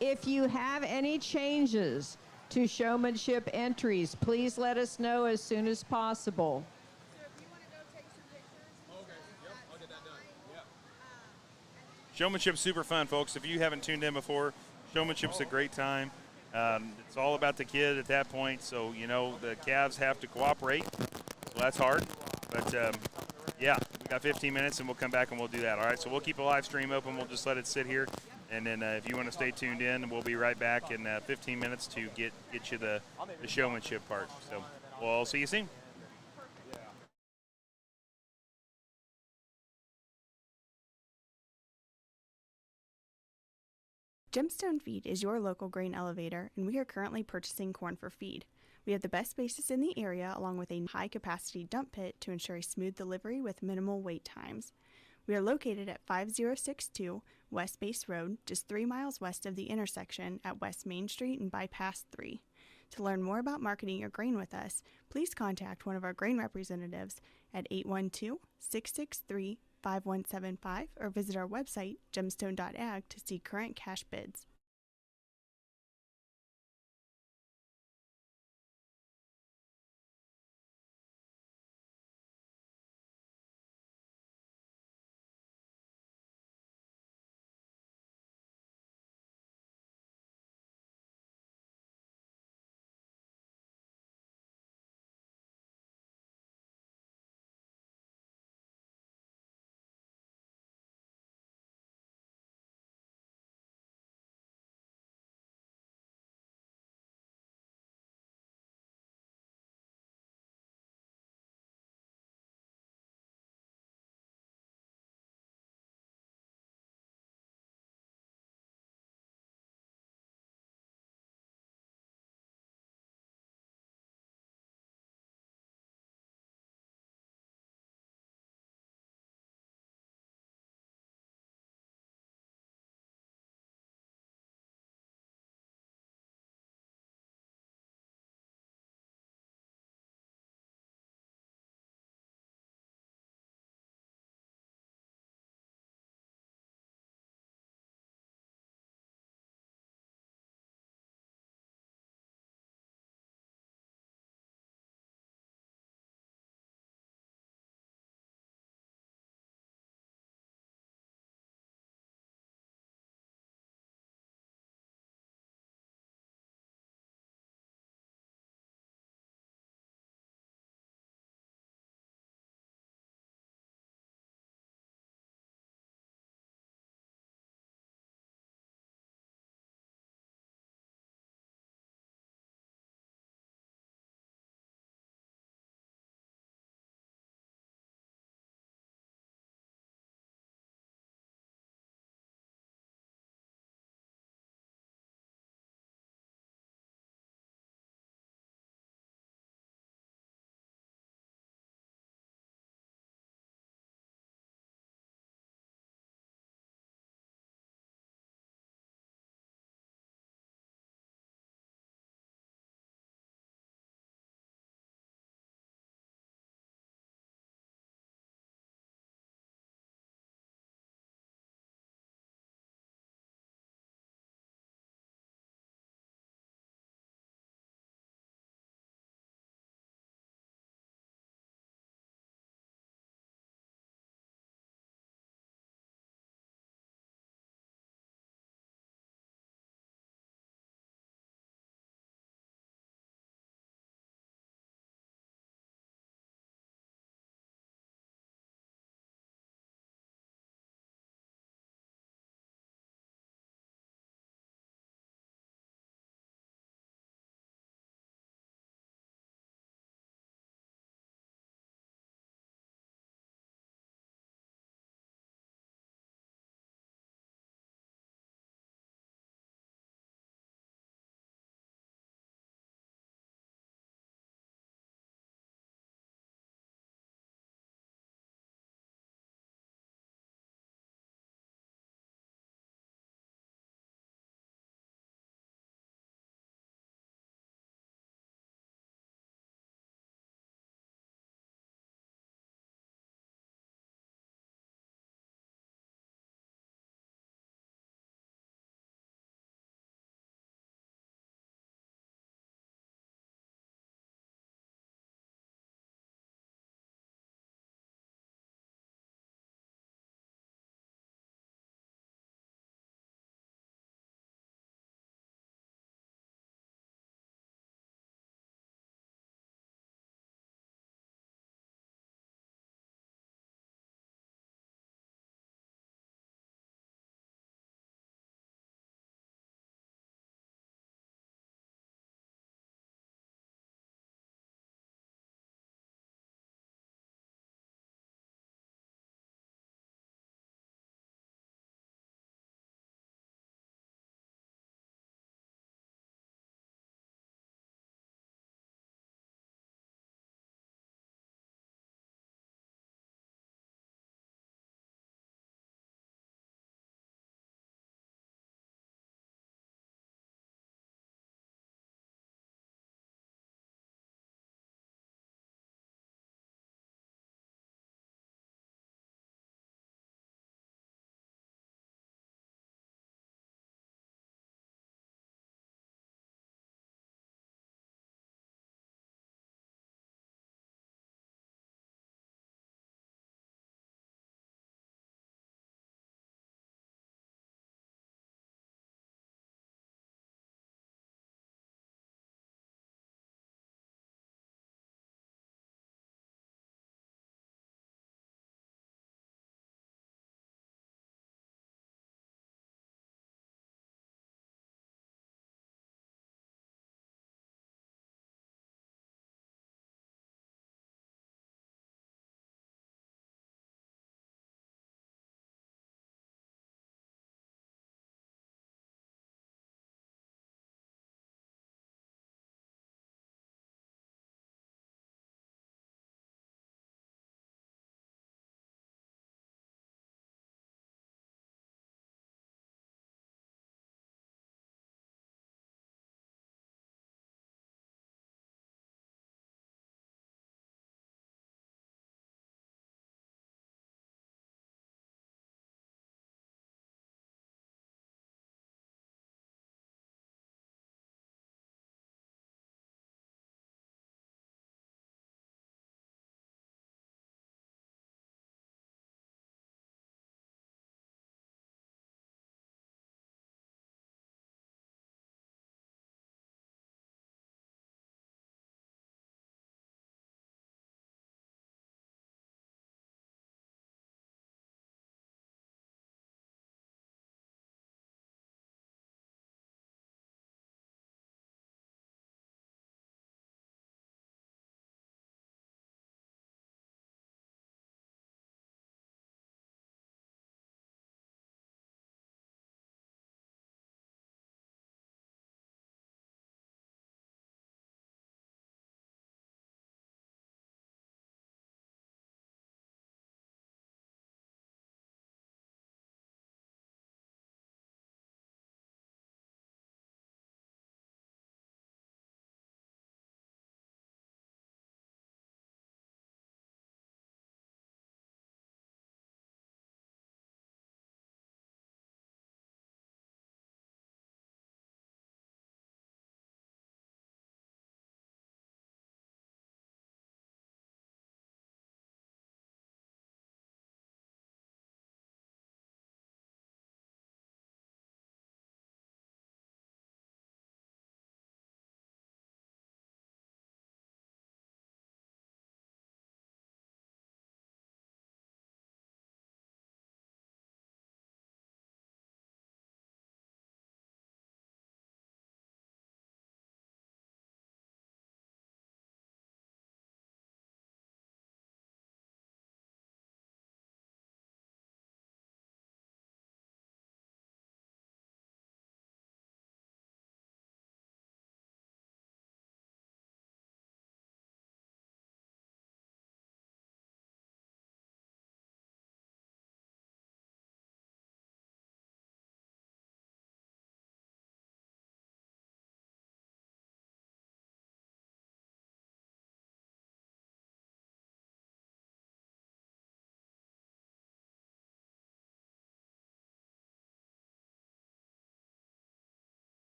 Speaker 1: If you have any changes to showmanship entries, please let us know as soon as possible.
Speaker 2: Showmanship's super fun, folks. If you haven't tuned in before, showmanship's a great time. It's all about the kid at that point, so, you know, the calves have to cooperate. So that's hard. But, yeah, we got 15 minutes, and we'll come back and we'll do that. All right, so we'll keep a live stream open. We'll just let it sit here. And then if you want to stay tuned in, we'll be right back in 15 minutes to get you the showmanship part. So we'll see you soon.
Speaker 7: Gemstone Feed is your local grain elevator, and we are currently purchasing corn for feed. We have the best spaces in the area, along with a high-capacity dump pit to ensure a smooth delivery with minimal wait times. We are located at 5062 West Base Road, just 3 miles west of the intersection at West Main Street and Bypass 3. To learn more about marketing your grain with us, please contact one of our grain representatives at 812-663-5175 or visit our website, gemstone.ag, to see current cash bids.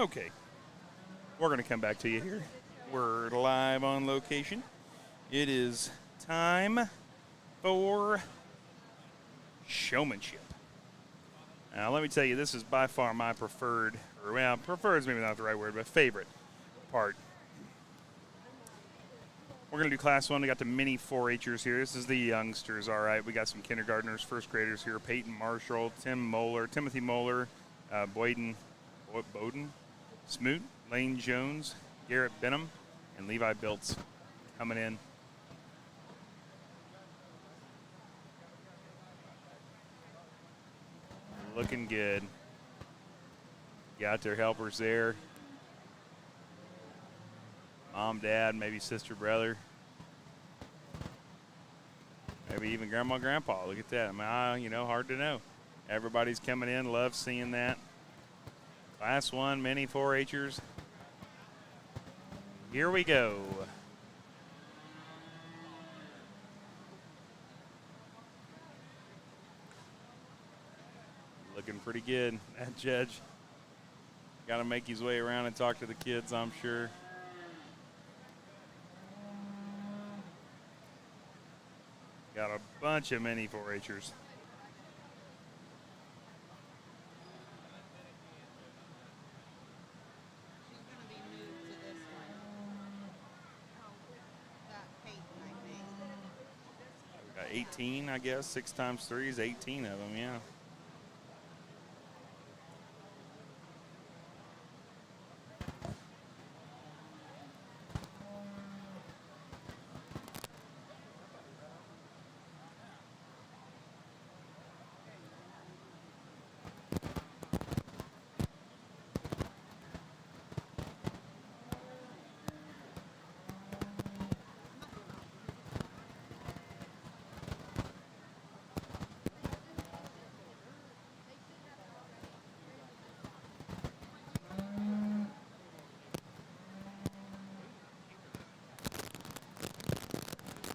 Speaker 2: Okay. We're going to come back to you here. We're live on location. It is time for showmanship. Now, let me tell you, this is by far my preferred, or well, preferred is maybe not the right word, but favorite part. We're going to do class 1. We got the mini 4-Hers here. This is the youngsters, all right. We got some kindergartners, first graders here. Peyton Marshall, Timothy Moeller, Bowden, Smoot, Lane Jones, Garrett Benham, and Levi Biltz coming in. Looking good. Got their helpers there. Mom, dad, maybe sister, brother. Maybe even grandma, grandpa. Look at that. I mean, hard to know. Everybody's coming in. Love seeing that. Class 1, mini 4-Hers. Here we go. Looking pretty good. That judge got to make his way around and talk to the kids, I'm sure. Got a bunch of mini 4-Hers. We got 18, I guess. 6 times 3 is 18 of them, yeah.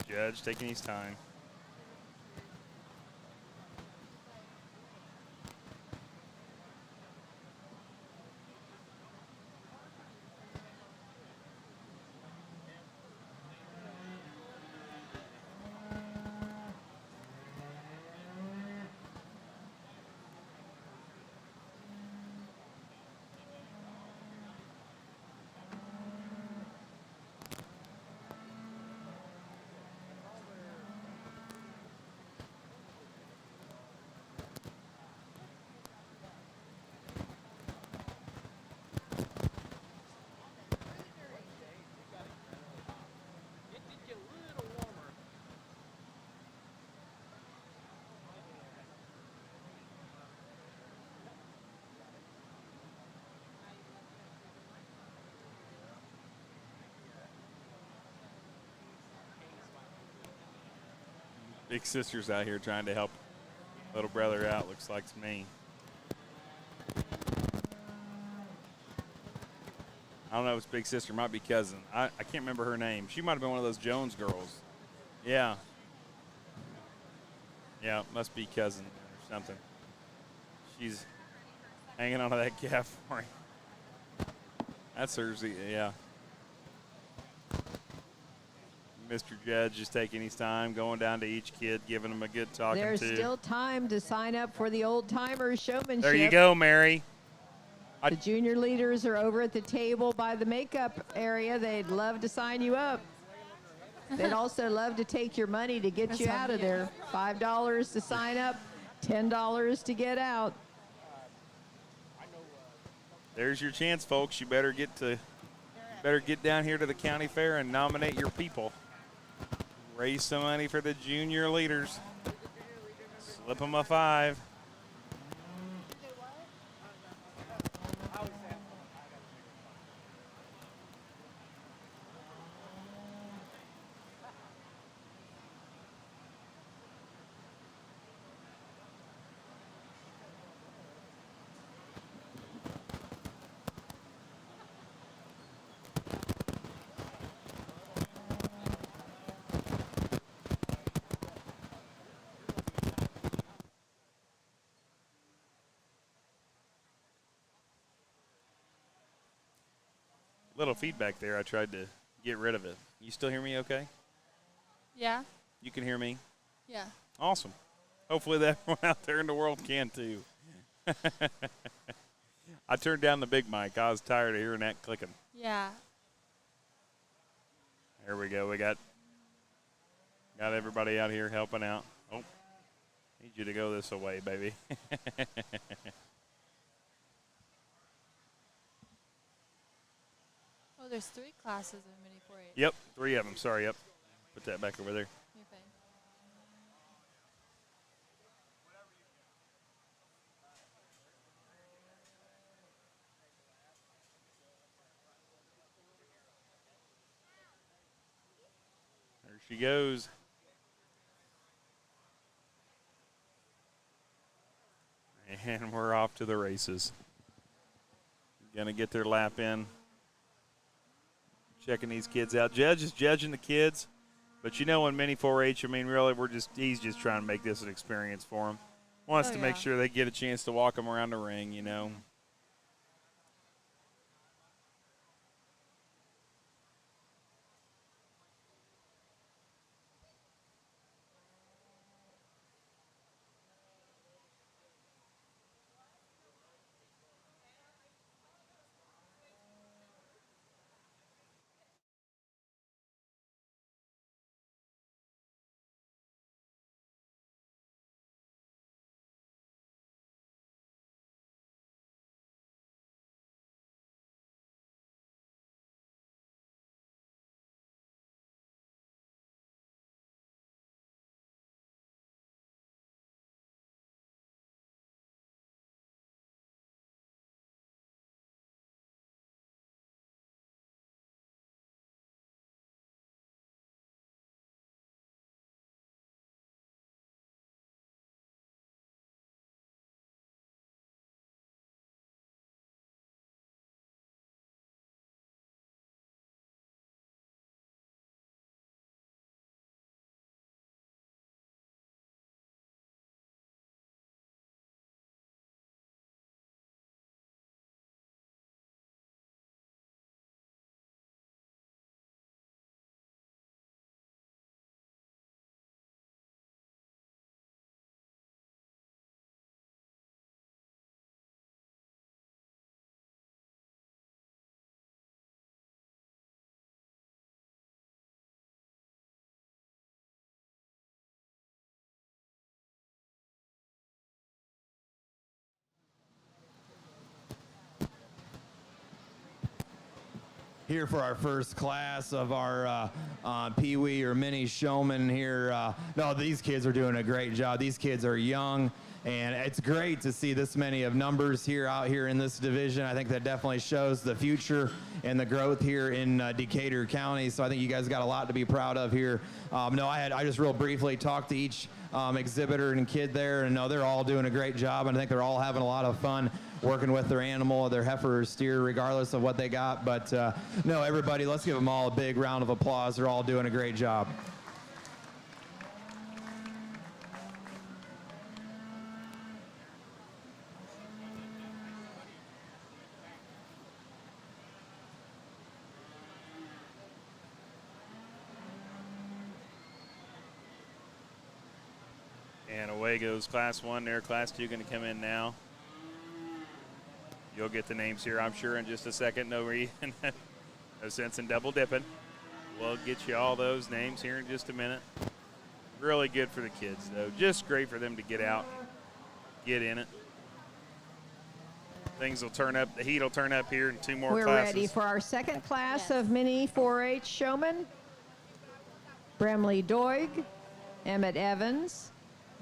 Speaker 2: Judge taking his time. Big sister's out here trying to help little brother out, looks like to me. I don't know if it's big sister, might be cousin. I can't remember her name. She might have been one of those Jones girls. Yeah. Yeah, must be cousin or something. She's hanging onto that calf for him. That's hers, yeah. Mr. Judge is taking his time, going down to each kid, giving them a good talking
Speaker 1: There's
Speaker 2: to.
Speaker 1: still time to sign up for the old timers showmanship.
Speaker 2: There you go, Mary.
Speaker 1: The junior leaders are over at the table by the makeup area. They'd love to sign you up. They'd also love to take your money to get you out of there. $5 to sign up, $10 to get out.
Speaker 2: There's your chance, folks. You better get down here to the county fair and nominate your people. Raise some money for the junior leaders. Slip them a 5. Little feedback there. I tried to get rid of it. You still hear me okay?
Speaker 5: Yeah.
Speaker 2: You can hear me?
Speaker 5: Yeah.
Speaker 2: Awesome. Hopefully that everyone out there in the world can too. I turned down the big mic. I was tired of hearing that clicking.
Speaker 5: Yeah.
Speaker 2: There we go. We got everybody out here helping out. Oh, need you to go this way, baby.
Speaker 5: Oh, there's 3 classes of Mini 4-H.
Speaker 2: Yep, 3 of them. Sorry, yep. Put that back over there.
Speaker 5: You're fine.
Speaker 2: There she goes. And we're off to the races. Gonna get their lap in. Checking these kids out. Judge is judging the kids. But you know, in Mini 4-H, I mean, really, he's just trying to make this an experience for them. Wants to make sure they get a chance to walk them around the ring, you know.
Speaker 6: Here for our first class of our Pee Wee or Mini Showman here. No, these kids are doing a great job. These kids are young, and it's great to see this many of numbers here out here in this division. I think that definitely shows the future and the growth here in Decatur County. So I think you guys got a lot to be proud of here. I just real briefly talked to each exhibitor and kid there, and no, they're all doing a great job, and I think they're all having a lot of fun working with their animal, their heifer or steer, regardless of what they got. But no, everybody, let's give them all a big round of applause. They're all doing a great job.
Speaker 2: And away goes Class 1 there. Class 2 going to come in now. You'll get the names here, I'm sure, in just a second. No sense in double dipping. We'll get you all those names here in just a minute. Really good for the kids, though. Just great for them to get out, get in it. Things will turn up. The heat will turn up here in 2 more
Speaker 1: We're
Speaker 2: classes.
Speaker 1: ready for our second class of Mini 4-H Showmen. Bramley Doig, Emmett Evans,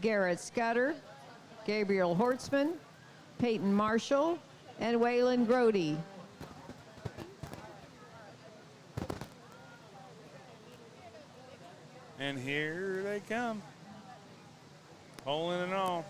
Speaker 1: Garrett Scudder, Gabriel Hortzman, Peyton Marshall, and Waylon Grody.
Speaker 2: And here they come. Pulling and all.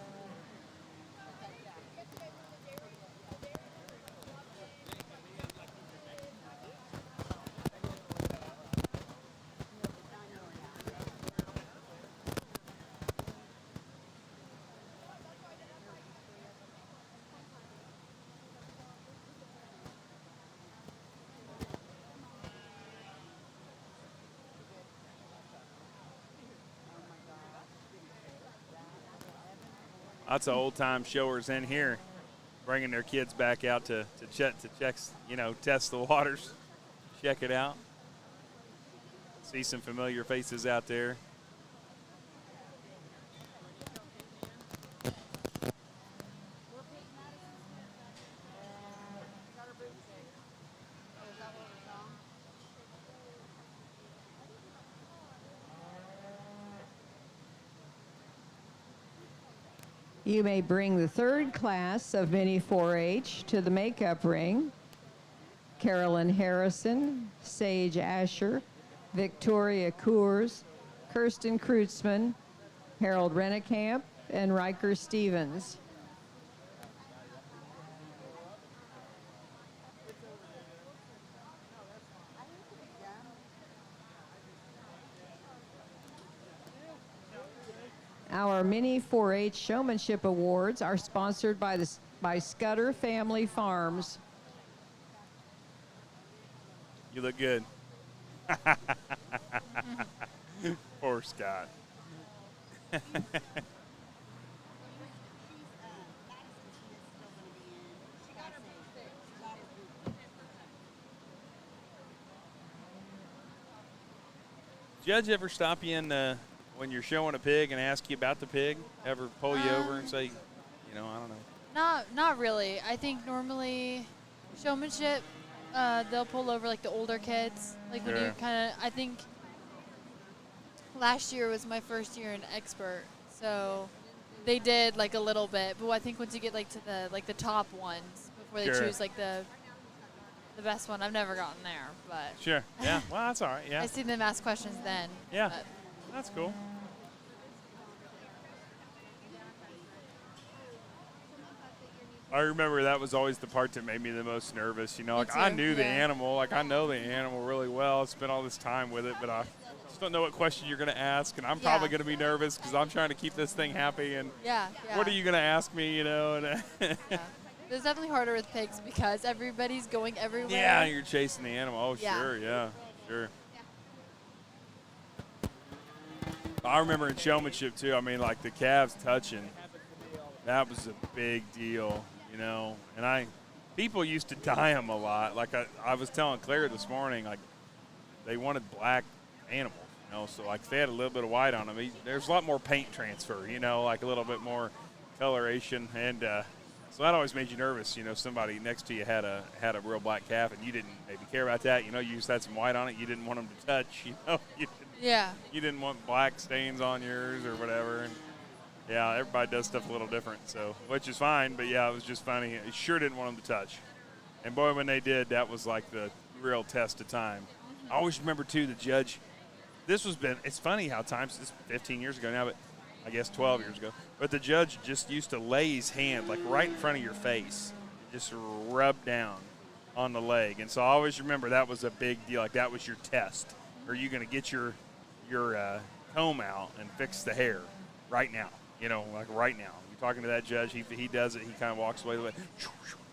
Speaker 2: Lots of old-time showers in here, bringing their kids back out to check, test the waters, check it out. See some familiar faces out there.
Speaker 1: You may bring the third class of Mini 4-H to the makeup ring. Carolyn Harrison, Sage Asher, Victoria Coors, Kirsten Kreutzmann, Harold Rennekamp, and Riker Stevens. Our Mini 4-H Showmanship Awards are sponsored by Scudder Family Farms.
Speaker 2: You look good. Poor Scott. Judge ever stop you in when you're showing a pig and ask you about the pig? Ever pull you over and say, I don't know?
Speaker 5: Not really. I think normally showmanship, they'll pull over like the older kids. Like when you kind of, I think last year was my first year in expert, so they did like a little bit. But I think once you get like to the top ones before they choose like the best one, I've never gotten there. But
Speaker 2: sure, yeah. Well, that's all right. Yeah.
Speaker 5: I seen them ask questions then.
Speaker 2: Yeah, that's cool. I remember that was always the part that made me the most nervous. Like I knew the animal, like I know the animal really well. I spent all this time with it, but I just don't know what question you're going to ask, and I'm probably going to be nervous because I'm trying to keep this thing happy. And what are you going to ask me? And
Speaker 5: It's definitely harder with pigs because everybody's going everywhere.
Speaker 2: Yeah, you're chasing the animal. Oh, sure, sure. I remember in showmanship too. I mean, like the calves touching, that was a big deal. And people used to dye them a lot. Like I was telling Claire this morning, like they wanted black animals, so like if they had a little bit of white on them, there's a lot more paint transfer, like a little bit more coloration, and so that always made you nervous. Somebody next to you had a real black calf, and you didn't maybe care about that. You just had some white on it. You didn't want them to touch. You didn't want black stains on yours or whatever. And yeah, everybody does stuff a little different, so which is fine. But yeah, it was just funny. I sure didn't want them to touch. And boy, when they did, that was like the real test of time. I always remember too the judge. It's funny how times, this is 15 years ago now, but I guess 12 years ago. But the judge just used to lay his hand like right in front of your face, just rub down on the leg. And so I always remember that was a big deal. Like that was your test. Are you going to get your comb out and fix the hair right now? Like right now. You're talking to that judge. He does it. He kind of walks away,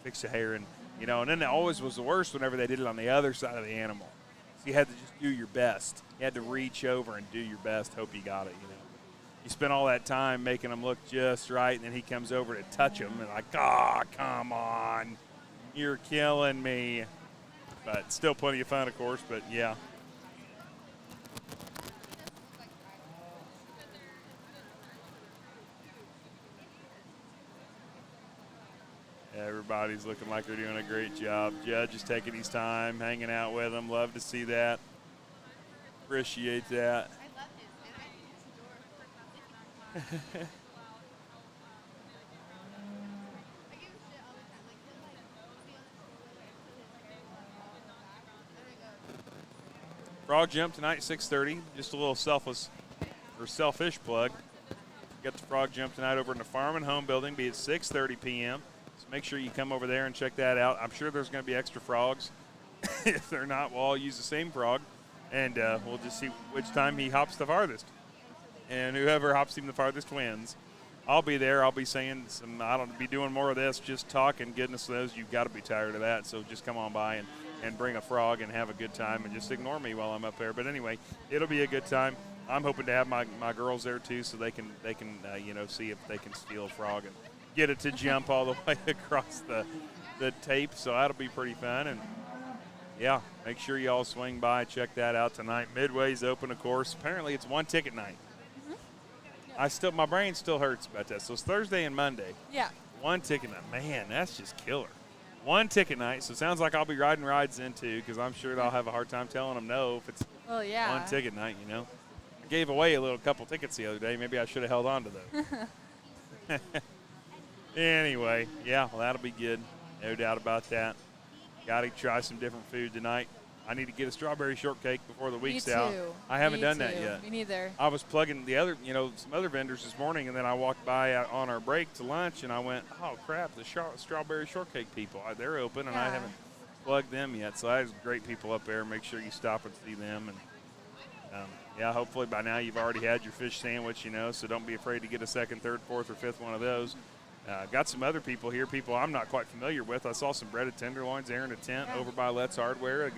Speaker 2: fix the hair, and And then it always was the worst whenever they did it on the other side of the animal. So you had to just do your best. You had to reach over and do your best. Hope you got it. You spent all that time making them look just right, and then he comes over to touch them, and like, come on, you're killing me. But still plenty of fun, of course. But yeah. Everybody's looking like they're doing a great job. Judge is taking his time, hanging out with them. Love to see that. Appreciate that. Frog jump tonight, 6:30. Just a little selfish plug. Got the frog jump tonight over in the Farm and Home building. Be at 6:30 p.m. So make sure you come over there and check that out. I'm sure there's going to be extra frogs. If they're not, we'll all use the same frog, and we'll just see which time he hops the farthest. And whoever hops him the farthest wins. I'll be there. I'll be saying I'll be doing more of this, just talking. Goodness knows you've got to be tired of that. So just come on by and bring a frog and have a good time and just ignore me while I'm up there. But anyway, it'll be a good time. I'm hoping to have my girls there too, so they can see if they can steal a frog and get it to jump all the way across the tape. So that'll be pretty fun. And yeah, make sure you all swing by, check that out tonight. Midway's open, of course. Apparently it's one ticket night. My brain still hurts about that. So it's Thursday and Monday.
Speaker 5: Yeah.
Speaker 2: One ticket night. Man, that's just killer. One ticket night. So it sounds like I'll be riding rides in too, because I'm sure I'll have a hard time telling them no if it's one ticket night, I gave away a couple tickets the other day. Maybe I should have held on to those. Anyway, yeah, well, that'll be good. No doubt about that. Got to try some different food tonight. I need to get a strawberry shortcake before the week's out. I haven't done that yet.
Speaker 5: Me neither.
Speaker 2: I was plugging the other, some other vendors this morning, and then I walked by on our break to lunch, and I went, oh, crap, the strawberry shortcake people, they're open, and I haven't plugged them yet. So there's great people up there. Make sure you stop and see them. And, hopefully by now you've already had your fish sandwich, so don't be afraid to get a second, third, fourth, or fifth one of those. Got some other people here, people I'm not quite familiar with. I saw some breaded tenderloins there in a tent over by Let's Hardware.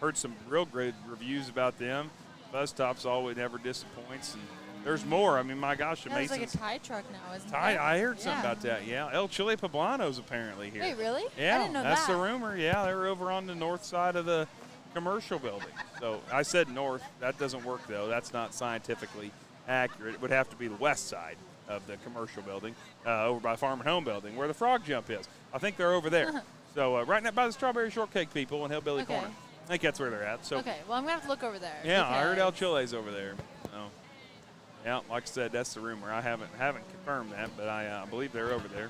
Speaker 2: Heard some real great reviews about them. Buzz Tops always never disappoints, and there's more. I mean, my gosh,
Speaker 5: There's
Speaker 2: amazing.
Speaker 5: like a Thai truck now, isn't there?
Speaker 2: I heard something about that. Yeah, El Chile Poblano's apparently here.
Speaker 5: Wait, really?
Speaker 2: Yeah,
Speaker 5: I didn't know
Speaker 2: that's
Speaker 5: that.
Speaker 2: the rumor. Yeah, they're over on the north side of the commercial building. So I said north. That doesn't work though. That's not scientifically accurate. It would have to be the west side of the commercial building, over by Farm and Home building, where the frog jump is. I think they're over there. So right now by the strawberry shortcake people in Hillbilly Corner. I think that's where they're at. So
Speaker 5: Okay, well, I'm going to have to look over there.
Speaker 2: yeah, I heard El Chile's over there. So yeah, like I said, that's the rumor. I haven't confirmed that, but I believe they're over there.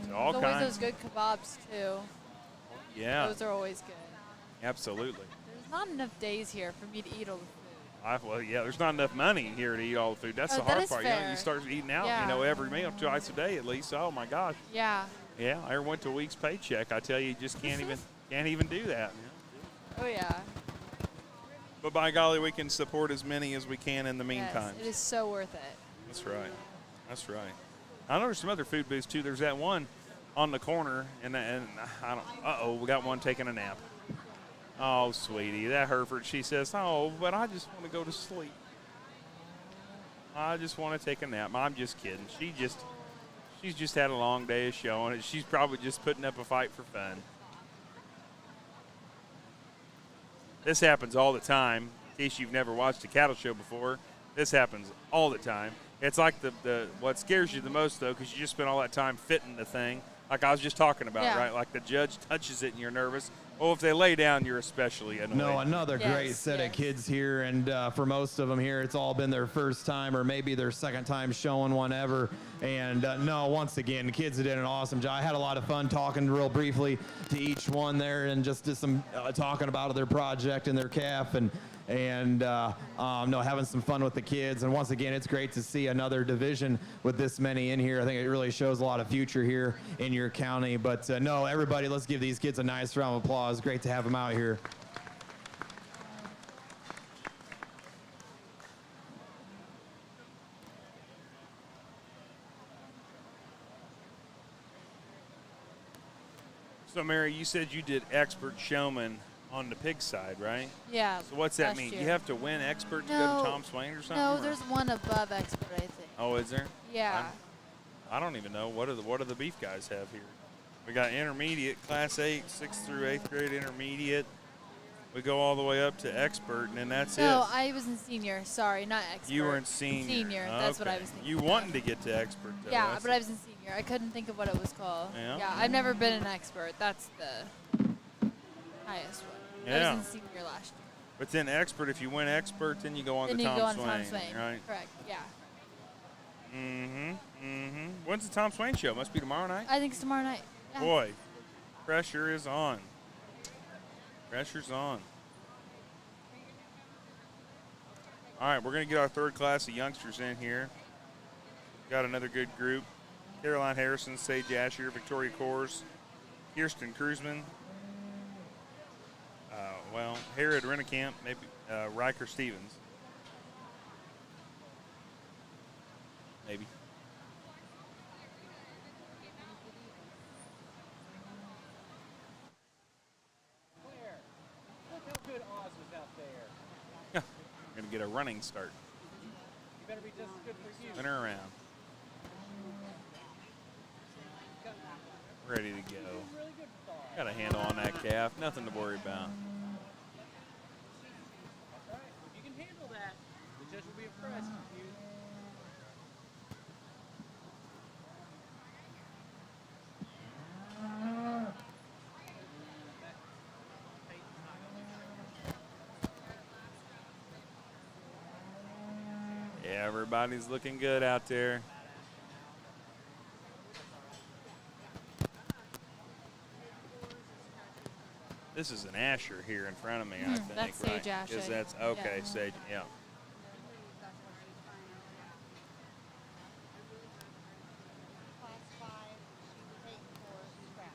Speaker 2: So all
Speaker 5: There's always
Speaker 2: kinds.
Speaker 5: those good kebabs, too.
Speaker 2: Yeah,
Speaker 5: Those are always good.
Speaker 2: absolutely.
Speaker 5: There's not enough days here for me to eat all the food.
Speaker 2: Well, yeah, there's not enough money here to eat all the food. That's the
Speaker 5: that
Speaker 2: hard
Speaker 5: is
Speaker 2: part.
Speaker 5: fair.
Speaker 2: You start eating out,
Speaker 5: Yeah.
Speaker 2: Every meal, twice a day at least. Oh my gosh.
Speaker 5: Yeah.
Speaker 2: Yeah, I went to a week's paycheck. I tell you, you just can't even do that.
Speaker 5: Oh, yeah.
Speaker 2: But by golly, we can support as many as we can in the meantime.
Speaker 5: Yes, it is so worth it.
Speaker 2: That's right. That's right. I know there's some other food booths too. There's that one on the corner, and I don't. We got one taking a nap. Oh, sweetie, that Hereford. She says, "Oh, but I just want to go to sleep. I just want to take a nap." I'm just kidding. She's just had a long day of showing it. She's probably just putting up a fight for fun. This happens all the time. In case you've never watched a cattle show before, this happens all the time. It's like the what scares you the most, though, because you just spend all that time fitting the thing, like I was just talking about, right? Like the judge touches it and you're nervous. Well, if they lay down, you're especially annoyed.
Speaker 6: No, another great set of kids here, and for most of them here, it's all been their first time or maybe their second time showing one ever. And no, once again, the kids did an awesome job. I had a lot of fun talking real briefly to each one there, and just did some talking about their project and their calf, and having some fun with the kids. And once again, it's great to see another division with this many in here. I think it really shows a lot of future here in your county. But no, everybody, let's give these kids a nice round of applause. Great to have them out here.
Speaker 2: So, Mary, you said you did expert showman on the pig side, right?
Speaker 5: Yeah.
Speaker 2: So what's that
Speaker 5: last
Speaker 2: mean?
Speaker 5: year.
Speaker 2: You have to win expert to go to Tom Swain or something?
Speaker 5: No,
Speaker 2: or-
Speaker 5: there's one above expert, I think.
Speaker 2: Oh, is there?
Speaker 5: Yeah.
Speaker 2: I don't even know. What do the beef guys have here? We got intermediate, class 8, 6th through 8th grade intermediate. We go all the way up to expert, and then that's
Speaker 5: No,
Speaker 2: it.
Speaker 5: I was in senior. Sorry, not expert.
Speaker 2: You were in senior.
Speaker 5: Senior. That's what I
Speaker 2: Okay.
Speaker 5: was thinking.
Speaker 2: You wanting to get to expert, though.
Speaker 5: Yeah,
Speaker 2: That's-
Speaker 5: but I was in senior. I couldn't think of what it was called.
Speaker 2: Yeah?
Speaker 5: I've never been an expert. That's the highest one.
Speaker 2: Yeah.
Speaker 5: I was in senior last year.
Speaker 2: But then expert, if you win expert, then you go on
Speaker 5: Then
Speaker 2: to
Speaker 5: you
Speaker 2: Tom
Speaker 5: go on
Speaker 2: Swain,
Speaker 5: Tom Swain.
Speaker 2: right?
Speaker 5: Correct. Yeah.
Speaker 2: When's the Tom Swain show? Must be tomorrow night?
Speaker 5: I think it's tomorrow night. Yeah.
Speaker 2: Boy, pressure is on. Pressure's on. All right, we're going to get our third class of youngsters in here. Got another good group. Caroline Harrison, Sage Asher, Victoria Kors, Kirsten Kruzman, Herod Rennekamp, maybe Riker Stevens. Maybe.
Speaker 3: Look how good Oz was out there.
Speaker 2: We're going to get a running start.
Speaker 3: You better be just as good for you.
Speaker 2: Spin her around. Ready to go.
Speaker 3: Really good ball.
Speaker 2: Got a handle on that calf. Nothing to worry about.
Speaker 3: That's right. If you can handle that, the judge will be impressed with you.
Speaker 2: Yeah, everybody's looking good out there. This is an Asher here in front of me, I think.
Speaker 5: That's
Speaker 2: right?
Speaker 5: Sage Asher.
Speaker 2: Is that's okay,
Speaker 5: Yeah.
Speaker 2: Sage? Yeah.
Speaker 10: Class 5, she was 8 for scratch.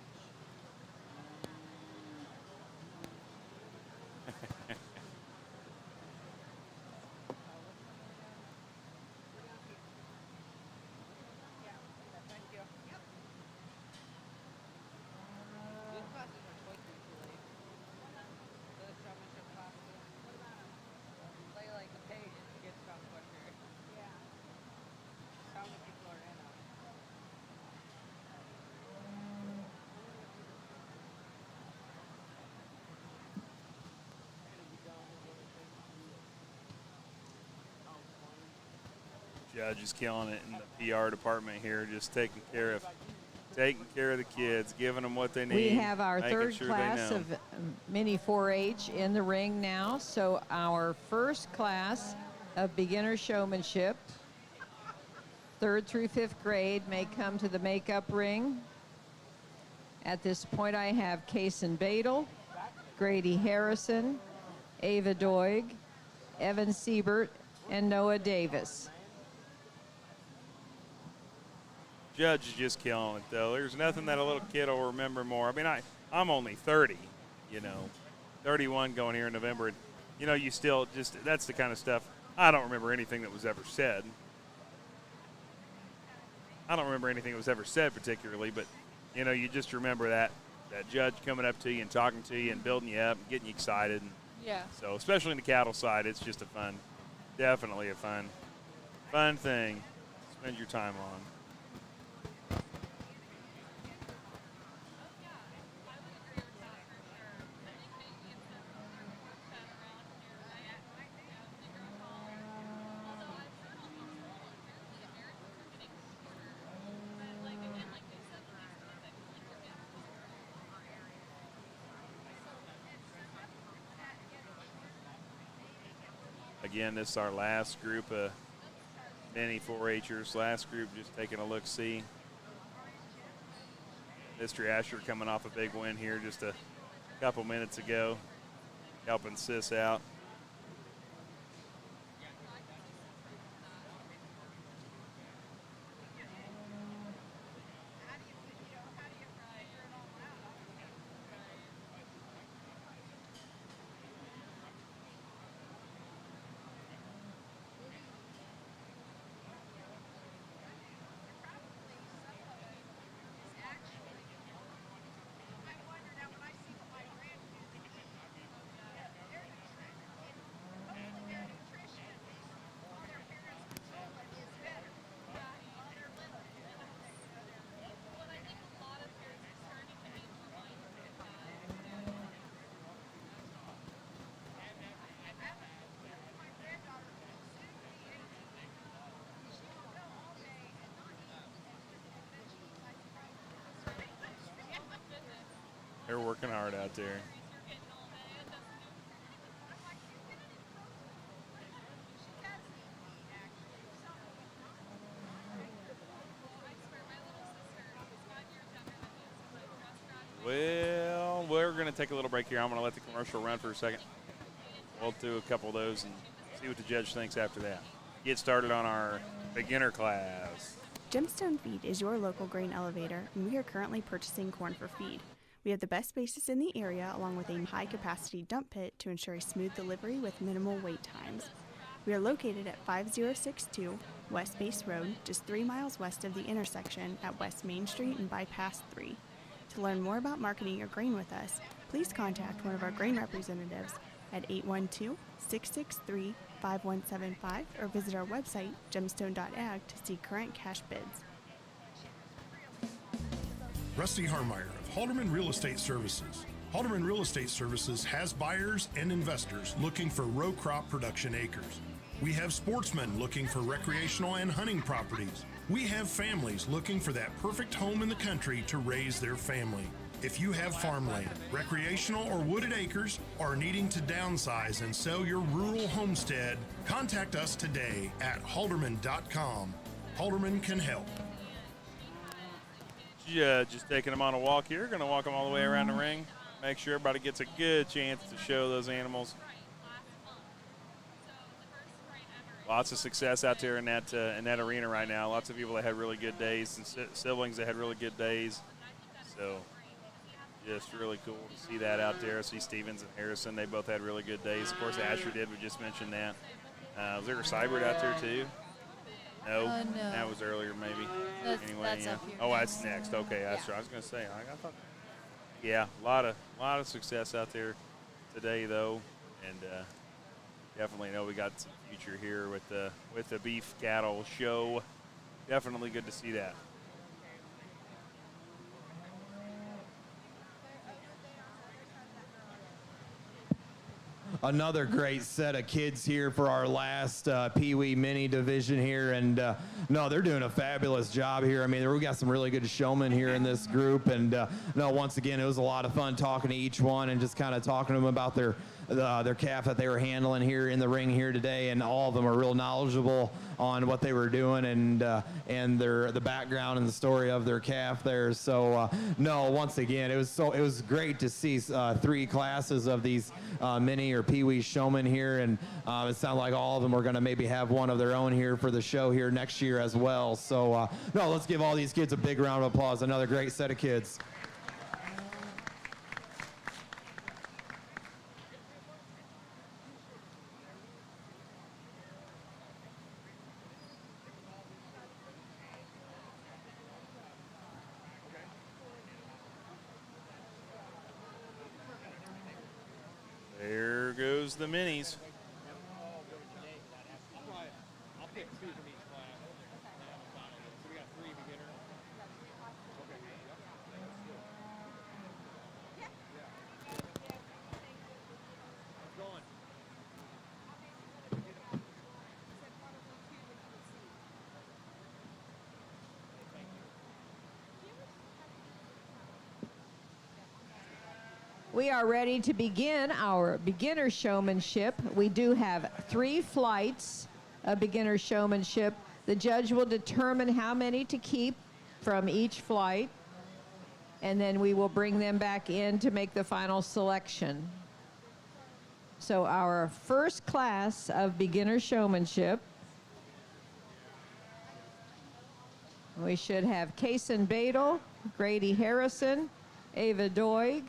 Speaker 2: Judge is killing it in the PR department here, just taking care of the kids, giving them what they need.
Speaker 1: We have our
Speaker 2: making
Speaker 1: third
Speaker 2: sure they
Speaker 1: class
Speaker 2: know.
Speaker 1: of mini 4-H in the ring now. So our first class of beginner showmanship, 3rd through 5th grade, may come to the makeup ring. At this point, I have Kason Badel, Grady Harrison, Ava Doig, Evan Siebert, and Noah Davis.
Speaker 2: Judge is just killing it, though. There's nothing that a little kid will remember more. I mean, I'm only 30, 31 going here in November. And, you still just, that's the kind of stuff. I don't remember anything that was ever said. I don't remember anything that was ever said particularly, but, you just remember that judge coming up to you and talking to you and building you up and getting you excited. And
Speaker 5: Yeah.
Speaker 2: so, especially in the cattle side, it's just definitely a fun thing to spend your time on. Again, this is our last group of mini 4-H'ers. Last group just taking a look-see. Mr. Asher coming off a big win here just a couple minutes ago, helping Sis out. They're working hard out there. Well, we're going to take a little break here. I'm going to let the commercial run for a second. We'll do a couple of those and see what the judge thinks after that. Get started on our beginner class.
Speaker 7: Gemstone Feed is your local grain elevator, and we are currently purchasing corn for feed. We have the best spaces in the area, along with a high-capacity dump pit to ensure a smooth delivery with minimal wait times. We are located at 5062 West Base Road, just 3 miles west of the intersection at West Main Street and Bypass 3. To learn more about marketing your grain with us, please contact one of our grain representatives at 812-663-3682 5175 or visit our website, gemstone.ag, to see current cash bids.
Speaker 8: Rusty Harmeyer of Halderman Real Estate Services. Halderman Real Estate Services has buyers and investors looking for row crop production acres. We have sportsmen looking for recreational and hunting properties. We have families looking for that perfect home in the country to raise their family. If you have farmland, recreational or wooded acres, or needing to downsize and sell your rural homestead, contact us today at halderman.com. Halderman can help.
Speaker 2: Yeah, just taking them on a walk here. Going to walk them all the way around the ring. Make sure everybody gets a good chance to show those animals. Lots of success out there in that arena right now. Lots of people that had really good days, and siblings that had really good days. So just really cool to see that out there. I see Stevens and Harrison. They both had really good days. Of course, Asher did. We just mentioned that. Was there a Cybert out there too? No,
Speaker 5: no.
Speaker 2: That was earlier maybe.
Speaker 5: That's up here.
Speaker 2: Oh, that's next. Okay, that's right. I was going to say. I thought. Yeah, a lot of success out there today though, and definitely know we got some future here with the beef cattle show. Definitely good to see that.
Speaker 6: Another great set of kids here for our last Pee Wee Mini division here, and no, they're doing a fabulous job here. I mean, we got some really good showmen here in this group, and no, once again, it was a lot of fun talking to each one and just kind of talking to them about their calf that they were handling here in the ring here today, and all of them are real knowledgeable on what they were doing and the background and the story of their calf there. So no, once again, it was great to see 3 classes of these mini or Pee Wee showmen here, and it sounded like all of them are going to maybe have one of their own here for the show here next year as well. So no, let's give all these kids a big round of applause. Another great set of kids.
Speaker 2: There goes the minis.
Speaker 3: I'll pick 2 from each class. So we got 3 beginner. Okay. Going.
Speaker 1: We are ready to begin our beginner showmanship. We do have 3 flights of beginner showmanship. The judge will determine how many to keep from each flight, and then we will bring them back in to make the final selection. So our first class of beginner showmanship, we should have Kason Badel, Grady Harrison, Ava Doig,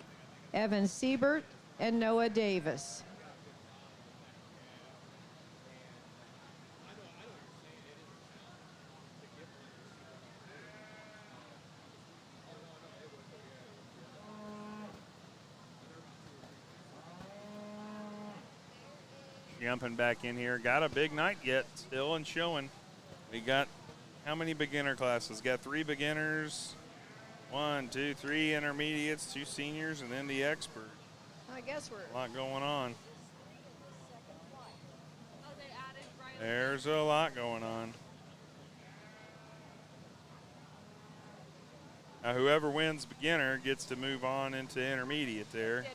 Speaker 1: Evan Siebert, and Noah Davis.
Speaker 2: Jumping back in here. Got a big night yet, still and showing. We got how many beginner classes? Got 3 beginners, 1, 2, 3 intermediates, 2 seniors, and then the expert.
Speaker 1: I guess we're
Speaker 2: A lot going on. There's a lot going on. Now, whoever wins beginner gets to move on into intermediate there.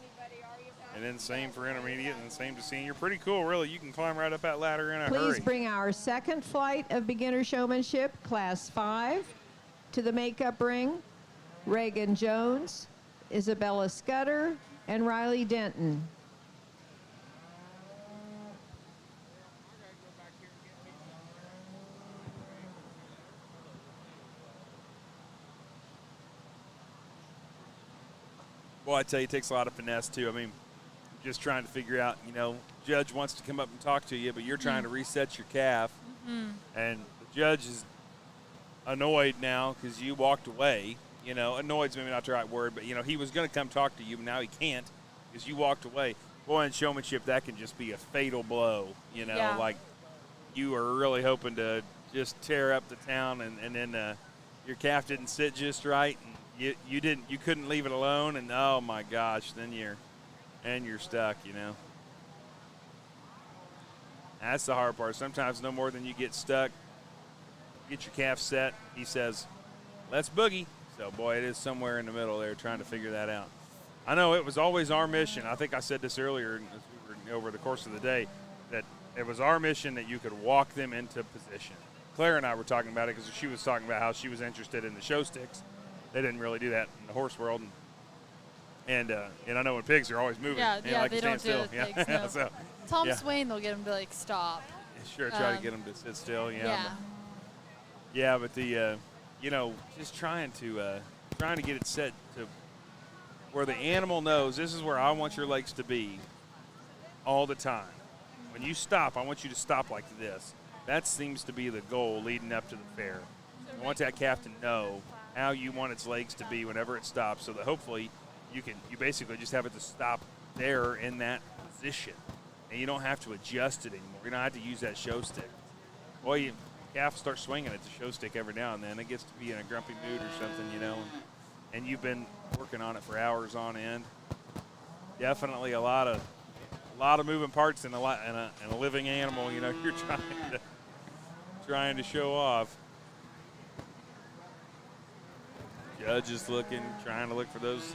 Speaker 2: And then same for intermediate and same to senior. Pretty cool, really. You can climb right up that ladder in a hurry.
Speaker 1: Please bring our second flight of beginner showmanship, class 5, to the makeup ring. Reagan Jones, Isabella Scudder, and Riley Denton.
Speaker 2: Well, I tell you, it takes a lot of finesse, too. I mean, just trying to figure out, judge wants to come up and talk to you, but you're trying to reset your calf. And the judge is annoyed now because you walked away. Annoyed's maybe not the right word, but, he was going to come talk to you, but now he can't because you walked away. boy, in showmanship, that can just be a fatal blow. You know,
Speaker 5: Yeah.
Speaker 2: like you are really hoping to just tear up the town, and then your calf didn't sit just right, and you couldn't leave it alone, and oh my gosh, then you're stuck. You know, that's the hard part. Sometimes no more than you get stuck. Get your calf set. He says, "Let's boogie." So boy, it is somewhere in the middle there, trying to figure that out. I know it was always our mission. I think I said this earlier as we were over the course of the day, that it was our mission that you could walk them into position. Claire and I were talking about it because she was talking about how she was interested in the show sticks. They didn't really do that in the horse world, and I know when pigs are always moving.
Speaker 5: Yeah,
Speaker 2: they
Speaker 5: yeah,
Speaker 2: like
Speaker 5: they
Speaker 2: to stand
Speaker 5: don't do
Speaker 2: still.
Speaker 5: the pigs, no.
Speaker 2: So,
Speaker 5: Tom
Speaker 2: yeah.
Speaker 5: Swain, they'll get him to like stop.
Speaker 2: Sure, try to get them to sit still.
Speaker 5: Yeah.
Speaker 2: Yeah, but the just trying to get it set to where the animal knows this is where I want your legs to be all the time. When you stop, I want you to stop like this. That seems to be the goal leading up to the fair. I want that calf to know how you want its legs to be whenever it stops, so that hopefully you basically just have it to stop there in that position, and you don't have to adjust it anymore. You don't have to use that show stick. Boy, calf start swinging at the show stick every now and then. It gets to be in a grumpy mood or something, you know. And you've been working on it for hours on end. Definitely a lot of moving parts in a living animal. You know, you're trying to show off. Judge is trying to look for those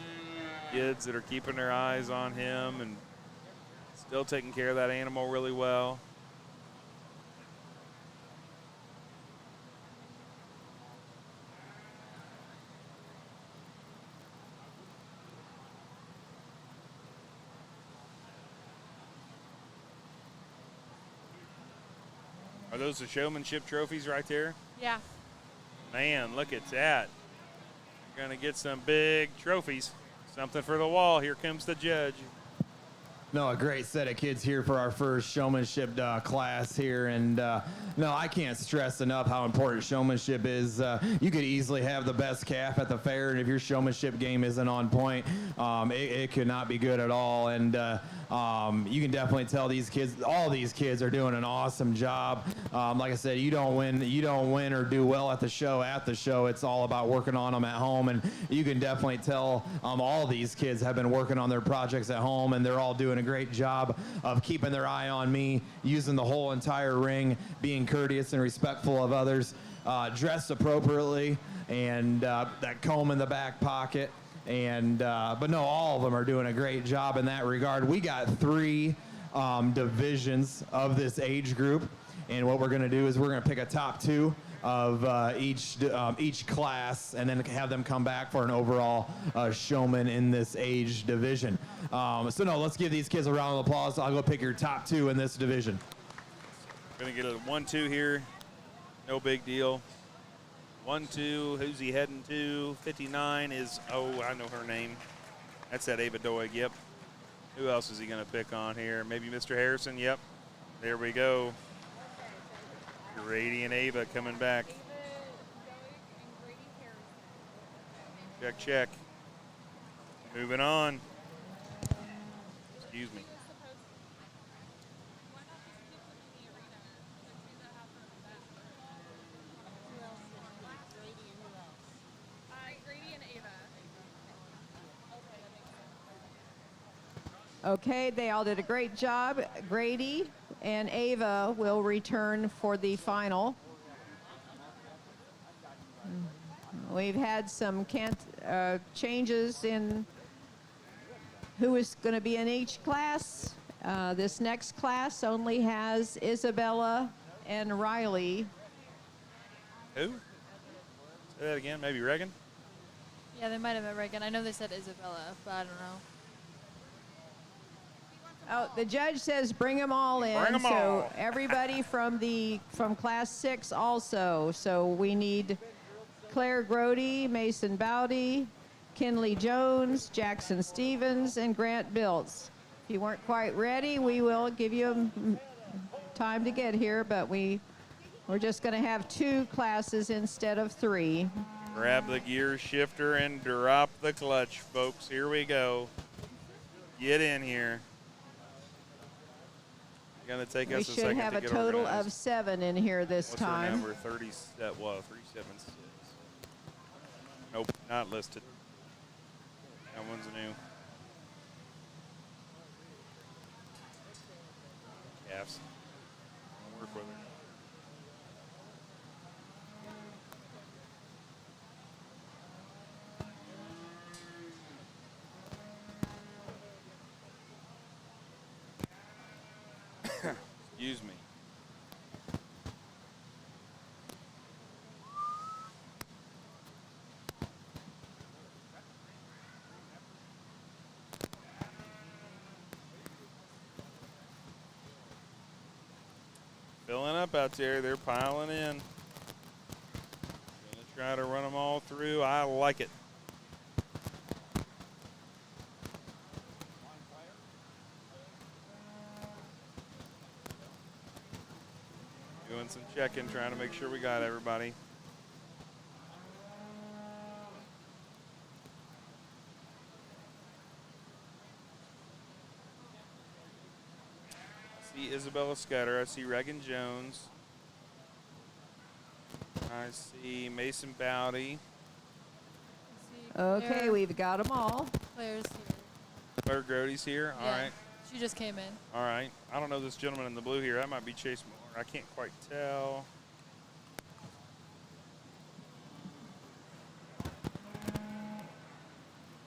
Speaker 2: kids that are keeping their eyes on him and still taking care of that animal really well. Are those the showmanship trophies right there?
Speaker 5: Yeah.
Speaker 2: Man, look at that. You're going to get some big trophies. Something for the wall. Here comes the judge.
Speaker 6: No, a great set of kids here for our first showmanship class here. And no, I can't stress enough how important showmanship is. You could easily have the best calf at the fair, and if your showmanship game isn't on point, it could not be good at all. And you can definitely tell all these kids are doing an awesome job. Like I said, you don't win or do well at the show. It's all about working on them at home. And you can definitely tell all these kids have been working on their projects at home, and they're all doing a great job of keeping their eye on me, using the whole entire ring, being courteous and respectful of others, dressed appropriately, and that comb in the back pocket. And but no, all of them are doing a great job in that regard. We got 3 divisions of this age group, and what we're going to do is we're going to pick a top 2 of each class, and then have them come back for an overall showman in this age division. So no, let's give these kids a round of applause. I'll go pick your top 2 in this division.
Speaker 2: Going to get a 1-2 here. No big deal. 1-2. Who's he heading to? 59 is, I know her name. That's that Ava Doig. Yep. Who else is he going to pick on here? Maybe Mr. Harrison. Yep. There we go. Grady and Ava coming back. Check, check. Moving on. Excuse me.
Speaker 1: Okay, they all did a great job. Grady and Ava will return for the final. We've had some changes in who is going to be in each class. This next class only has Isabella and Riley.
Speaker 2: Who? Say that again. Maybe Reagan?
Speaker 5: Yeah, they might have met Reagan. I know they said Isabella, but I don't know.
Speaker 1: Oh, the judge says bring them all in.
Speaker 2: Bring 'em
Speaker 1: so
Speaker 2: all.
Speaker 1: everybody from class 6 also. So we need Claire Grody, Mason Bowdy, Kinley Jones, Jackson Stevens, and Grant Biltz. If you weren't quite ready, we will give you time to get here, but we're just going to have 2 classes instead of 3.
Speaker 2: Grab the gear shifter and drop the clutch, folks. Here we go. Get in here. Gonna take
Speaker 1: We
Speaker 2: us a
Speaker 1: should
Speaker 2: second
Speaker 1: have
Speaker 2: to
Speaker 1: a
Speaker 2: get
Speaker 1: total
Speaker 2: organized.
Speaker 1: of 7 in here this
Speaker 2: What's our
Speaker 1: time.
Speaker 2: number? 376. Nope, not listed. That one's new. Calves. I'll work with her. Excuse me. Filling up out there. They're piling in. Gonna try to run them all through. I like it. Doing some checking, trying to make sure we got everybody. I see Isabella Scudder. I see Reagan Jones. I see Mason Bowdy.
Speaker 1: Okay, we've got them all.
Speaker 5: Claire's here.
Speaker 2: Claire Grody's here. All
Speaker 5: Yeah,
Speaker 2: right.
Speaker 5: She just came in.
Speaker 2: All right. I don't know this gentleman in the blue here. That might be Chase Moore. I can't quite tell.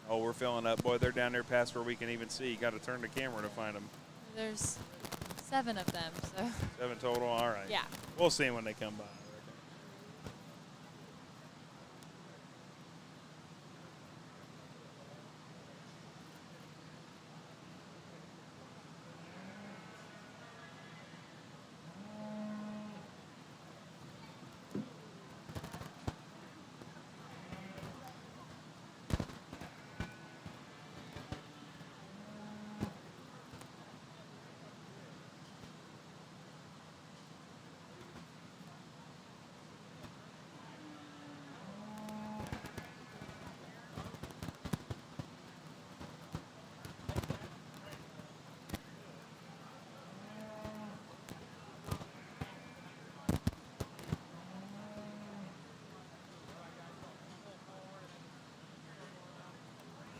Speaker 2: Oh, we're filling up. Boy, they're down there past where we can even see. Got to turn the camera to find them.
Speaker 5: There's 7 of them, so
Speaker 2: 7 total. All right.
Speaker 5: yeah.
Speaker 2: We'll see them when they come by.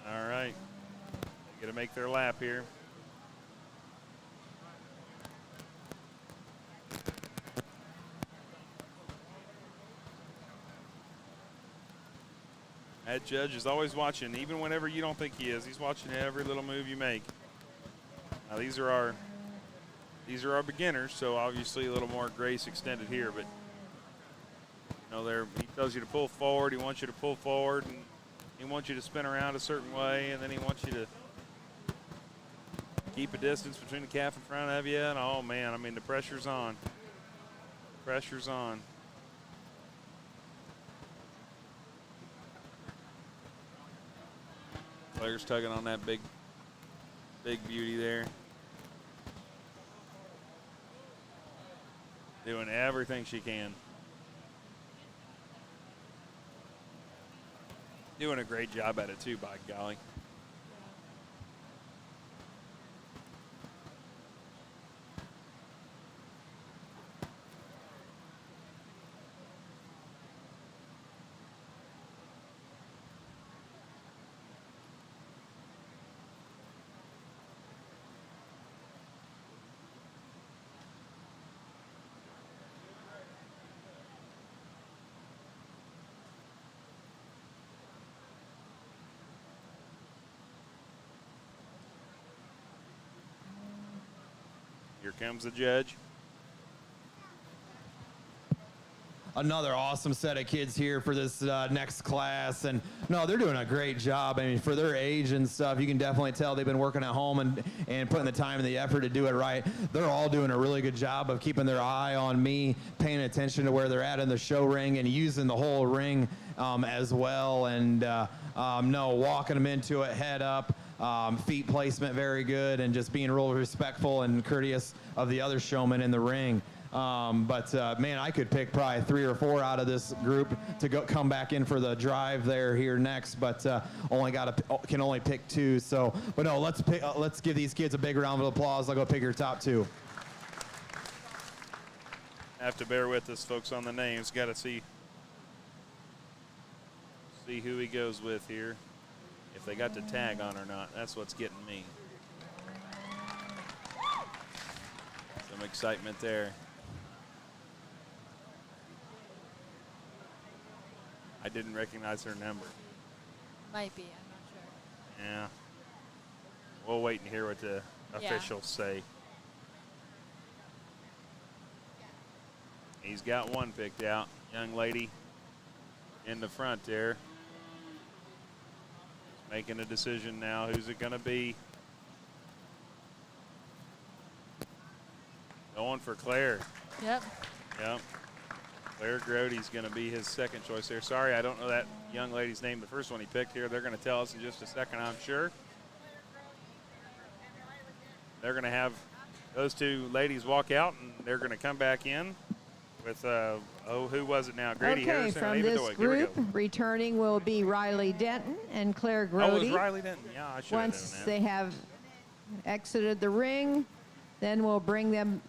Speaker 2: All right. They got to make their lap here. That judge is always watching, even whenever you don't think he is. He's watching every little move you make. Now these are our beginners, so obviously a little more grace extended here. But you know, he tells you to pull forward. He wants you to pull forward, and he wants you to spin around a certain way, and then he wants you to keep a distance between the calf in front of you. And oh man, I mean the pressure's on. Pressure's on. Claire's tugging on that big beauty there. Doing everything she can. Doing a great job at it too, by golly. Here comes the judge.
Speaker 6: Another awesome set of kids here for this next class, and no, they're doing a great job. I mean, for their age and stuff, you can definitely tell they've been working at home and putting the time and the effort to do it right. They're all doing a really good job of keeping their eye on me, paying attention to where they're at in the show ring, and using the whole ring as well. And walking them into it head up. Feet placement very good, and just being real respectful and courteous of the other showmen in the ring. Man, I could pick probably 3 or 4 out of this group to come back in for the drive there here next, but can only pick 2. So, but no, let's give these kids a big round of applause. I'll go pick your top 2.
Speaker 2: have to bear with us, folks, on the names. Got to see who he goes with here. If they got the tag on or not. That's what's getting me. Some excitement there. I didn't recognize her number.
Speaker 5: Might be. I'm not sure.
Speaker 2: Yeah. We'll wait and hear what the officials say. He's got one picked out. Young lady in the front there. Making a decision now. Who's it going to be? Going for Claire.
Speaker 5: Yep.
Speaker 2: Yep. Claire Grody's going to be his second choice there. Sorry, I don't know that young lady's name. The first one he picked here. They're going to tell us in just a second, I'm sure. They're going to have those two ladies walk out, and they're going to come back in with, who was it now? Grady
Speaker 1: Okay,
Speaker 2: Harrison
Speaker 1: from
Speaker 2: and Ava
Speaker 1: this
Speaker 2: Doig. Here we
Speaker 1: group,
Speaker 2: go.
Speaker 1: returning will be Riley Denton and Claire
Speaker 2: Oh, it was
Speaker 1: Grody.
Speaker 2: Riley Denton. Yeah, I should have known
Speaker 1: Once
Speaker 2: that.
Speaker 1: they have exited the ring, then we'll bring them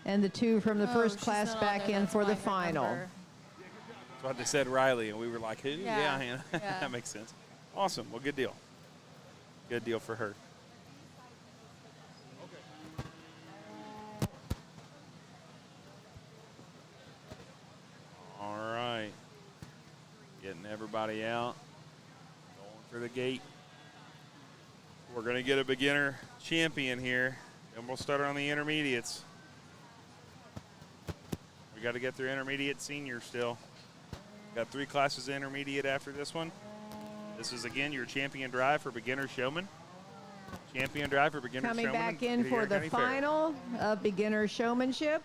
Speaker 1: and the two from the first
Speaker 5: she's
Speaker 1: class
Speaker 5: not on
Speaker 1: back
Speaker 5: there,
Speaker 1: in
Speaker 5: that's
Speaker 1: for
Speaker 5: why
Speaker 1: the
Speaker 5: I
Speaker 1: final.
Speaker 5: remember.
Speaker 2: That's what they said, Riley, and we were like, who?
Speaker 5: Yeah,
Speaker 2: Yeah.
Speaker 5: yeah.
Speaker 2: That makes sense. Awesome. Well, good deal. Good deal for her. All right. Getting everybody out. Going for the gate. We're going to get a beginner champion here, and we'll start on the intermediates. We got to get through intermediate senior still. Got 3 classes of intermediate after this one. This is, again, your champion drive for beginner showman. Champion drive for beginner
Speaker 1: Coming
Speaker 2: showman.
Speaker 1: back in for the final of beginner showmanship.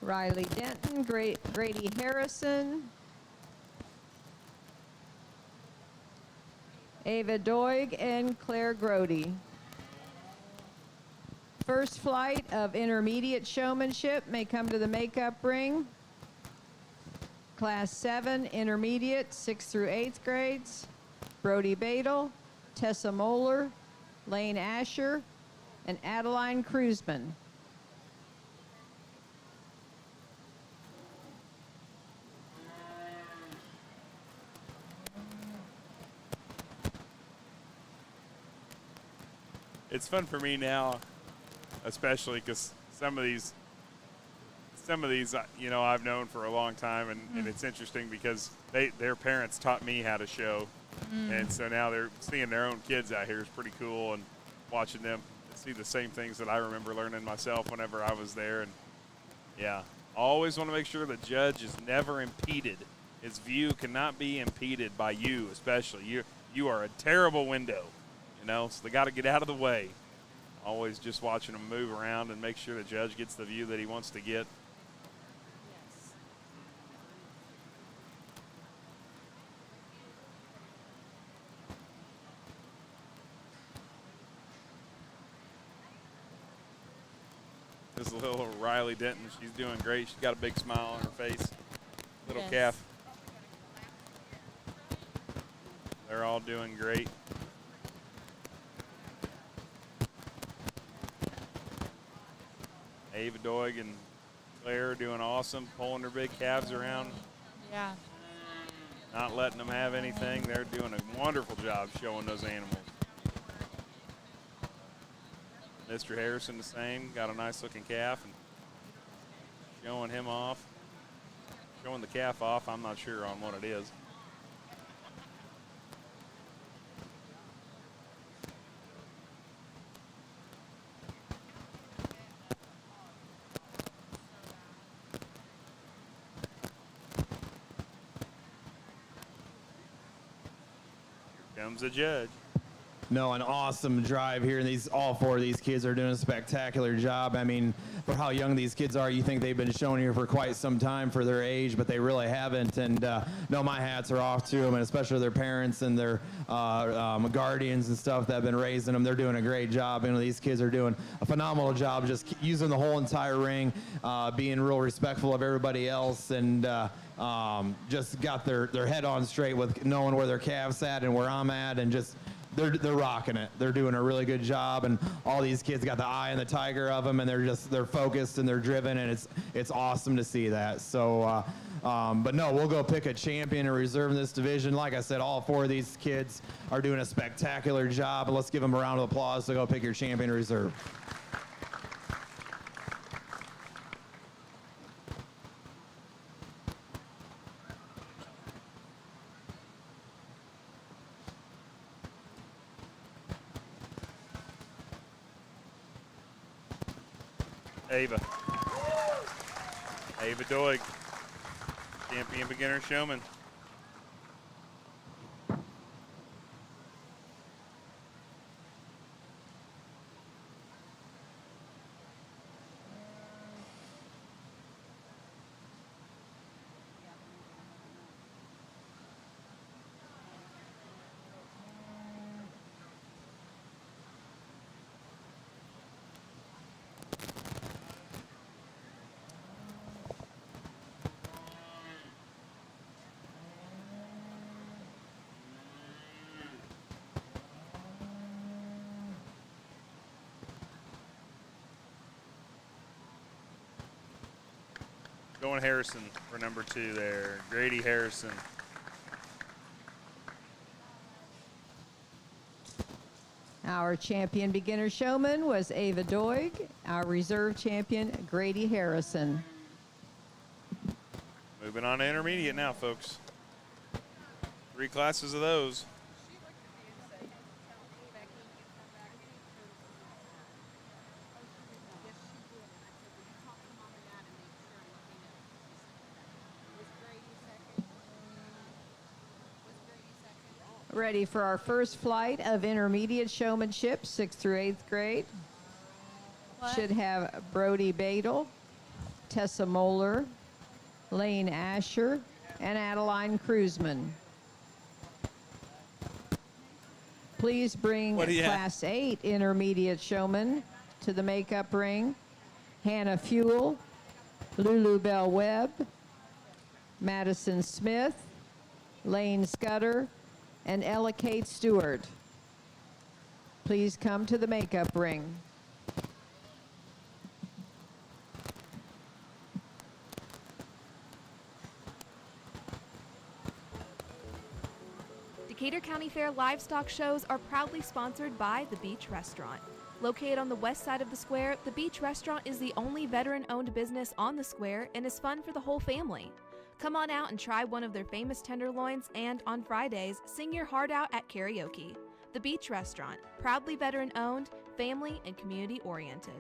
Speaker 1: Riley Denton, Grady Harrison, Ava Doig, and Claire Grody. First flight of intermediate showmanship may come to the makeup ring. Class 7, intermediate, 6th through 8th grades. Brody Badel, Tessa Moeller, Lane Asher, and Adeline Kruzman.
Speaker 2: It's fun for me now, especially because some of these, you know, I've known for a long time, and it's interesting because their parents taught me how to show, and so now they're seeing their own kids out here is pretty cool, and watching them see the same things that I remember learning myself whenever I was there, and yeah, always want to make sure the judge is never impeded. His view cannot be impeded by you, especially you are a terrible window. You know, so they got to get out of the way. Always just watching them move around and make sure the judge gets the view that he wants to get.
Speaker 5: Yes.
Speaker 2: This little Riley Denton, she's doing great. She's got a big smile on her face. Little
Speaker 5: Yes.
Speaker 2: calf. They're all doing great. Ava Doig and Claire are doing awesome, pulling their big calves around,
Speaker 5: Yeah.
Speaker 2: not letting them have anything. They're doing a wonderful job showing those animals. Mr. Harrison the same, got a nice looking calf and showing him off. Showing the calf off, I'm not sure on what it is. Here comes the judge.
Speaker 6: No, an awesome drive here, and all four of these kids are doing a spectacular job. I mean, for how young these kids are, you think they've been shown here for quite some time for their age, but they really haven't. And no, my hats are off to them, and especially their parents and their guardians and stuff that have been raising them. They're doing a great job. You know, these kids are doing a phenomenal job, just using the whole entire ring, being real respectful of everybody else, and just got their head on straight with knowing where their calves at and where I'm at, and just. They're rocking it. They're doing a really good job, and all these kids got the eye and the tiger of them, and they're focused and they're driven, and it's awesome to see that. So, but no, we'll go pick a champion and reserve in this division. Like I said, all four of these kids are doing a spectacular job, and let's give them a round of applause to go pick your champion reserve.
Speaker 2: Ava Doig, champion beginner showman. Going Harrison for number 2 there, Grady Harrison.
Speaker 1: Our champion beginner showman was Ava Doig. Our reserve champion, Grady Harrison.
Speaker 2: Moving on to intermediate now, folks. 3 classes of those.
Speaker 1: Ready for our first flight of intermediate showmanship, 6th through 8th grade.
Speaker 5: What?
Speaker 1: Should have Brody Badel, Tessa Moeller, Lane Asher, and Adeline Kruzman. Please bring
Speaker 2: What do you have?
Speaker 1: Class 8 intermediate showmen to the makeup ring. Hannah Fuel, Lulu Bell Webb, Madison Smith, Lane Scudder, and Ella Kate Stewart. Please come to the makeup ring.
Speaker 9: Decatur County Fair livestock shows are proudly sponsored by The Beach Restaurant. Located on the west side of the square, The Beach Restaurant is the only veteran-owned business on the square and is fun for the whole family. Come on out and try one of their famous tenderloins, and on Fridays, sing your heart out at karaoke. The Beach Restaurant, proudly veteran-owned, family and community-oriented.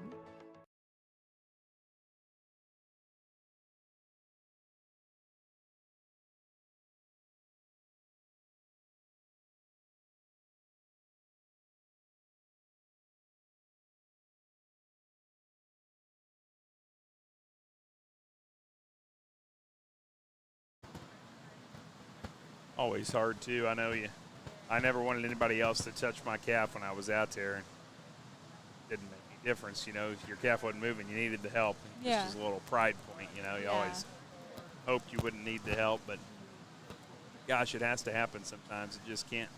Speaker 2: Always hard too. I never wanted anybody else to touch my calf when I was out there. And didn't make any difference, you know. Your calf wasn't moving. You needed the help.
Speaker 5: Yeah.
Speaker 2: Just as a little pride point, you know. You always hoped you wouldn't need the help, but gosh, it has to happen sometimes. It just can't.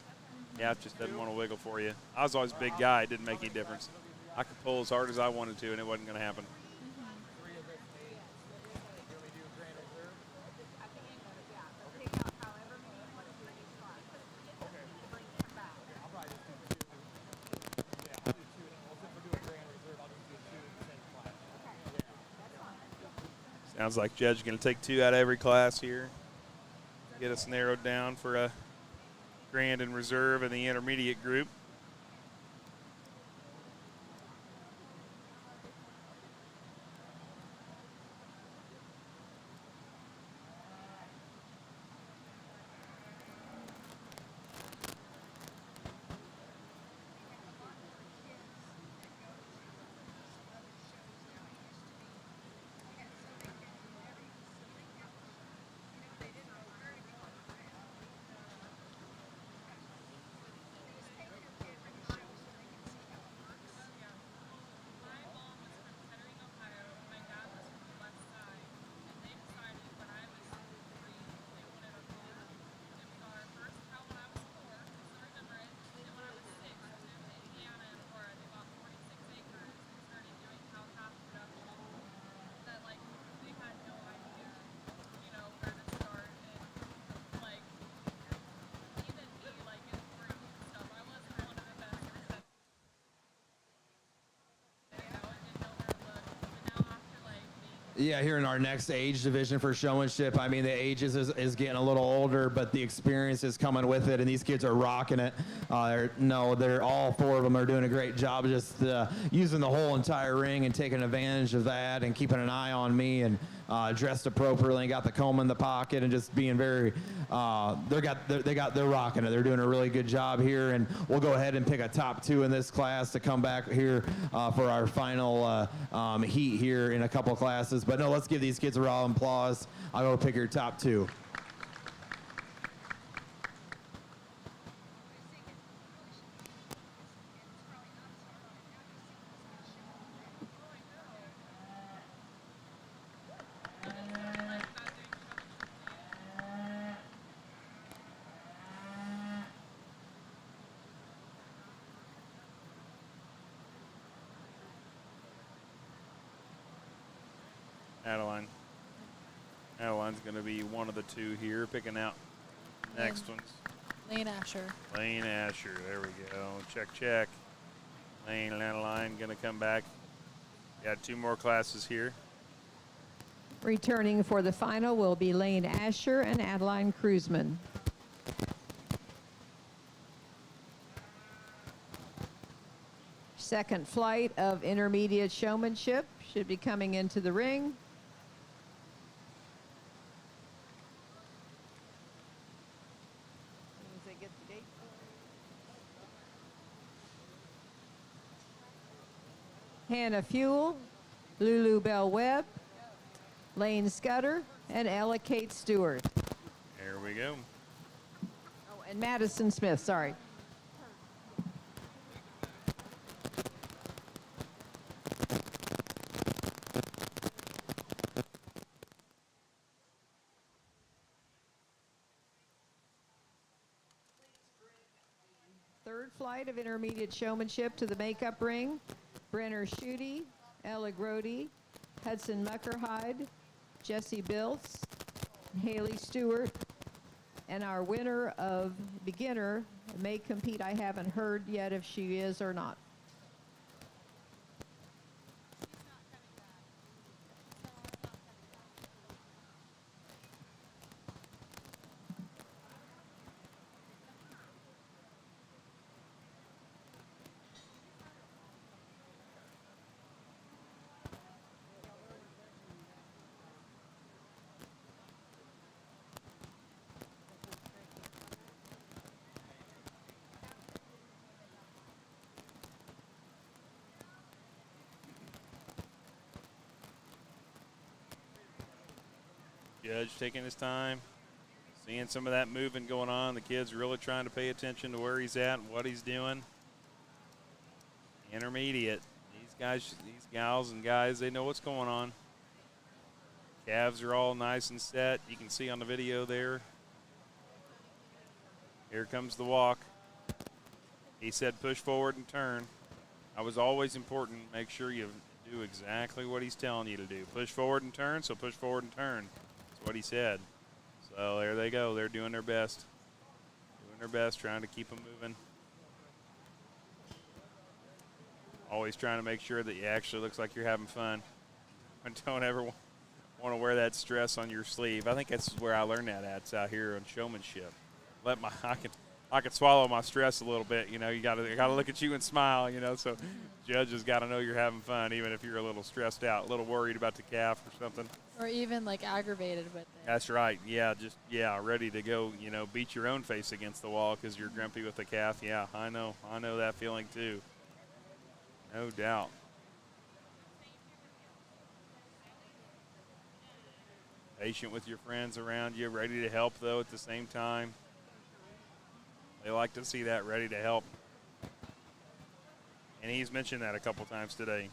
Speaker 2: Calf just doesn't want to wiggle for you. I was always a big guy. It didn't make any difference. I could pull as hard as I wanted to, and it wasn't going to happen. Sounds like Judge is going to take 2 out of every class here. Get us narrowed down for a grand and reserve in the intermediate group.
Speaker 6: Yeah, here in our next age division for showmanship, I mean, the ages is getting a little older, but the experience is coming with it, and these kids are rocking it. They're all four of them are doing a great job just using the whole entire ring and taking advantage of that and keeping an eye on me and dressed appropriately and got the comb in the pocket and just being very, they're rocking it. They're doing a really good job here, and we'll go ahead and pick a top 2 in this class to come back here for our final heat here in a couple classes. But no, let's give these kids a round of applause. I'll go pick your top 2.
Speaker 2: Adeline's going to be one of the 2 here, picking out next ones.
Speaker 5: Lane Asher.
Speaker 2: Lane Asher, there we go. Check. Lane and Adeline going to come back. Got 2 more classes here.
Speaker 1: Returning for the final will be Lane Asher and Adeline Cruzman. Second flight of intermediate showmanship should be coming into the ring. Hannah Fuel, Lulu Bell Webb, Lane Scudder, and Ella Kate Stewart.
Speaker 2: There we go.
Speaker 1: Oh, and Madison Smith, sorry. Third flight of intermediate showmanship to the makeup ring. Brenner Schutte, Ella Grody, Hudson Muckerhide, Jesse Biltz, Haley Stewart, and our winner of beginner may compete. I haven't heard yet if she is or not.
Speaker 2: Judge taking his time, seeing some of that movement going on. The kid's really trying to pay attention to where he's at and what he's doing. Intermediate. These guys, these gals and guys, they know what's going on. Calves are all nice and set. You can see on the video there. Here comes the walk. He said push forward and turn. That was always important. Make sure you do exactly what he's telling you to do. Push forward and turn, so push forward and turn. That's what he said. So there they go. They're doing their best. Doing their best, trying to keep them moving. Always trying to make sure that you actually looks like you're having fun. And don't ever want to wear that stress on your sleeve. I think that's where I learned that at. It's out here on showmanship. I can swallow my stress a little bit, you know. You gotta look at you and smile, you know. So judges got to know you're having fun, even if you're a little stressed out, a little worried about the calf or something.
Speaker 5: Or even like aggravated with it.
Speaker 2: That's right. Yeah, ready to go. You know, beat your own face against the wall because you're grumpy with the calf. Yeah, I know that feeling too. No doubt. Patient with your friends around you, ready to help though at the same time. They like to see that, ready to help. And he's mentioned that a couple times today.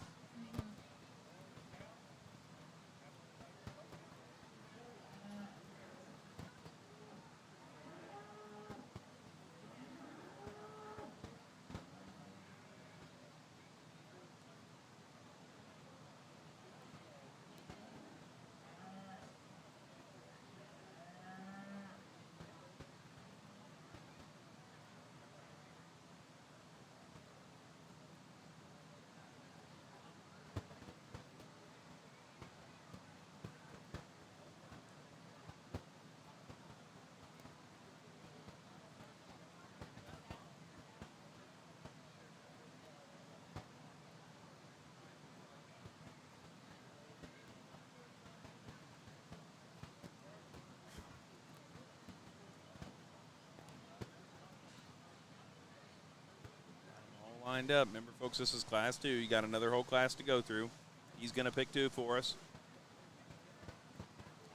Speaker 2: lined up. Remember, folks, this is Class 2. You got another whole class to go through. He's going to pick 2 for us.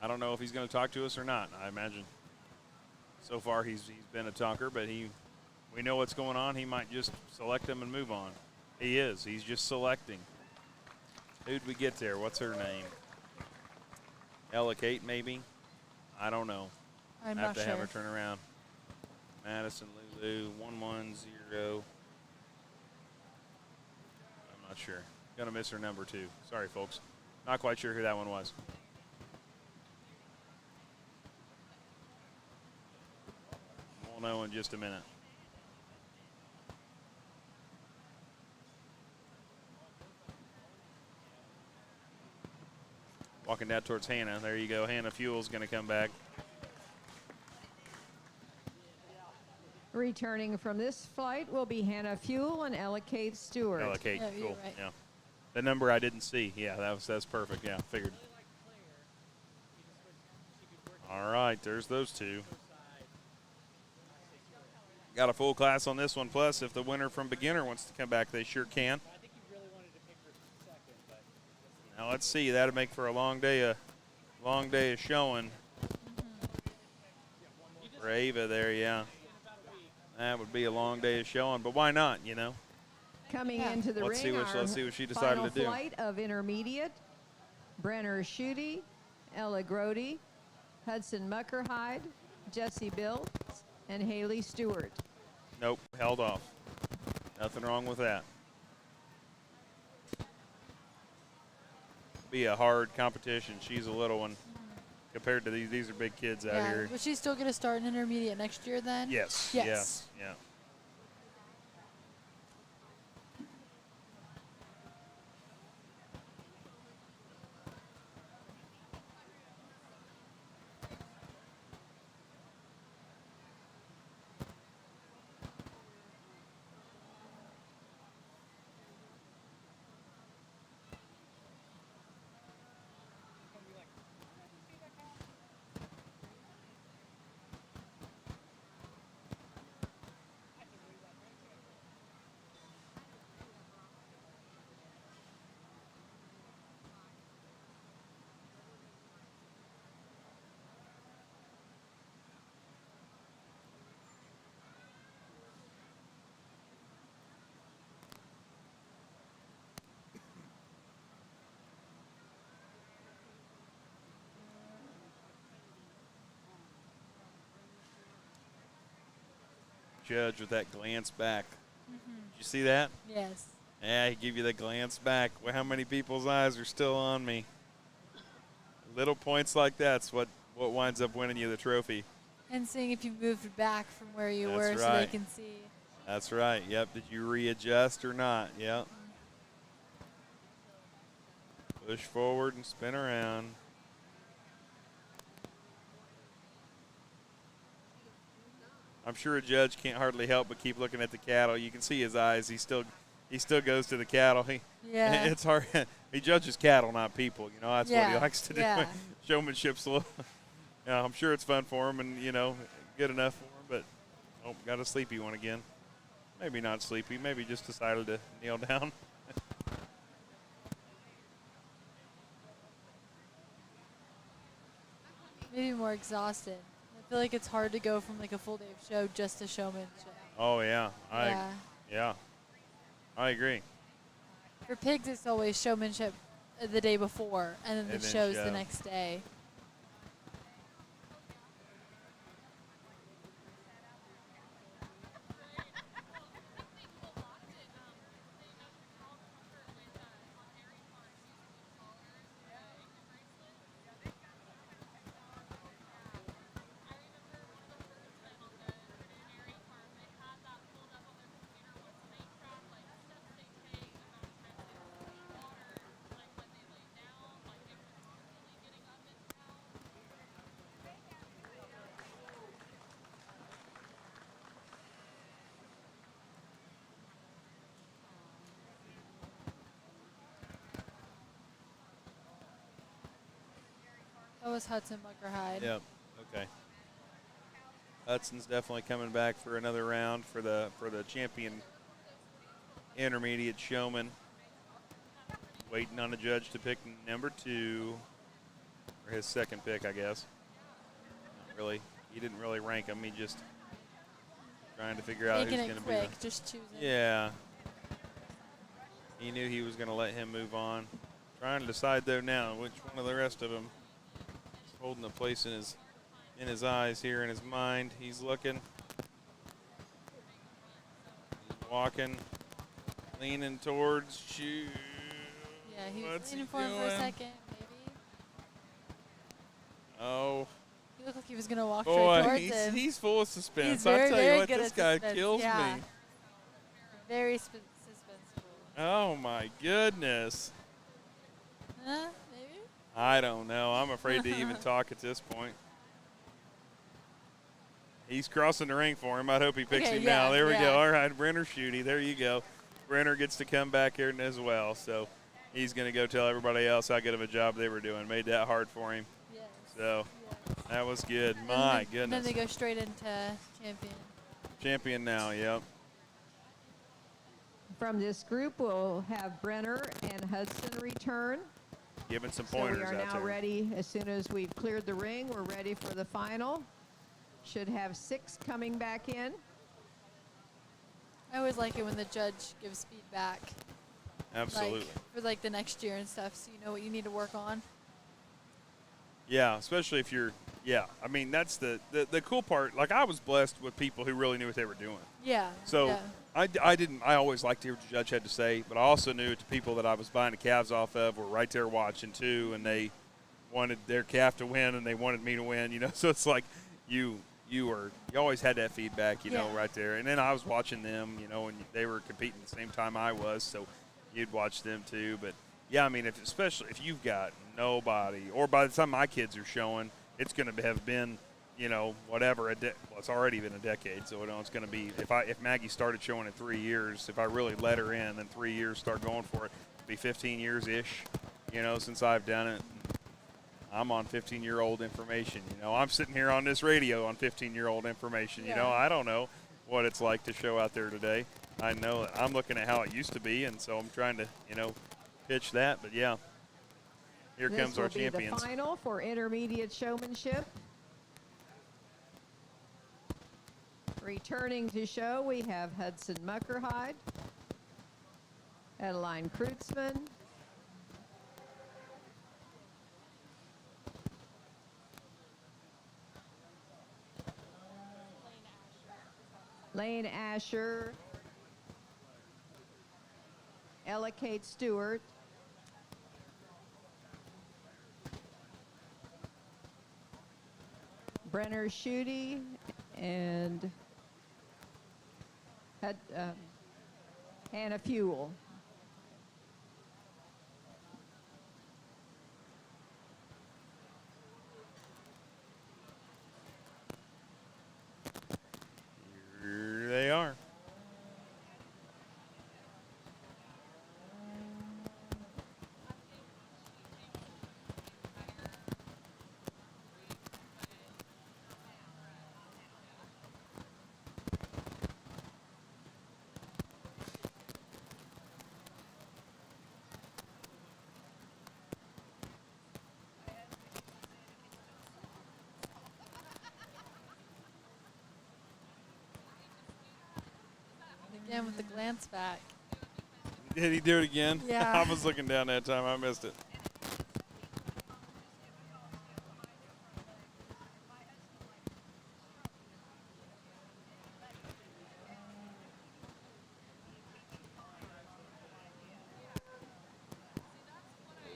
Speaker 2: I don't know if he's going to talk to us or not. I imagine so far he's been a talker, but we know what's going on. He might just select them and move on. He is. He's just selecting. Who'd we get there? What's her name? Ella Kate, maybe? I don't know.
Speaker 5: I'm
Speaker 2: I have
Speaker 5: not
Speaker 2: to
Speaker 5: sure.
Speaker 2: have her turn around. Madison Lulu, 110. I'm not sure. Gonna miss her number 2. Sorry, folks. Not quite sure who that one was. We'll know in just a minute. Walking down towards Hannah. There you go. Hannah Fuel's going to come back.
Speaker 1: Returning from this flight will be Hannah Fuel and Ella Kate Stewart.
Speaker 2: Ella Kate,
Speaker 5: Yeah, you're
Speaker 2: cool.
Speaker 5: right.
Speaker 2: Yeah. The number I didn't see. Yeah, that's perfect. Yeah, figured. All right, there's those 2. Got a full class on this one. Plus, if the winner from beginner wants to come back, they sure can. Now let's see. That'll make for a long day of showing. For Ava there, yeah. That would be a long day of showing, but why not? You know.
Speaker 1: Coming into the
Speaker 2: Let's
Speaker 1: ring,
Speaker 2: see what she decided
Speaker 1: final
Speaker 2: to do.
Speaker 1: flight of intermediate, Brenner Schutte, Ella Grody, Hudson Muckerhide, Jesse Bills, and Haley Stewart.
Speaker 2: Nope, held off. Nothing wrong with that. Be a hard competition. She's a little one compared to these. These are big kids out
Speaker 5: Yeah.
Speaker 2: here.
Speaker 5: Will she still get a start in intermediate next year then?
Speaker 2: Yes.
Speaker 5: Yes.
Speaker 2: Yes. Yeah. Judge with that glance back. Did you see that?
Speaker 5: Yes.
Speaker 2: Yeah, he gave you the glance back. Well, how many people's eyes are still on me? Little points like that's what winds up winning you the trophy.
Speaker 5: And seeing if you moved back from where you
Speaker 2: That's
Speaker 5: were so
Speaker 2: right.
Speaker 5: they can see.
Speaker 2: That's right. Yep. Did you readjust or not? Yep. Push forward and spin around. I'm sure a judge can't hardly help but keep looking at the cattle. You can see his eyes. He still goes to the cattle.
Speaker 5: Yeah.
Speaker 2: It's hard. He judges cattle, not people. You know, that's what he
Speaker 5: Yeah,
Speaker 2: likes to do.
Speaker 5: yeah.
Speaker 2: Showmanship's a little. Yeah, I'm sure it's fun for him, and good enough for him. But got a sleepy one again. Maybe not sleepy. Maybe just decided to kneel down.
Speaker 5: Maybe more exhausted. I feel like it's hard to go from like a full day of show just to showmanship.
Speaker 2: Oh yeah,
Speaker 5: Yeah.
Speaker 2: I agree.
Speaker 5: For pigs, it's always showmanship the day before, and then
Speaker 2: And
Speaker 5: the
Speaker 2: then
Speaker 5: show's
Speaker 2: show.
Speaker 5: the next day. That was Hudson Muckerhide.
Speaker 2: Yep. Okay. Hudson's definitely coming back for another round for the champion intermediate showman. Waiting on the judge to pick number 2, or his second pick, I guess. Not really, he didn't really rank him. He just trying to figure out
Speaker 5: Making
Speaker 2: who's
Speaker 5: it
Speaker 2: going to be.
Speaker 5: quick, just choosing.
Speaker 2: Yeah. He knew he was going to let him move on. Trying to decide though now which one of the rest of them is holding a place in his eyes here, in his mind. He's looking. He's walking, leaning towards Shoe.
Speaker 5: Yeah, he was
Speaker 2: What's
Speaker 5: leaning
Speaker 2: he
Speaker 5: for him for a
Speaker 2: doing?
Speaker 5: second, maybe.
Speaker 2: Oh.
Speaker 5: He looked like he was going to walk
Speaker 2: Boy,
Speaker 5: straight towards him.
Speaker 2: he's full of suspense.
Speaker 5: He's
Speaker 2: I
Speaker 5: very,
Speaker 2: tell you
Speaker 5: very
Speaker 2: what,
Speaker 5: good
Speaker 2: this
Speaker 5: at
Speaker 2: guy
Speaker 5: suspense.
Speaker 2: kills
Speaker 5: Yeah.
Speaker 2: me.
Speaker 5: Very suspenseful.
Speaker 2: Oh my goodness.
Speaker 5: Maybe?
Speaker 2: I don't know. I'm afraid to even talk at this point. He's crossing the ring for him. I hope he picks
Speaker 5: Okay,
Speaker 2: him
Speaker 5: yeah,
Speaker 2: now. There we
Speaker 5: yeah.
Speaker 2: go. All right, Brenner Schutte. There you go. Brenner gets to come back here as well. So he's going to go tell everybody else how good of a job they were doing. Made that hard for him.
Speaker 5: Yes.
Speaker 2: So that was good.
Speaker 5: And
Speaker 2: My
Speaker 5: then,
Speaker 2: goodness.
Speaker 5: And then they go straight into champion.
Speaker 2: Champion now, yep.
Speaker 1: From this group, we'll have Brenner and Hudson return.
Speaker 2: Giving some
Speaker 1: So we
Speaker 2: pointers
Speaker 1: are
Speaker 2: out
Speaker 1: now
Speaker 2: there.
Speaker 1: ready. As soon as we've cleared the ring, we're ready for the final. Should have 6 coming back in.
Speaker 5: I always like it when the judge gives feedback.
Speaker 2: Absolutely.
Speaker 5: For like the next year and stuff, so you know what you need to work on.
Speaker 2: Yeah, especially if you're, yeah. I mean, that's the cool part. Like, I was blessed with people who really knew what they were doing.
Speaker 5: Yeah.
Speaker 2: So
Speaker 5: yeah.
Speaker 2: I always liked to hear what the judge had to say, but I also knew the people that I was buying the calves off of were right there watching too, and they wanted their calf to win, and they wanted me to win, you know. So it's like you always had that feedback, you know,
Speaker 5: Yeah.
Speaker 2: right there. And then I was watching them, you know, and they were competing at the same time I was, so you'd watch them too. But yeah, I mean, especially if you've got nobody, or by the time my kids are showing, it's going to have been, you know, whatever. Well, it's already been a decade, so it's going to be. If Maggie started showing in 3 years, if I really let her in, then 3 years start going for it, it'd be 15 years ish, you know, since I've done it. I'm on 15-year-old information, you know. I'm sitting here on this radio on 15-year-old information, you know. I don't know what it's like to show out there today. I know that I'm looking at how it used to be, and so I'm trying to, you know, pitch that. But yeah, here comes our champions.
Speaker 1: This will be the final for intermediate showmanship. Returning to show, we have Hudson Muckerhide, Adeline Kreutzmann, Lane Asher, Ella Kate Stewart, Brenner Schutte, and Hannah Fuel.
Speaker 2: Here they are.
Speaker 5: Again with the glance back.
Speaker 2: Did he do it again?
Speaker 5: Yeah.
Speaker 2: I was looking down that time. I missed it.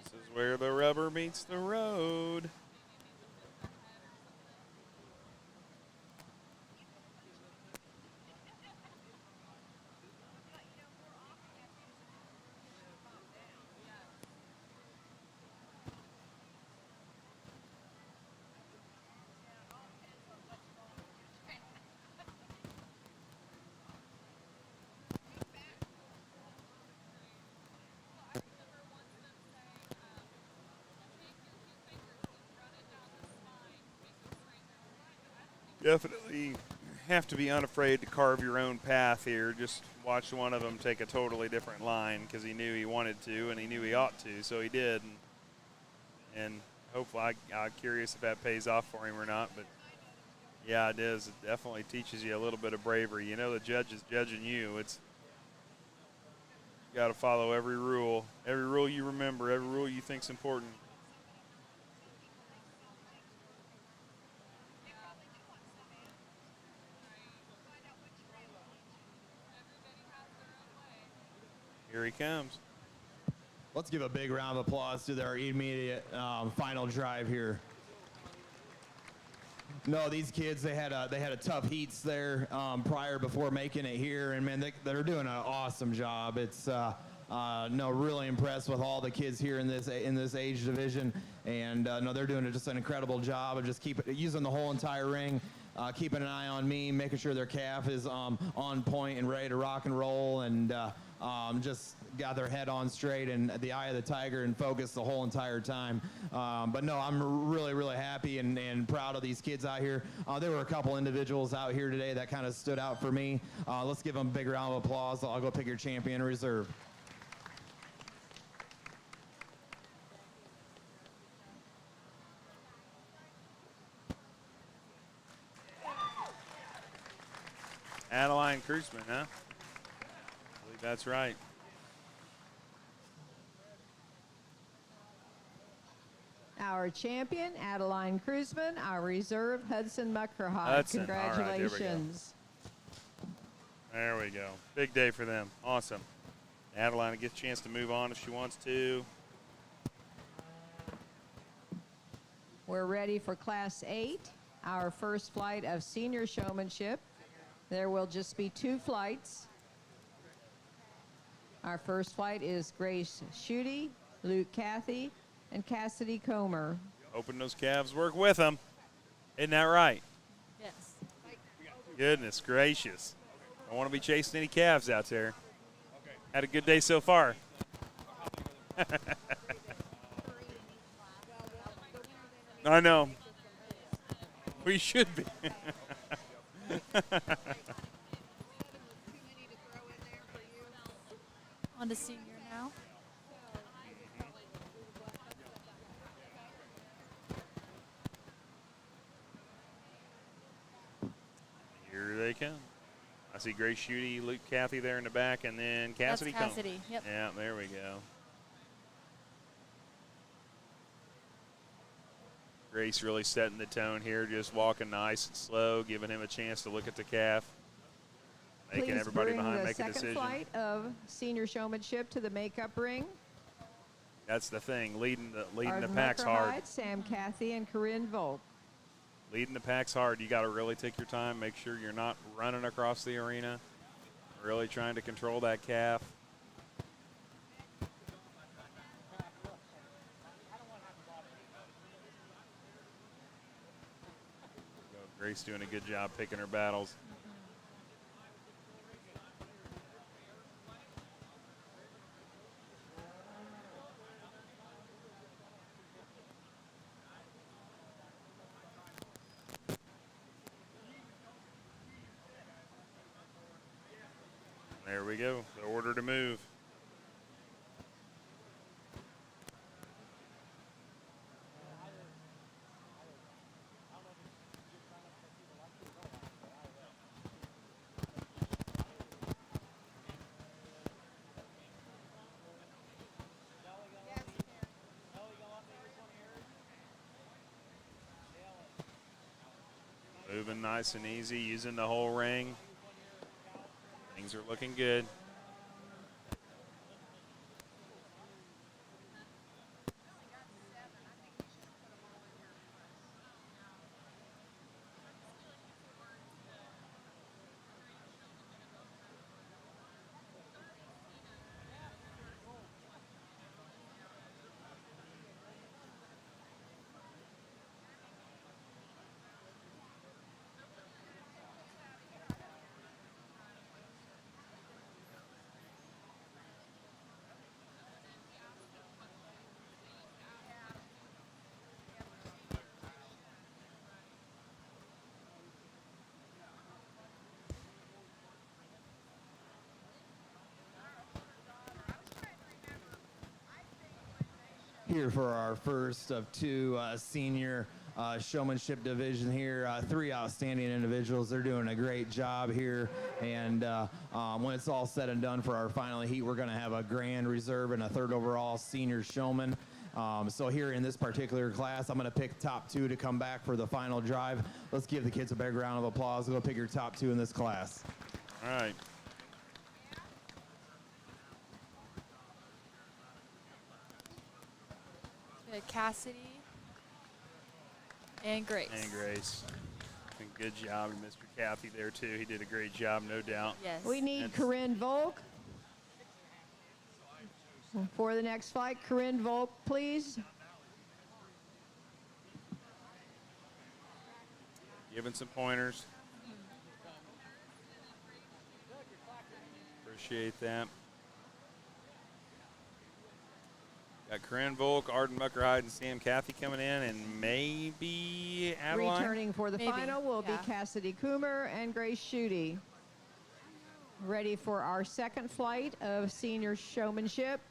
Speaker 2: This is where the rubber meets the road. Definitely have to be unafraid to carve your own path here. Just watch one of them take a totally different line because he knew he wanted to and he knew he ought to, so he did. And hopefully, I'm curious if that pays off for him or not. But yeah, it is. It definitely teaches you a little bit of bravery. You know, the judge is judging you. It's you got to follow every rule you remember, every rule you think's important. Here he comes.
Speaker 6: Let's give a big round of applause to their immediate final drive here. No, these kids, they had a tough heats there prior before making it here, and man, they're doing an awesome job. It's no, really impressed with all the kids here in this age division, and no, they're doing just an incredible job of just using the whole entire ring, keeping an eye on me, making sure their calf is on point and ready to rock and roll, and just got their head on straight and the eye of the tiger and focused the whole entire time. But no, I'm really, really happy and proud of these kids out here. There were a couple individuals out here today that kind of stood out for me. Let's give them a big round of applause. I'll go pick your champion in reserve.
Speaker 2: Adeline Kruzman, huh? I believe that's right.
Speaker 1: Our champion, Adeline Kruzman. Our reserve, Hudson Muckerhide.
Speaker 2: Hudson. All right,
Speaker 1: Congratulations.
Speaker 2: There we go. Big day for them. Awesome. Adeline gets a chance to move on if she wants to.
Speaker 1: We're ready for Class 8, our first flight of senior showmanship. There will just be 2 flights. Our first flight is Grace Schutte, Luke Cathy, and Cassidy Comer.
Speaker 2: Hoping those calves work with them. Isn't that right?
Speaker 5: Yes.
Speaker 2: Goodness gracious. I don't want to be chasing any calves out there. Had a good day so far. I know. We should be.
Speaker 5: On to senior now.
Speaker 2: Here they come. I see Grace Schutte, Luke Cathy there in the back, and then Cassidy.
Speaker 5: That's Cassidy, yep.
Speaker 2: Yeah, there we go. Grace really setting the tone here, just walking nice and slow, giving him a chance to look at the calf, making
Speaker 1: Please
Speaker 2: everybody
Speaker 1: bring
Speaker 2: behind
Speaker 1: the
Speaker 2: make a
Speaker 1: second
Speaker 2: decision.
Speaker 1: flight of senior showmanship to the makeup ring.
Speaker 2: That's the thing, leading the
Speaker 1: Arden
Speaker 2: packs hard.
Speaker 1: Muckerhide, Sam Cathy, and Corinne Volk.
Speaker 2: Leading the packs hard. You got to really take your time, make sure you're not running across the arena, really trying to control that calf. Grace doing a good job picking her battles. There we go, the order to move. Moving nice and easy, using the whole ring. Things are looking good.
Speaker 6: here for our first of two senior showmanship division here. Three outstanding individuals. They're doing a great job here. And when it's all said and done for our final heat, we're going to have a grand reserve and a third overall senior showman. So here in this particular class, I'm going to pick top two to come back for the final drive. Let's give the kids a big round of applause. Go pick your top two in this class.
Speaker 2: All right.
Speaker 5: We had Cassidy and Grace.
Speaker 2: And Grace. And good job to Mr. Kathy there, too. He did a great job, no doubt.
Speaker 5: Yes.
Speaker 1: We need
Speaker 2: That's-
Speaker 1: Corinne Volk. For the next flight, Corinne Volk, please.
Speaker 2: Giving some pointers. Appreciate that. Got Corinne Volk, Arden Muckerhide, and Sam Cathy coming in, and maybe Adeline.
Speaker 1: Returning for the
Speaker 5: Maybe,
Speaker 1: final will
Speaker 5: yeah.
Speaker 1: be Cassidy Coomer and Grace Schutte. Ready for our second flight of senior showmanship.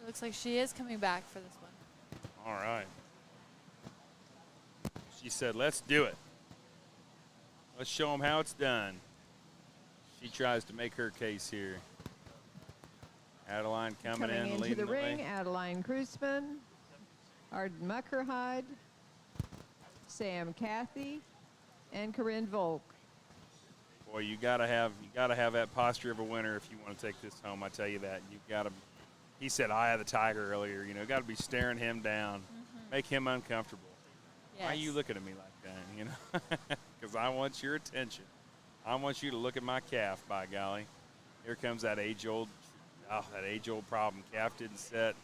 Speaker 5: It looks like she is coming back for this one.
Speaker 2: All right. She said, let's do it. Let's show them how it's done. She tries to make her case here. Adeline coming in,
Speaker 1: into
Speaker 2: leading
Speaker 1: the
Speaker 2: the
Speaker 1: ring,
Speaker 2: way.
Speaker 1: Adeline Krusman, Arden Muckerhide, Sam Cathy, and Corinne Volk.
Speaker 2: Boy, you gotta have that posture of a winner if you want to take this home. I tell you that. You gotta. He said, "Eye of the tiger" earlier. You know, got to be staring him down, make him uncomfortable.
Speaker 5: Yes.
Speaker 2: Why are you looking at me like that? You know, because I want your attention. I want you to look at my calf. By golly, here comes that age-old problem. Calf didn't set.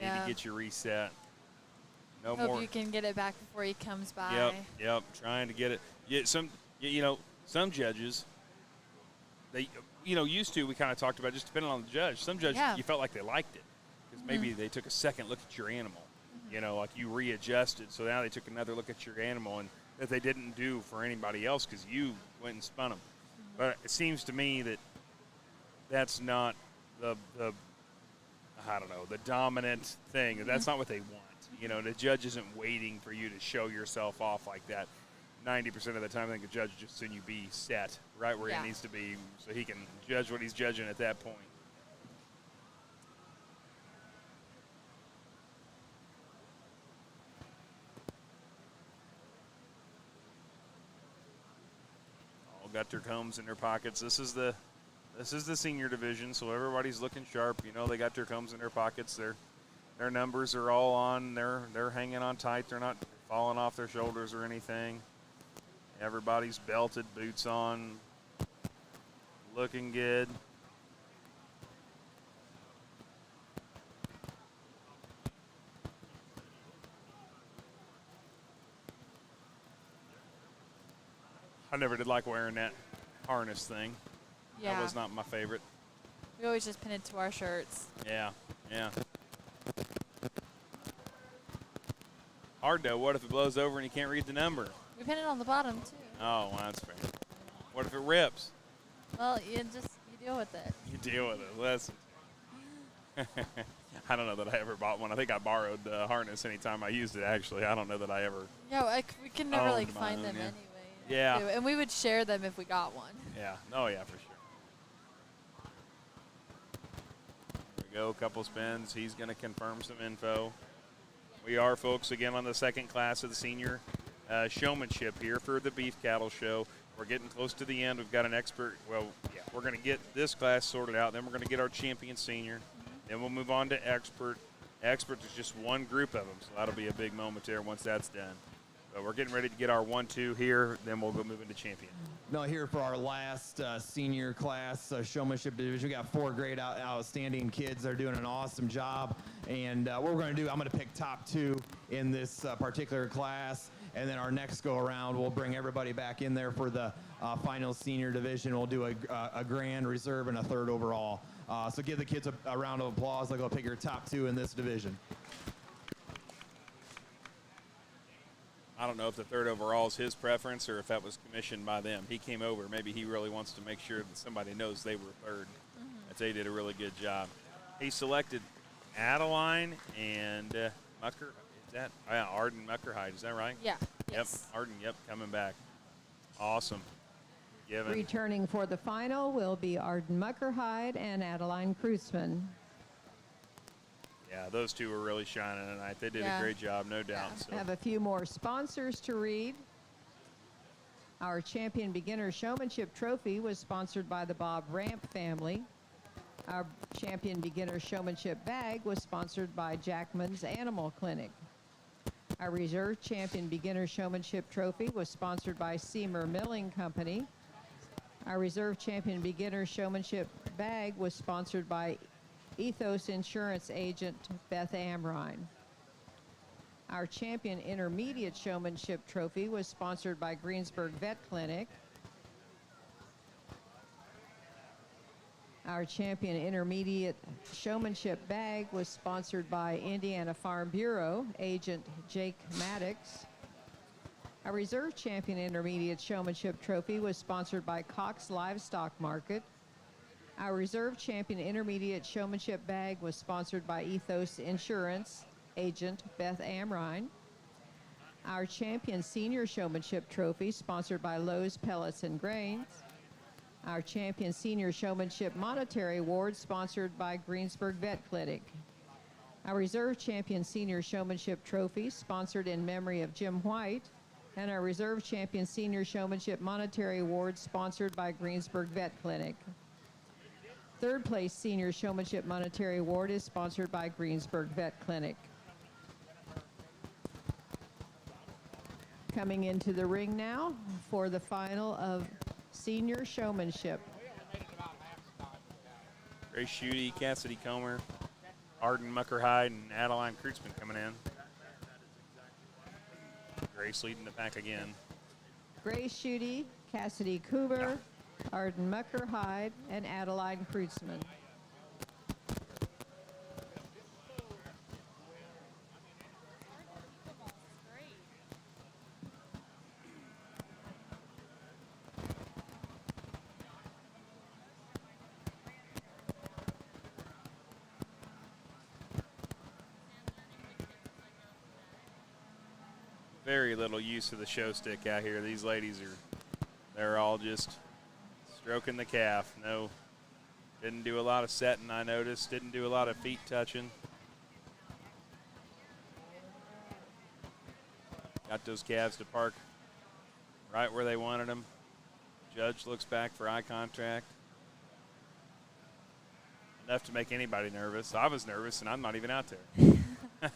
Speaker 2: Need
Speaker 5: Yeah.
Speaker 2: to get you reset. No
Speaker 5: Hope
Speaker 2: more.
Speaker 5: you can get it back before he comes by.
Speaker 2: Yep. Trying to get it. Yeah, some judges, they, used to, we kind of talked about just depending on the judge. Some judges,
Speaker 5: Yeah.
Speaker 2: you felt like they liked it because maybe they took a second look at your animal. Like you readjusted. So now they took another look at your animal and that they didn't do for anybody else because you went and spun them. But it seems to me that that's not the dominant thing. That's not what they want. The judge isn't waiting for you to show yourself off like that. 90% of the time, I think the judge just send you be set right where
Speaker 5: Yeah.
Speaker 2: he needs to be so he can judge what he's judging at that point. All got their combs in their pockets. This is the senior division, so everybody's looking sharp. They got their combs in their pockets. Their numbers are all on. They're hanging on tight. They're not falling off their shoulders or anything. Everybody's belted, boots on, looking good. I never did like wearing that harness thing.
Speaker 5: Yeah.
Speaker 2: That was not my favorite.
Speaker 5: We always just pin it to our shirts.
Speaker 2: Yeah. Hard though. What if it blows over and you can't read the number?
Speaker 5: We pin it on the bottom too.
Speaker 2: Oh, well, that's fair. What if it rips?
Speaker 5: Well, you deal with it.
Speaker 2: You deal with it. Listen. I don't know that I ever bought one. I think I borrowed the harness anytime I used it, actually. I don't know that I ever.
Speaker 5: Yeah, we can never
Speaker 2: owned my
Speaker 5: find
Speaker 2: own,
Speaker 5: them
Speaker 2: yeah.
Speaker 5: anyway.
Speaker 2: Yeah.
Speaker 5: too. And we would share them if we got one.
Speaker 2: Yeah. Oh, yeah, for sure. There we go. Couple spins. He's going to confirm some info. We are, folks, again on the second class of the senior showmanship here for the Beef Cattle Show. We're getting close to the end. We've got an expert. Well, yeah, we're going to get this class sorted out. Then we're going to get our champion senior. Then we'll move on to expert. Expert is just one group of them, so that'll be a big moment there once that's done. But we're getting ready to get our 1-2 here. Then we'll go move into champion.
Speaker 6: Now here for our last senior class showmanship division, we got four great outstanding kids. They're doing an awesome job. And what we're going to do, I'm going to pick top two in this particular class. And then our next go around, we'll bring everybody back in there for the final senior division. We'll do a grand reserve and a third overall. So give the kids a round of applause. They'll go pick your top 2 in this division.
Speaker 2: I don't know if the third overall is his preference or if that was commissioned by them. He came over. Maybe he really wants to make sure that somebody knows they were third. They did a really good job. He selected Adeline and Mucker. Is that Arden Muckerhide? Is that right?
Speaker 5: Yeah.
Speaker 2: Yep.
Speaker 5: Yes.
Speaker 2: Arden. Yep. Coming back. Awesome. Given.
Speaker 1: Returning for the final will be Arden Muckerhide and Adeline Kreutzmann.
Speaker 2: Yeah, those two were really shining tonight. They did a great job, no doubt.
Speaker 1: I
Speaker 2: So.
Speaker 1: have a few more sponsors to read. Our Champion Beginner Showmanship Trophy was sponsored by the Bob Ramp family. Our Champion Beginner Showmanship Bag was sponsored by Jackman's Animal Clinic. Our Reserve Champion Beginner Showmanship Trophy was sponsored by Seymour Milling Company. Our Reserve Champion Beginner Showmanship Bag was sponsored by Ethos Insurance Agent Beth Amrine. Our Champion Intermediate Showmanship Trophy was sponsored by Greensburg Vet Clinic. Our Champion Intermediate Showmanship Bag was sponsored by Indiana Farm Bureau Agent Jake Maddox. Our Reserve Champion Intermediate Showmanship Trophy was sponsored by Cox Livestock Market. Our Reserve Champion Intermediate Showmanship Bag was sponsored by Ethos Insurance Agent Beth Amrine. Our Champion Senior Showmanship Trophy sponsored by Lowe's Pellets and Grains. Our Champion Senior Showmanship Monetary Award sponsored by Greensburg Vet Clinic. Our Reserve Champion Senior Showmanship Trophy sponsored in memory of Jim White. And our Reserve Champion Senior Showmanship Monetary Award sponsored by Greensburg Vet Clinic. Third place Senior Showmanship Monetary Award is sponsored by Greensburg Vet Clinic. Coming into the ring now for the final of Senior Showmanship.
Speaker 2: Grace Schutte, Cassidy Comer, Arden Muckerhide, and Adeline Kreutzmann coming in. Grace leading the pack again.
Speaker 1: Grace Schutte, Cassidy Cooper, Arden Muckerhide, and Adeline Kreutzmann.
Speaker 2: Very little use of the show stick out here. These ladies they're all just stroking the calf. No, didn't do a lot of setting, I noticed. Didn't do a lot of feet touching. Got those calves to park right where they wanted them. Judge looks back for eye contact. Enough to make anybody nervous. I was nervous, and I'm not even out there.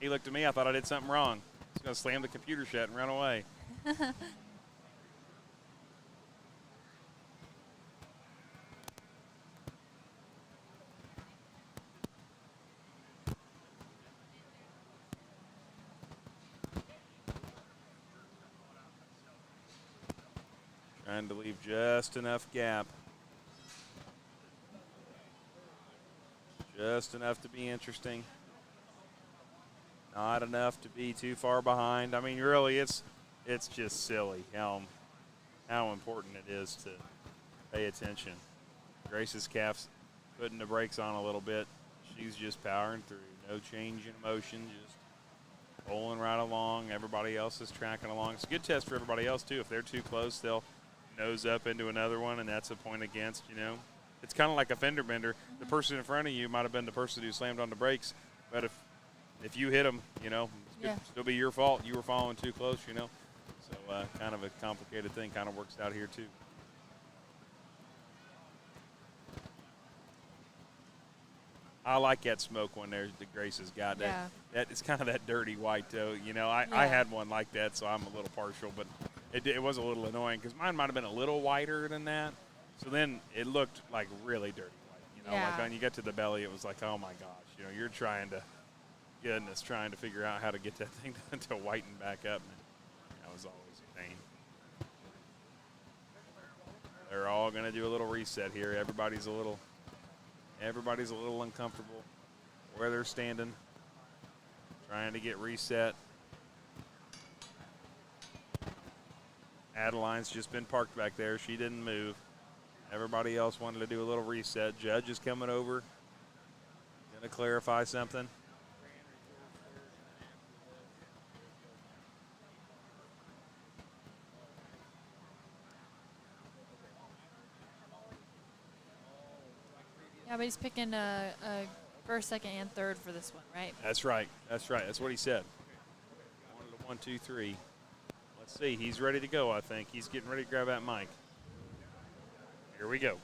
Speaker 2: He looked at me. I thought I did something wrong. He's going to slam the computer shut and run away. Trying to leave just enough gap. Just enough to be interesting. Not enough to be too far behind. I mean, really, it's just silly how important it is to pay attention. Grace's calf's putting the brakes on a little bit. She's just powering through. No change in motion, just rolling right along. Everybody else is tracking along. It's a good test for everybody else, too. If they're too close, they'll nose up into another one, and that's a point against, you know. It's kind of like a fender bender. The person in front of you might have been the person who slammed on the brakes, but if you hit them, you know, it's still be your fault. You were following too close, you know. So kind of a complicated thing kind of works out here, too. I like that smoke one there that Grace has got.
Speaker 5: Yeah.
Speaker 2: That it's kind of that dirty white, though. You know, I had one like that, so I'm a little partial. But it was a little annoying because mine might have been a little whiter than that. So then it looked like really dirty white. You know, like when you get to the belly, it was like, oh, my gosh. You know, you're trying goodness, trying to figure out how to get that thing to whiten back up. That was always a pain. They're all going to do a little reset here. Everybody's a little uncomfortable where they're standing, trying to get reset. Adeline's just been parked back there. She didn't move. Everybody else wanted to do a little reset. Judge is coming over. Going to clarify something.
Speaker 5: Yeah, but he's picking a first, second, and third for this one, right?
Speaker 2: That's right. That's right. That's what he said. 1, 2, 3. Let's see. He's ready to go, I think. He's getting ready to grab that mic. Here we go.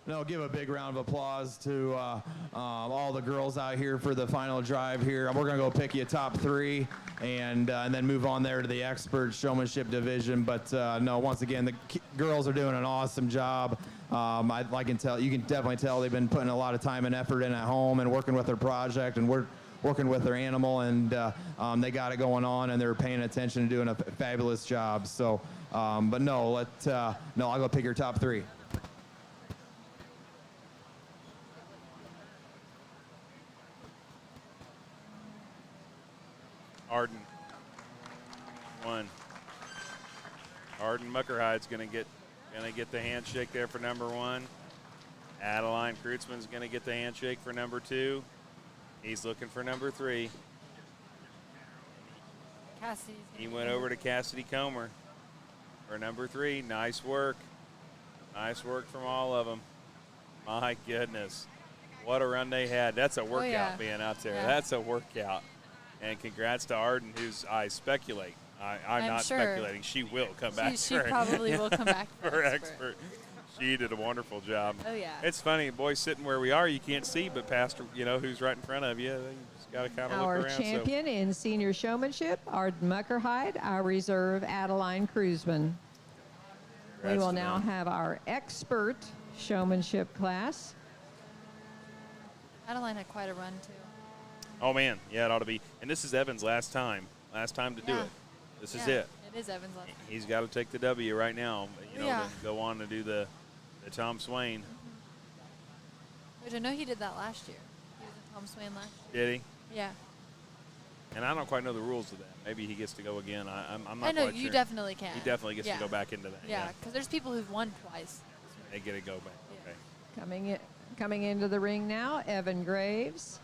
Speaker 6: No, give a big round of applause to all the girls out here for the final drive here. We're going to go pick you a top 3 and then move on there to the expert showmanship division. But no, once again, the girls are doing an awesome job. I can tell, you can definitely tell they've been putting a lot of time and effort in at home and working with their project, and we're working with their animal, and they got it going on, and they're paying attention and doing a fabulous job. So, but no, I'll go pick your top 3.
Speaker 2: Arden. 1. Arden Muckerhide's gonna get the handshake there for number 1. Adeline Kreutzmann's gonna get the handshake for number 2. He's looking for number 3. He went over to Cassidy Comer for number 3. Nice work. Nice work from all of them. My goodness. What a run they had. That's a workout being out there. Yeah. That's a workout. And congrats to Arden, whose I speculate. I'm not speculating. She will come back.
Speaker 5: She probably will come back
Speaker 2: for expert. She did a wonderful job.
Speaker 5: Oh, yeah.
Speaker 2: It's funny, boys sitting where we are, you can't see, but Pastor, who's right in front of you. You just got to kind of look around.
Speaker 1: Our champion in senior showmanship, Arden Muckerhide. Our reserve, Adeline Kreutzmann. We will now have our expert showmanship class.
Speaker 5: Adeline had quite a run, too.
Speaker 2: Oh, man. Yeah, it ought to be. And this is Evan's last time to do it. This is it.
Speaker 5: It is Evan's last time.
Speaker 2: He's got to take the W right now, to go on to do the Tom Swain.
Speaker 5: Which I know he did that last year. He was in Tom Swain last
Speaker 2: Did
Speaker 5: year.
Speaker 2: he?
Speaker 5: Yeah.
Speaker 2: And I don't quite know the rules of that. Maybe he gets to go again. I'm not
Speaker 5: I know,
Speaker 2: quite sure.
Speaker 5: you definitely can.
Speaker 2: He definitely gets to go back into that.
Speaker 5: Yeah, because there's people who've won twice.
Speaker 2: They get to go back.
Speaker 5: Yeah.
Speaker 2: Okay.
Speaker 1: Coming into the ring now, Evan Graves.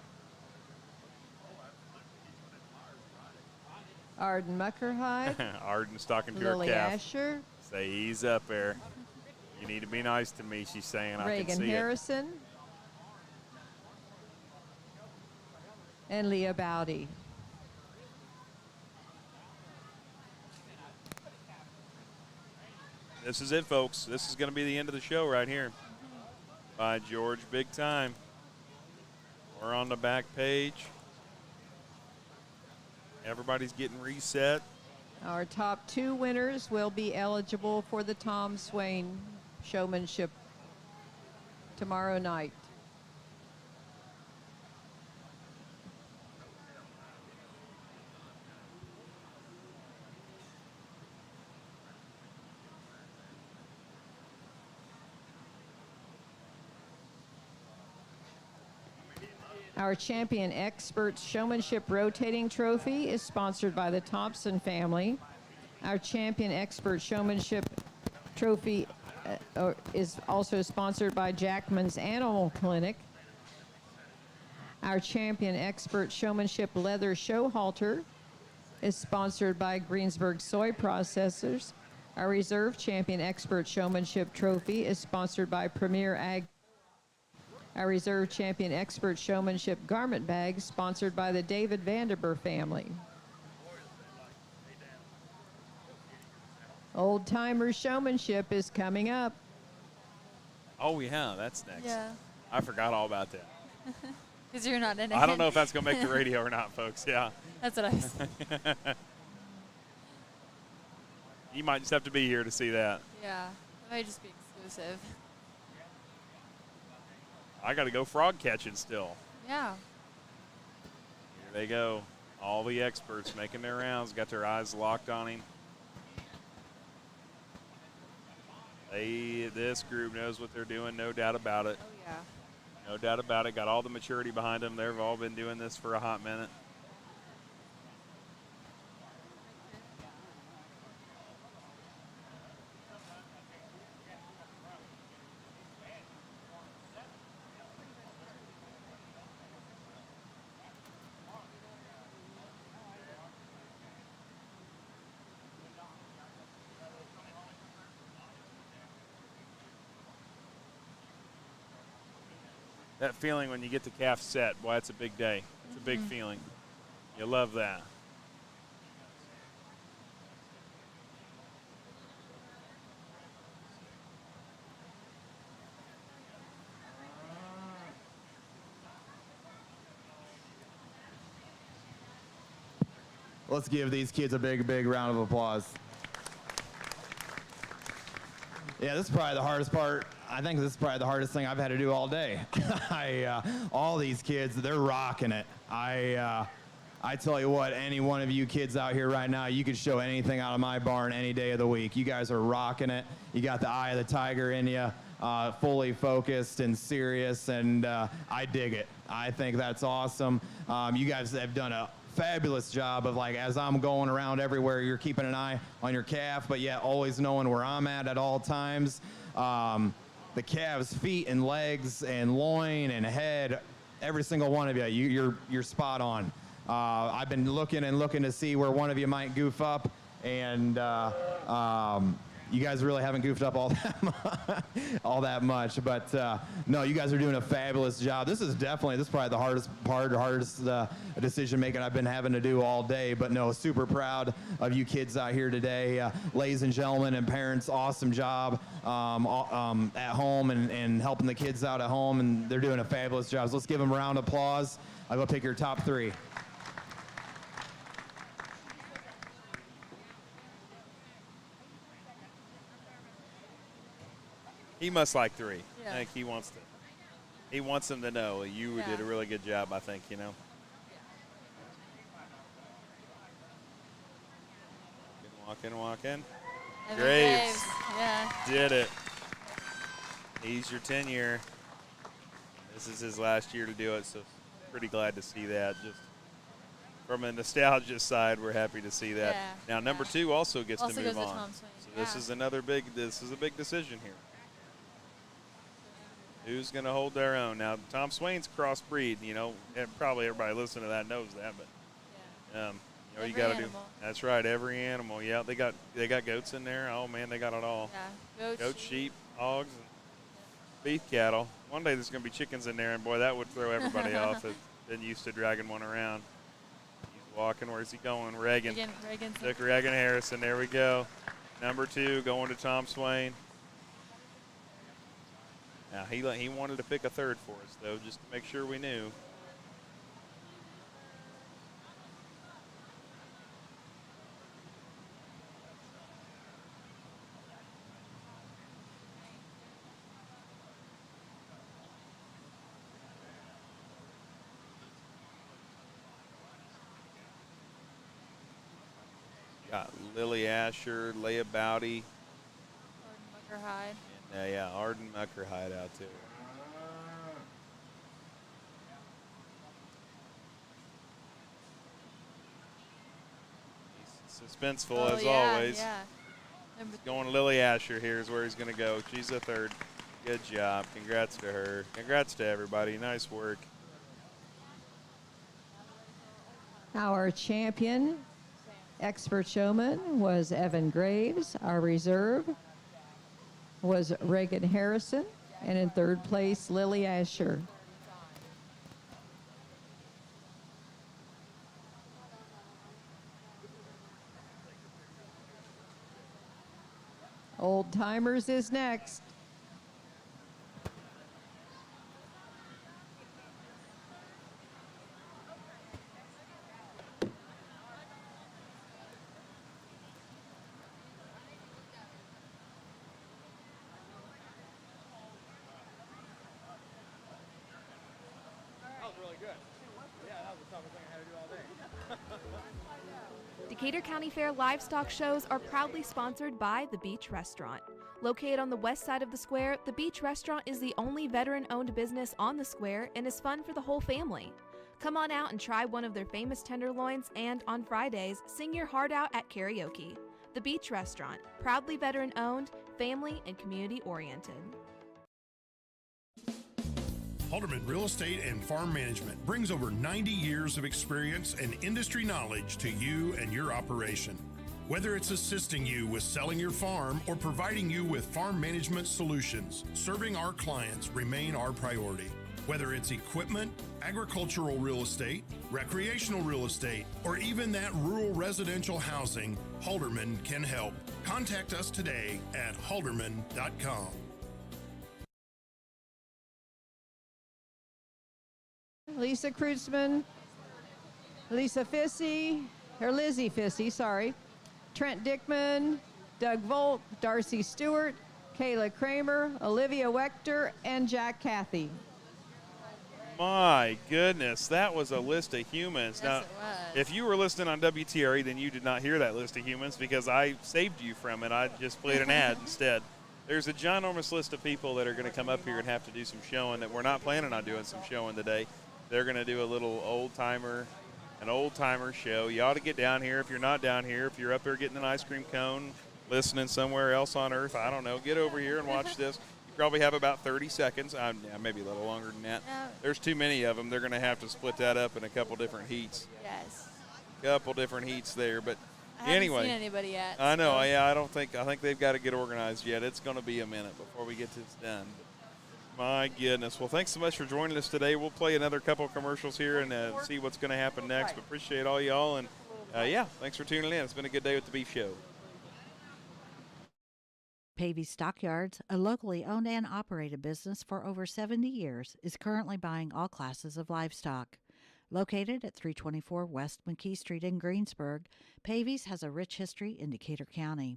Speaker 1: Arden Muckerhide.
Speaker 2: Arden's talking to
Speaker 1: Lily
Speaker 2: her calf.
Speaker 1: Asher.
Speaker 2: Say, ease up there. You need to be nice to me, she's saying.
Speaker 1: Reagan
Speaker 2: I can see
Speaker 1: Harrison. And Leah Bowdy.
Speaker 2: This is it, folks. This is going to be the end of the show right here. By George, big time. We're on the back page. Everybody's getting reset.
Speaker 1: Our top 2 winners will be eligible for the Tom Swain showmanship tomorrow night. Our Champion Expert Showmanship Rotating Trophy is sponsored by the Thompson family. Our Champion Expert Showmanship Trophy is also sponsored by Jackman's Animal Clinic. Our Champion Expert Showmanship Leather Show Halter is sponsored by Greensburg Soy Processors. Our Reserve Champion Expert Showmanship Trophy is sponsored by Premier Ag. Our Reserve Champion Expert Showmanship Garment Bag, sponsored by the David Vanderber family. Old Timer Showmanship is coming up.
Speaker 2: Oh, yeah, that's next.
Speaker 5: Yeah.
Speaker 2: I forgot all about that.
Speaker 5: Because you're not in it.
Speaker 2: I don't know if that's going to make the radio or not, folks. Yeah.
Speaker 5: That's what I was thinking.
Speaker 2: You might just have to be here to see that.
Speaker 5: Yeah. It might just be exclusive.
Speaker 2: I got to go frog catching still.
Speaker 5: Yeah.
Speaker 2: Here they go. All the experts making their rounds, got their eyes locked on him. This group knows what they're doing, no doubt about it.
Speaker 5: Oh, yeah.
Speaker 2: No doubt about it. Got all the maturity behind them. They've all been doing this for a hot minute. That feeling when you get the calf set, boy, it's a big day. It's a big feeling. You love that.
Speaker 6: Let's give these kids a big, big round of applause. Yeah, this is probably the hardest part. I think this is probably the hardest thing I've had to do all day. All these kids, they're rocking it. I tell you what, any one of you kids out here right now, you could show anything out of my barn any day of the week. You guys are rocking it. You got the eye of the tiger in you, fully focused and serious, and I dig it. I think that's awesome. You guys have done a fabulous job of, like, as I'm going around everywhere, you're keeping an eye on your calf, but yet always knowing where I'm at all times. The calf's feet and legs and loin and head, every single one of you, you're spot on. I've been looking to see where one of you might goof up, and you guys really haven't goofed up all that much. But no, you guys are doing a fabulous job. This is probably the hardest decision making I've been having to do all day. But no, super proud of you kids out here today, ladies and gentlemen and parents. Awesome job at home and helping the kids out at home, and they're doing a fabulous job. So let's give them a round of applause. I'll go pick your top three.
Speaker 2: He must like three.
Speaker 5: Yeah.
Speaker 2: I think he wants them to know you did a really good job, I think, you know. Walk in. Graves.
Speaker 5: Yeah.
Speaker 2: Did it. He's your 10-year. This is his last year to do it, so pretty glad to see that. Just from a nostalgia side, we're happy to see that.
Speaker 5: Yeah.
Speaker 2: Now, number 2 also gets to move on.
Speaker 5: Tom Swain.
Speaker 2: So this is a big decision here. Who's going to hold their own? Now, Tom Swain's crossbreed, you know, and probably everybody listening to that knows that, but you know, you got to do. That's right, every animal. Yeah, they got goats in there. Oh man, they got it all.
Speaker 5: Yeah,
Speaker 2: goats, sheep, hogs, and beef cattle. One day there's going to be chickens in there, and boy, that would throw everybody off that's been used to dragging one around. He's walking. Where's he going? Reagan. Took Reagan Harrison. There we go. Number 2 going to Tom Swain. Now, he wanted to pick a third for us, though, just to make sure we knew. Got Lily Asher, Leah Bowdy.
Speaker 5: Arden Muckerhide.
Speaker 2: Yeah, Arden Muckerhide out there. He's suspenseful as always.
Speaker 5: Yeah.
Speaker 2: Going Lily Asher here is where he's going to go. She's a third. Good job. Congrats to her. Congrats to everybody. Nice work.
Speaker 1: Our champion expert showman was Evan Graves. Our reserve was Reagan Harrison, and in third place, Lily Asher. Old Timers is next.
Speaker 3: That was really
Speaker 9: Decatur County Fair livestock shows are proudly sponsored by The Beach Restaurant. Located on the west side of the square, The Beach Restaurant is the only veteran-owned business on the square and is fun for the whole family. Come on out and try one of their famous tenderloins and, on Fridays, sing your heart out at karaoke. The Beach Restaurant, proudly veteran-owned, family, and community-oriented.
Speaker 8: Halderman Real Estate and Farm Management brings over 90 years of experience and industry knowledge to you and your operation. Whether it's assisting you with selling your farm or providing you with farm management solutions, serving our clients remain our priority. Whether it's equipment, agricultural real estate, recreational real estate, or even that rural residential housing, Halderman can help. Contact us today at halderman.com.
Speaker 1: Lisa Kreutzmann, Lisa Fissy, or Lizzie Fissy, sorry, Trent Dickman, Doug Volt, Darcy Stewart, Kayla Kramer, Olivia Wechter, and Jack Cathy.
Speaker 2: My goodness, that was a list of humans.
Speaker 5: Yes,
Speaker 2: Now,
Speaker 5: it was.
Speaker 2: if you were listening on WTRE, then you did not hear that list of humans because I saved you from it. I just played an ad instead. There's a ginormous list of people that are going to come up here and have to do some showing that we're not planning on doing some showing today. They're going to do a little an old-timer show. You ought to get down here. If you're not down here, if you're up here getting an ice cream cone, listening somewhere else on earth, I don't know, get over here and watch this. You probably have about 30 seconds, yeah, maybe a little longer than that.
Speaker 5: No.
Speaker 2: There's too many of them. They're going to have to split that up in a couple different heats.
Speaker 5: Yes.
Speaker 2: Couple different heats there, but
Speaker 5: I
Speaker 2: anyway.
Speaker 5: haven't seen anybody yet.
Speaker 2: I know,
Speaker 5: so.
Speaker 2: yeah, I think they've got to get organized yet. It's going to be a minute before we get this done. My goodness. Well, thanks so much for joining us today. We'll play another couple of commercials here and see what's going to happen next. But appreciate all y'all. And, yeah, thanks for tuning in. It's been a good day with the Beef Show.
Speaker 11: Pavey Stockyards, a locally owned and operated business for over 70 years, is currently buying all classes of livestock. Located at 324 West McKee Street in Greensburg, Pavey's has a rich history in Decatur County.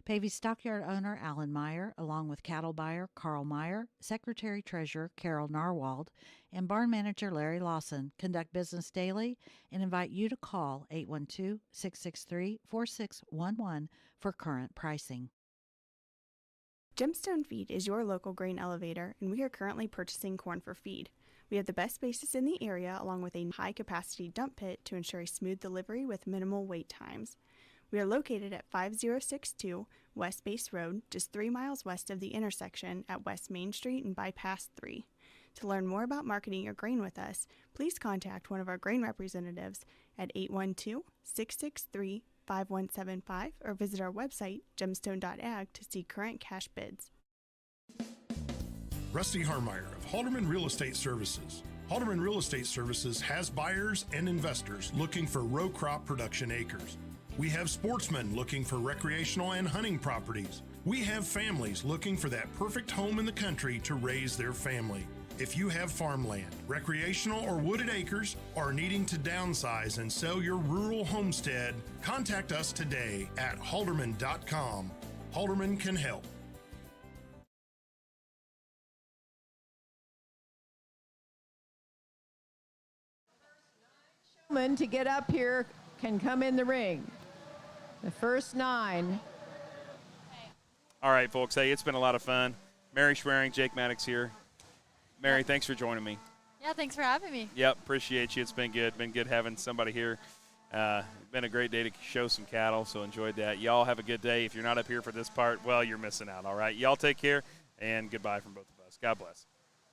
Speaker 11: Pavey's stockyard owner Alan Meyer, along with cattle buyer Carl Meyer, secretary-treasurer Carol Narwald, and barn manager Larry Lawson, conduct business daily and invite you to call 812-663-4611 for current pricing.
Speaker 7: Gemstone Feed is your local grain elevator, and we are currently purchasing corn for feed. We have the best basis in the area, along with a high-capacity dump pit to ensure a smooth delivery with minimal wait times. We are located at 5062 West Base Road, just 3 miles west of the intersection at West Main Street and Bypass 3. To learn more about marketing your grain with us, please contact one of our grain representatives at 812-663-5175 or visit our website, gemstone.ag, to see current cash bids.
Speaker 8: Rusty Harmeyer of Halderman Real Estate Services. Halderman Real Estate Services has buyers and investors looking for row crop production acres. We have sportsmen looking for recreational and hunting properties. We have families looking for that perfect home in the country to raise their family. If you have farmland, recreational or wooded acres, or needing to downsize and sell your rural homestead, contact us today at halderman.com. Halderman can help.
Speaker 1: To get up here can come in the ring. The first 9.
Speaker 2: All right, folks. Hey, it's been a lot of fun. Mary Schwering, Jake Maddox here. Mary, thanks for joining me.
Speaker 5: Yeah, thanks for having me.
Speaker 2: Yep, appreciate you. It's been good. Been good having somebody here. Been a great day to show some cattle, so enjoyed that. Y'all have a good day. If you're not up here for this part, well, you're missing out, all right? Y'all take care, and goodbye from both of us. God bless.